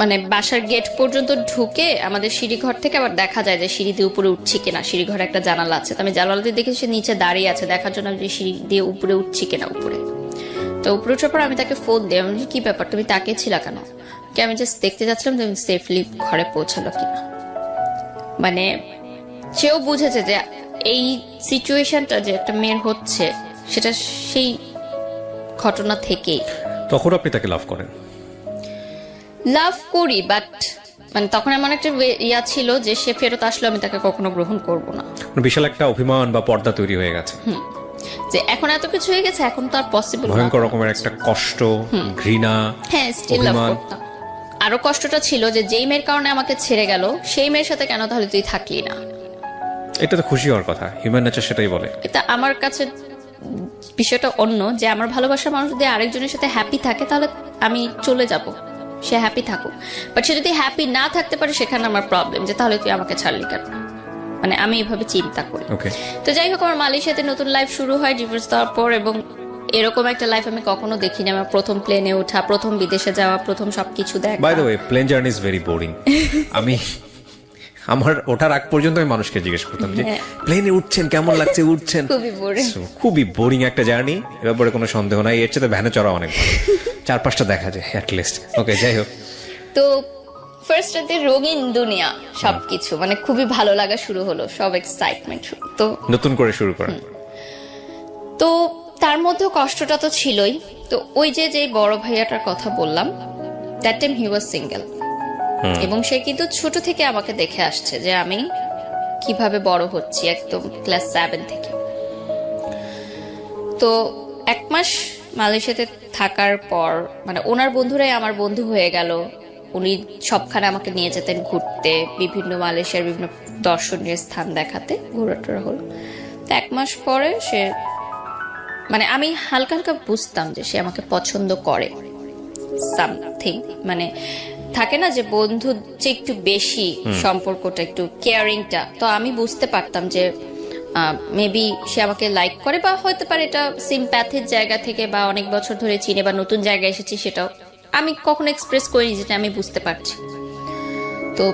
মানে বাসার গেট পর্যন্ত ঢুকে আমাদের সিঁড়ি ঘর থেকে আবার দেখা যায় যে সিঁড়ি দিয়ে উপরে উঠছি কিনা। সিঁড়ি ঘরে একটা জানালা আছে, তো আমি জানালা দিয়ে দেখি সে নিচে দাঁড়িয়ে আছে, দেখার জন্য আমি সিঁড়ি দিয়ে উপরে উঠছি কিনা উপরে। তো উপরে ওঠার পর আমি তাকে ফোন দিই, আমি কি ব্যাপার তুমি তাকিয়েছিলা কেন? কি আমি জাস্ট দেখতে যাচ্ছিলাম তুমি সেফলি ঘরে পৌঁছালো কিনা। মানে সেও বুঝেছে যে এই সিচুয়েশনটা যে একটা মেয়ের হচ্ছে সেটা সেই ঘটনা থেকেই। তখন আপনি তাকে লাভ করেন? লাভ করি, বাট মানে তখন এমন একটা ইয়া ছিল যে সে ফেরত আসলে আমি তাকে কখনো গ্রহণ করব না। বিশাল একটা অভিমান বা পর্দা তৈরি হয়ে গেছে যে এখন এত কিছু হয়ে গেছে, এখন তো আর পসিবল না। ভয়ঙ্কর রকমের একটা কষ্ট, ঘৃণা। হ্যাঁ, স্টিল লাভ করতাম। আরো কষ্টটা ছিল যে যেই মেয়ের কারণে আমাকে ছেড়ে গেল সেই মেয়ের সাথে কেন তাহলে তুই থাকলি না। এটা তো খুশি হওয়ার কথা, হিউম্যান নেচার সেটাই বলে। এটা আমার কাছে বিষয়টা অন্য, যে আমার ভালোবাসার মানুষ যদি আরেকজনের সাথে হ্যাপি থাকে তাহলে আমি চলে যাব, সে হ্যাপি থাকুক। বাট সে যদি হ্যাপি না থাকতে পারে সেখানে আমার প্রবলেম, যে তাহলে তুই আমাকে ছাড়লি কেন। মানে আমি এইভাবে চিন্তা করি। তো যাই হোক, আমার মালয়েশিয়াতে নতুন লাইফ শুরু হয় ডিভোর্স দেওয়ার পর, এবং এরকম একটা লাইফ আমি কখনো দেখিনি। আমার প্রথম প্লেনে ওঠা, প্রথম বিদেশে যাওয়া, প্রথম সবকিছু দেখা। By the way, plane journey is very boring. আমি আমার ওঠার আগ পর্যন্ত আমি মানুষকে জিজ্ঞেস করতাম যে প্লেনে উঠছেন কেমন লাগছে, উঠছেন? খুবই বোরিং একটা জার্নি, এ ব্যাপারে কোনো সন্দেহ নাই। এর চেয়ে ভ্যানে চড়া অনেক ভালো, 4-5টা দেখা যায় অ্যাটলিস্ট। ওকে, যাই হোক। তো ফার্স্ট রাতে রঙিন দুনিয়া, সবকিছু মানে খুবই ভালো লাগা শুরু হলো, সব এক্সাইটমেন্ট, তো নতুন করে শুরু করা। তো তার মধ্যে কষ্টটা তো ছিলই। তো ওই যে বড় ভাইয়াটার কথা বললাম, that time he was single, এবং সে কিন্তু ছোট থেকে আমাকে দেখে আসছে যে আমি কিভাবে বড় হচ্ছি, একদম ক্লাস 7 থেকে। তো 1 মাস মালয়েশিয়াতে থাকার পর মানে ওনার বন্ধুরাই আমার বন্ধু হয়ে গেল। উনি সবখানে আমাকে নিয়ে যেতেন ঘুরতে, বিভিন্ন মালয়েশিয়ার বিভিন্ন দর্শনীয় স্থান দেখাতে, ঘোরাটোরা হলো। তো 1 মাস পরে সে মানে আমি হালকা হালকা বুঝতাম যে সে আমাকে পছন্দ করে, সামথিং মানে থাকে না যে বন্ধু যে একটু বেশি সম্পর্কটা একটু কেয়ারিংটা, তো আমি বুঝতে পারতাম যে মেবি সে আমাকে লাইক করে, বা হতে পারে এটা সিম্প্যাথির জায়গা থেকে, বা অনেক বছর ধরে চিনে, বা নতুন জায়গায় এসেছি সেটাও আমি কখনো এক্সপ্রেস করিনি, যেটা আমি বুঝতে পারছি। তো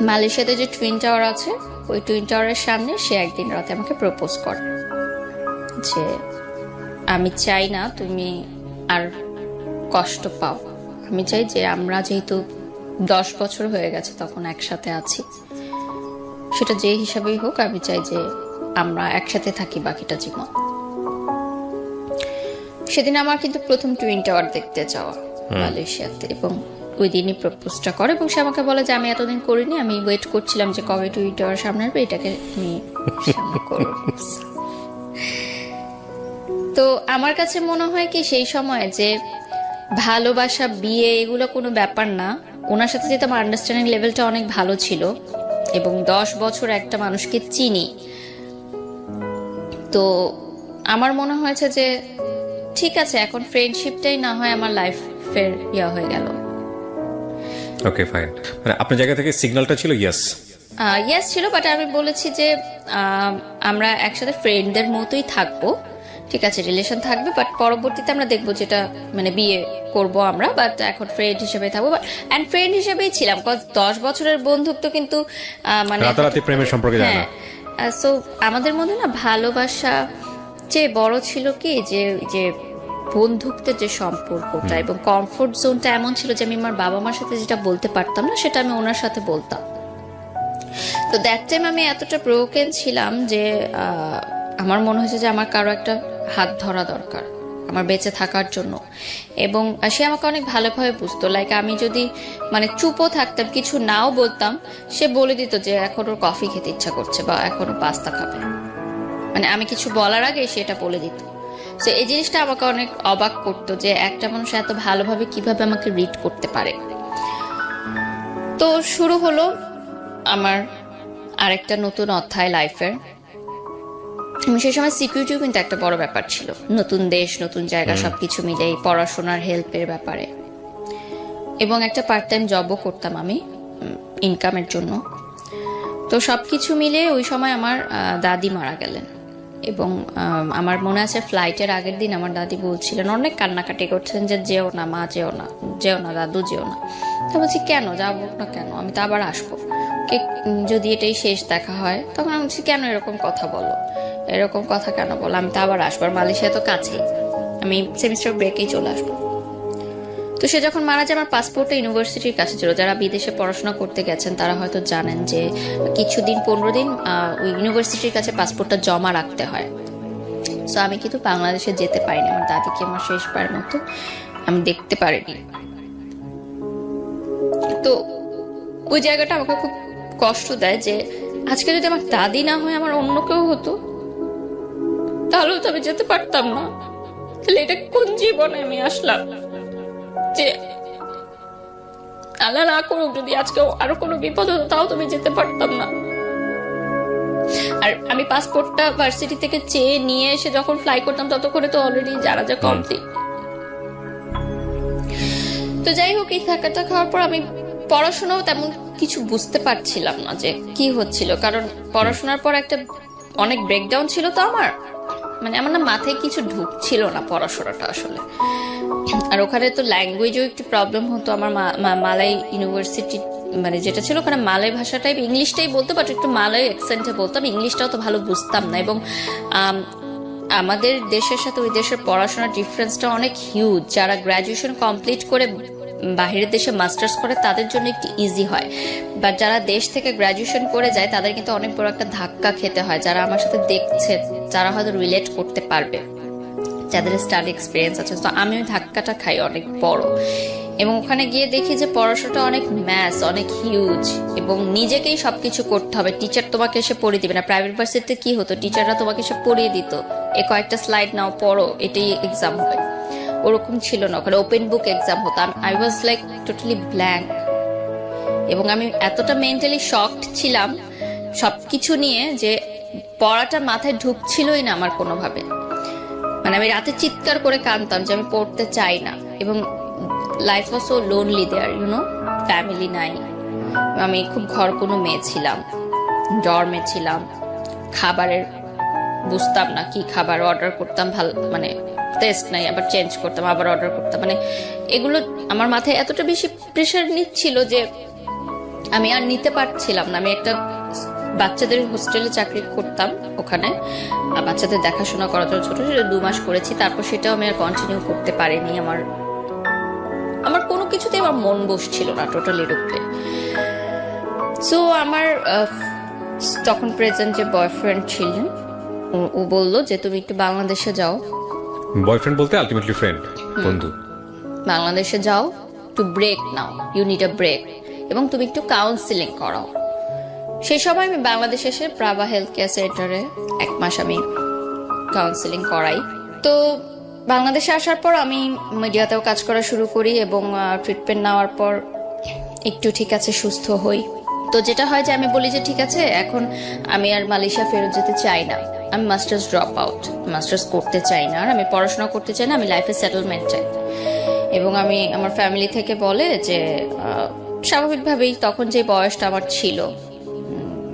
মালয়েশিয়াতে যে টুইন টাওয়ার আছে, ওই টুইন টাওয়ারের সামনে সে একদিন রাতে আমাকে প্রপোজ করে যে আমি চাই না তুমি আর কষ্ট পাও, আমি চাই যে আমরা যেহেতু 10 বছর হয়ে গেছে তখন একসাথে আছি, সেটা যে হিসাবেই হোক, আমি চাই যে আমরা একসাথে থাকি বাকিটা জীবন। সেদিন আমার কিন্তু প্রথম টুইন টাওয়ার দেখতে যাওয়া মালয়েশিয়াতে, এবং ওই দিনই প্রপোজটা করে, এবং সে আমাকে বলে যে আমি এতদিন করিনি, আমি ওয়েট করছিলাম যে কবে টুইন টাওয়ার সামনে আসবে, এটাকে আমি সামনে করব। তো আমার কাছে মনে হয় কি সেই সময় যে ভালোবাসা বিয়ে এগুলো কোনো ব্যাপার না। ওনার সাথে যেহেতু আমার আন্ডারস্ট্যান্ডিং লেভেলটা অনেক ভালো ছিল এবং 10 বছর একটা মানুষকে চিনি, তো আমার মনে হয়েছে যে ঠিক আছে, এখন ফ্রেন্ডশিপটাই না হয় আমার লাইফের হয়ে গেল। ওকে ফাইন, মানে আপনার জায়গা থেকে সিগন্যালটা ছিল ইয়েস? ইয়েস ছিল, বাট আমি বলেছি যে আমরা একসাথে ফ্রেন্ডদের মতোই থাকবো, ঠিক আছে, রিলেশন থাকবে, বাট পরবর্তীতে আমরা দেখবো যেটা মানে বিয়ে করব আমরা, বাট এখন ফ্রেন্ড হিসেবে থাকবো। অ্যান্ড ফ্রেন্ড হিসেবেই ছিলাম, কজ 10 বছরের বন্ধুত্ব কিন্তু মানে রাতারাতি প্রেমের সম্পর্কে যায় না। সো আমাদের মধ্যে না ভালোবাসা চেয়ে বড় ছিল কি যে যে বন্ধুত্বের যে সম্পর্কটা এবং কমফোর্ট জোনটা এমন ছিল যে আমি আমার বাবা মার সাথে যেটা বলতে পারতাম না সেটা আমি ওনার সাথে বলতাম। তো দ্যাট টাইম আমি এতটা ব্রোকেন ছিলাম যে আমার মনে হয়েছে যে আমার কারো একটা হাত ধরা দরকার আমার বেঁচে থাকার জন্য, এবং সে আমাকে অনেক ভালোভাবে বুঝতো। লাইক আমি যদি মানে চুপও থাকতাম, কিছু নাও বলতাম, সে বলে দিত যে এখন ওর কফি খেতে ইচ্ছা করছে বা এখন ও পাস্তা খাবে, মানে আমি কিছু বলার আগে সেটা বলে দিত। তো এই জিনিসটা আমাকে অনেক অবাক করতো যে একটা মানুষ এত ভালোভাবে কিভাবে আমাকে রিড করতে পারে। তো শুরু হলো আমার আরেকটা নতুন অধ্যায় লাইফের। সেই সময় সিকিউরিটিও কিন্তু একটা বড় ব্যাপার ছিল, নতুন দেশ, নতুন জায়গা, সবকিছু মিলেই পড়াশোনার হেল্পের ব্যাপারে, এবং একটা পার্ট টাইম জবও করতাম আমি ইনকামের জন্য। তো সবকিছু মিলে ওই সময় আমার দাদি মারা গেলেন, এবং আমার মনে আছে ফ্লাইটের আগের দিন আমার দাদি বলছিলেন, অনেক কান্নাকাটি করছিলেন যে যেও না মা, যেও না, যেও না দাদু, যেও না। তো বলছি কেন যাবো না, কেন, আমি তো আবার আসবো, যদি এটাই শেষ দেখা হয়। তখন আমি বলছি কেন এরকম কথা বলো, এরকম কথা কেন বলো, আমি তো আবার আসবো, আর মালয়েশিয়া তো কাছেই, আমি সেমিস্টার ব্রেকেই চলে আসবো। তো সে যখন মারা যায়, আমার পাসপোর্টটা ইউনিভার্সিটির কাছে ছিল। যারা বিদেশে পড়াশোনা করতে গেছেন তারা হয়তো জানেন যে কিছুদিন 15 দিন ওই ইউনিভার্সিটির কাছে পাসপোর্টটা জমা রাখতে হয়। সো আমি কিন্তু বাংলাদেশে যেতে পারিনি, আমার দাদিকে আমার শেষবার মতো আমি দেখতে পারিনি। তো ওই জায়গাটা আমাকে খুব কষ্ট দেয় যে আজকে যদি আমার দাদি না হয় আমার অন্য কেউ হতো, তাহলেও তো আমি যেতে পারতাম না। তাহলে এটা কোন জীবনে আমি আসলাম যে আল্লাহ না করুক যদি আজকে আরো কোনো বিপদ হতো, তাও তুমি যেতে পারতাম না। আর আমি পাসপোর্টটা ভার্সিটি থেকে চেয়ে নিয়ে এসে যখন ফ্লাই করতাম ততক্ষণে তো অলরেডি যারা যা কমপ্লিট। তো যাই হোক, এই থাকাটা খাওয়ার পর আমি পড়াশোনাও তেমন কিছু বুঝতে পারছিলাম না যে কি হচ্ছিল, কারণ পড়াশোনার পর একটা অনেক ব্রেকডাউন ছিল। তো আমার মানে আমার না মাথায় কিছু ঢুকছিল না পড়াশোনাটা আসলে। আর ওখানে তো ল্যাঙ্গুয়েজও একটু প্রবলেম হতো। আমার মালাই ইউনিভার্সিটি মানে যেটা ছিল ওখানে মালাই ভাষাটাই, ইংলিশটাই বলতে, বাট একটু মালাই অ্যাকসেন্টে বলতাম, ইংলিশটাও তো ভালো বুঝতাম না। এবং আমাদের দেশের সাথে ওই দেশের পড়াশোনার ডিফারেন্সটা অনেক হিউজ। যারা গ্র্যাজুয়েশন কমপ্লিট করে বাহিরের দেশে মাস্টার্স করে তাদের জন্য একটু ইজি হয়, বাট যারা দেশ থেকে গ্র্যাজুয়েশন করে যায় তাদের কিন্তু অনেক বড় একটা ধাক্কা খেতে হয়। যারা আমার সাথে দেখছে যারা হয়তো রিলেট করতে পারবে, যাদের স্টাডি এক্সপিরিয়েন্স আছে। তো আমি ওই ধাক্কাটা খাই অনেক বড়, এবং ওখানে গিয়ে দেখি যে পড়াশোনাটা অনেক ম্যাথস, অনেক হিউজ, এবং নিজেকেই সবকিছু করতে হবে। টিচার তোমাকে এসে পড়িয়ে দিবে না। প্রাইভেট ভার্সিটিতে কি হতো, টিচাররা তোমাকে এসে পড়িয়ে দিত, এ কয়েকটা স্লাইড নাও, পড়ো, এটাই এক্সাম হবে। ওরকম ছিল না, ওখানে ওপেন বুক এক্সাম হতো। I was like totally blank, এবং আমি এতটা মেন্টালি শকড ছিলাম সবকিছু নিয়ে যে পড়াটা মাথায় ঢুকছিলই না আমার কোনোভাবে। মানে আমি রাতে চিৎকার করে কাঁদতাম যে আমি পড়তে চাই না। এবং life was so lonely there, you know, family নাই। আমি খুব ঘর কোনো মেয়ে ছিলাম, ডর্মে ছিলাম, খাবারের বুঝতাম না কি খাবার অর্ডার করতাম, ভালো মানে টেস্ট নাই, আবার চেঞ্জ করতাম, আবার অর্ডার করতাম। মানে এগুলো আমার মাথায় এতটা বেশি প্রেশার নিচ্ছিল যে আমি আর নিতে পারছিলাম না। আমি একটা বাচ্চাদের হোস্টেলে চাকরি করতাম, ওখানে বাচ্চাদের দেখাশোনা করার জন্য ছোট ছোট 2 মাস করেছি। তারপর সেটাও আমি আর কন্টিনিউ করতে পারিনি। আমার কোনো কিছুতে আমার মন বসছিল না টোটালি রূপে। সো আমার তখন প্রেজেন্ট যে বয়ফ্রেন্ড ছিলেন, ও বললো যে তুমি একটু বাংলাদেশে যাও। বয়ফ্রেন্ড বলতে আলটিমেটলি ফ্রেন্ড, বন্ধু। বাংলাদেশে যাও, একটু ব্রেক নাও, ইউ নিড আ ব্রেক, এবং তুমি একটু কাউন্সিলিং করাও। সেই সময় আমি বাংলাদেশে এসে প্রাভা হেলথ কেয়ার সেন্টারে 1 মাস আমি কাউন্সিলিং করাই। তো বাংলাদেশে আসার পর আমি মিডিয়াতেও কাজ করা শুরু করি এবং ট্রিটমেন্ট নেওয়ার পর একটু ঠিক আছে সুস্থ হই। তো যেটা হয় যে আমি বলি যে ঠিক আছে এখন আমি আর মালয়েশিয়া ফেরত যেতে চাই না, আমি মাস্টার্স ড্রপ আউট, মাস্টার্স করতে চাই না, আর আমি পড়াশোনা করতে চাই না, আমি লাইফে সেটেলমেন্ট চাই। এবং আমি আমার ফ্যামিলি থেকে বলে যে স্বাভাবিকভাবেই তখন যে বয়সটা আমার ছিল,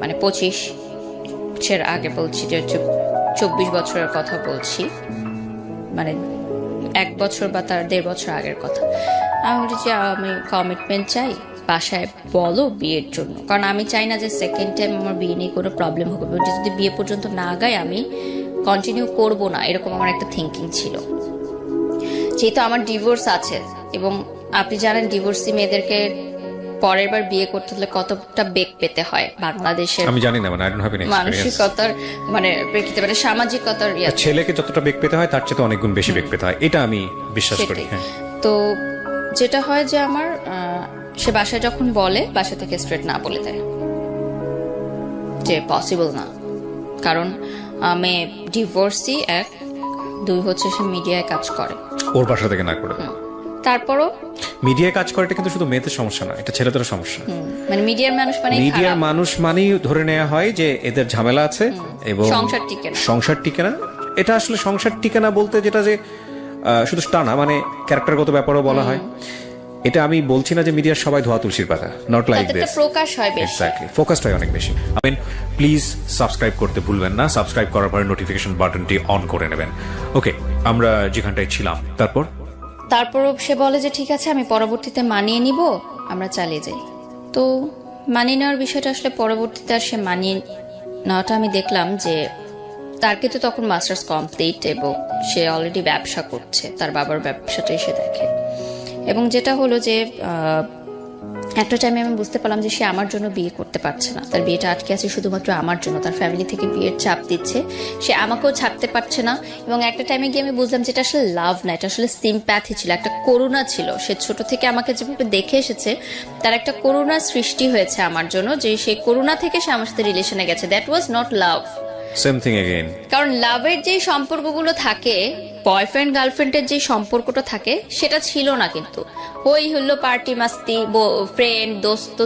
মানে 25-এর আগে বলছি, যে 24 বছরের কথা বলছি, মানে 1 বছর বা তার 1.5 বছর আগের কথা। আমি বলি যে আমি কমিটমেন্ট চাই, বাসায় বলো বিয়ের জন্য, কারণ আমি চাই না যে সেকেন্ড টাইম আমার বিয়ে নিয়ে কোনো প্রবলেম হবে, যদি বিয়ে পর্যন্ত না আগায় আমি কন্টিনিউ করব না, এরকম আমার একটা থিঙ্কিং ছিল। যেহেতু আমার ডিভোর্স আছে এবং আপনি জানেন ডিভোর্সি মেয়েদেরকে পরের বার বিয়ে করতে হলে কতটা বেগ পেতে হয় বাংলাদেশের, আমি জানি না, মানে I don't have any experience. মানসিকতার মানে প্রেক্ষিতে, মানে সামাজিকতার ছেলেকে যতটা বেগ পেতে হয় তার চেয়ে তো অনেক গুণ বেশি বেগ পেতে হয়, এটা আমি বিশ্বাস করি। সেটাই। হ্যাঁ, তো যেটা হয় যে আমার সে বাসায় যখন বলে, বাসা থেকে স্ট্রেট না বলে দেয় যে পসিবল না, কারণ আমি ডিভোর্সি, 1, 2 হচ্ছে সে মিডিয়ায় কাজ করে। ওর বাসা থেকে না করে তারপরও মিডিয়ায় কাজ করে, এটা কিন্তু শুধু মেয়েদের সমস্যা না, এটা ছেলেদেরও সমস্যা। মানে মিডিয়ার মানুষ মানে মিডিয়ার মানুষ মানেই ধরে নেওয়া হয় যে এদের ঝামেলা আছে এবং সংসার টিকে না। সংসার টিকে না। এটা আসলে সংসার টিকে না বলতে যেটা যে শুধু তা না, মানে ক্যারেক্টারগত ব্যাপারও বলা হয়। এটা আমি বলছি না যে মিডিয়ার সবাই ধোয়া তুলসীর পাতা, নট লাইক তাতে দিস। প্রকাশ হয় বেশি। এক্স্যাক্টলি, ফোকাসড হয় অনেক বেশি। প্লিজ সাবস্ক্রাইব করতে ভুলবেন না, সাবস্ক্রাইব করার পরে নোটিফিকেশন বাটনটি অন করে নেবেন। ওকে, আমরা যেখানটায় ছিলাম, তারপরও সে বলে যে ঠিক আছে আমি পরবর্তীতে মানিয়ে নিব, আমরা চালিয়ে যাই। তো মানিয়ে নেওয়ার বিষয়টা আসলে পরবর্তীতে আর সে মানিয়ে নেওয়াটা আমি দেখলাম যে তার কিন্তু তখন মাস্টার্স কমপ্লিট এবং সে অলরেডি ব্যবসা করছে, তার বাবার ব্যবসাটাই সে দেখে। এবং যেটা হলো যে একটা টাইমে আমি বুঝতে পারলাম যে সে আমার জন্য বিয়ে করতে পারছে না, তার বিয়েটা আটকে আছে শুধুমাত্র আমার জন্য, তার ফ্যামিলি থেকে বিয়ের চাপ দিচ্ছে, সে আমাকেও ছাড়তে পারছে না। এবং একটা টাইমে গিয়ে আমি বুঝলাম যে এটা আসলে লাভ না, এটা আসলে সিম্প্যাথি ছিল, একটা করুণা ছিল। সে ছোট থেকে আমাকে যেভাবে দেখে এসেছে, তার একটা করুণার সৃষ্টি হয়েছে আমার জন্য, যে সেই করুণা থেকে সে আমার সাথে রিলেশনে গেছে। That was not love. Same thing again. কারণ লাভের যে সম্পর্কগুলো থাকে, বয়ফ্রেন্ড গার্লফ্রেন্ডের যে সম্পর্কটা থাকে, সেটা ছিল না। কিন্তু হই হলো পার্টি মাস্তি, ফ্রেন্ড দোস্ত,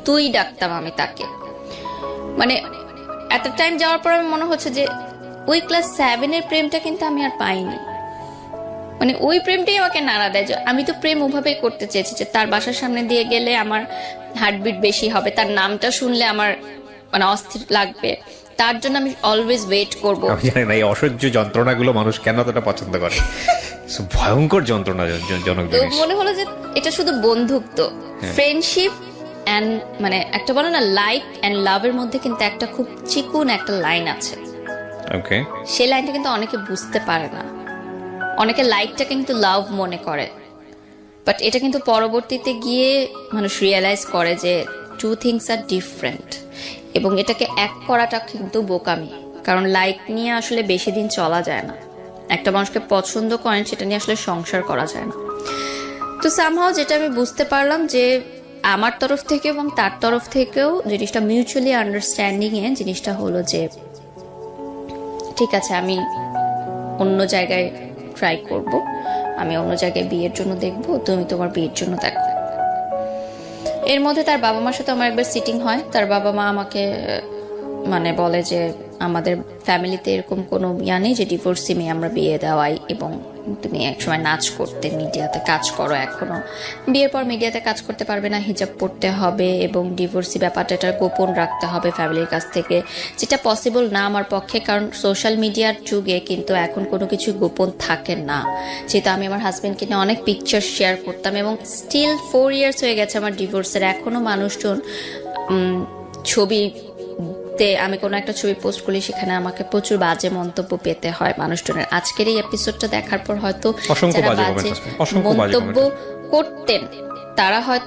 তুই ডাকতাম আমি তাকে। মানে এত টাইম যাওয়ার পর আমি মনে হচ্ছে যে ওই ক্লাস 7-এর প্রেমটা কিন্তু আমি আর পাইনি। মানে ওই প্রেমটাই আমাকে নাড়া দেয়। যে আমি তো প্রেম ওভাবেই করতে চেয়েছি যে তার বাসার সামনে দিয়ে গেলে আমার হার্টবিট বেশি হবে, তার নামটা শুনলে আমার মানে অস্থির লাগবে, তার জন্য আমি অলওয়েজ ওয়েট করব। আমি জানি না এই অসহ্য যন্ত্রণাগুলো মানুষ কেন এতটা পছন্দ করে। ভয়ঙ্কর যন্ত্রণাজনক তো জিনিস। মনে হলো যে এটা শুধু বন্ধুত্ব, ফ্রেন্ডশিপ এন্ড মানে একটা বলে না লাইফ এন্ড লাভের মধ্যে কিন্তু একটা খুব চিকুন একটা লাইন আছে। ওকে, সেই লাইনটা কিন্তু অনেকে বুঝতে পারে না, অনেকে লাইফটা কিন্তু লাভ মনে করে, বাট এটা কিন্তু পরবর্তীতে গিয়ে মানুষ রিয়েলাইজ করে যে টু থিংস আর ডিফারেন্ট। এবং এটাকে এক করাটা কিন্তু বোকামি, কারণ লাইক নিয়ে আসলে বেশি দিন চলা যায় না। একটা মানুষকে পছন্দ করেন, সেটা নিয়ে আসলে সংসার করা যায় না। তো সামহাও যেটা আমি বুঝতে পারলাম যে আমার তরফ থেকে এবং তার তরফ থেকেও জিনিসটা মিউচুয়ালি আন্ডারস্ট্যান্ডিং এ জিনিসটা হলো যে ঠিক আছে আমি অন্য জায়গায় ট্রাই করব, আমি অন্য জায়গায় বিয়ের জন্য দেখব, তুমি তোমার বিয়ের জন্য দেখো। এর মধ্যে তার বাবা মার সাথে আমার একবার সিটিং হয়। তার বাবা মা আমাকে মানে বলে যে আমাদের ফ্যামিলিতে এরকম কোনো ইয়া নেই যে ডিভোর্সি মেয়ে আমরা বিয়ে দেওয়াই, এবং তুমি একসময় নাচ করতে, মিডিয়াতে কাজ করো, এখনো বিয়ের পর মিডিয়াতে কাজ করতে পারবে না, হিজাব পড়তে হবে এবং ডিভোর্সি ব্যাপারটা এটা গোপন রাখতে হবে ফ্যামিলির কাছ থেকে, যেটা পসিবল না আমার পক্ষে। কারণ সোশ্যাল মিডিয়ার যুগে কিন্তু এখন কোনো কিছু গোপন থাকে না। যেহেতু আমি আমার হাজবেন্ডকে নিয়ে অনেক পিকচার শেয়ার করতাম এবং স্টিল 4 ইয়ার্স হয়ে গেছে আমার ডিভোর্সের, এখনো মানুষজন ছবি, আমি কোনো একটা ছবি পোস্ট করলে সেখানে আমাকে প্রচুর বাজে মন্তব্য পেতে হয় মানুষজনের। আজকের এই এপিসোডটা দেখার পর হয়তো যারা বাজে মন্তব্য করতেন তারা হয়তো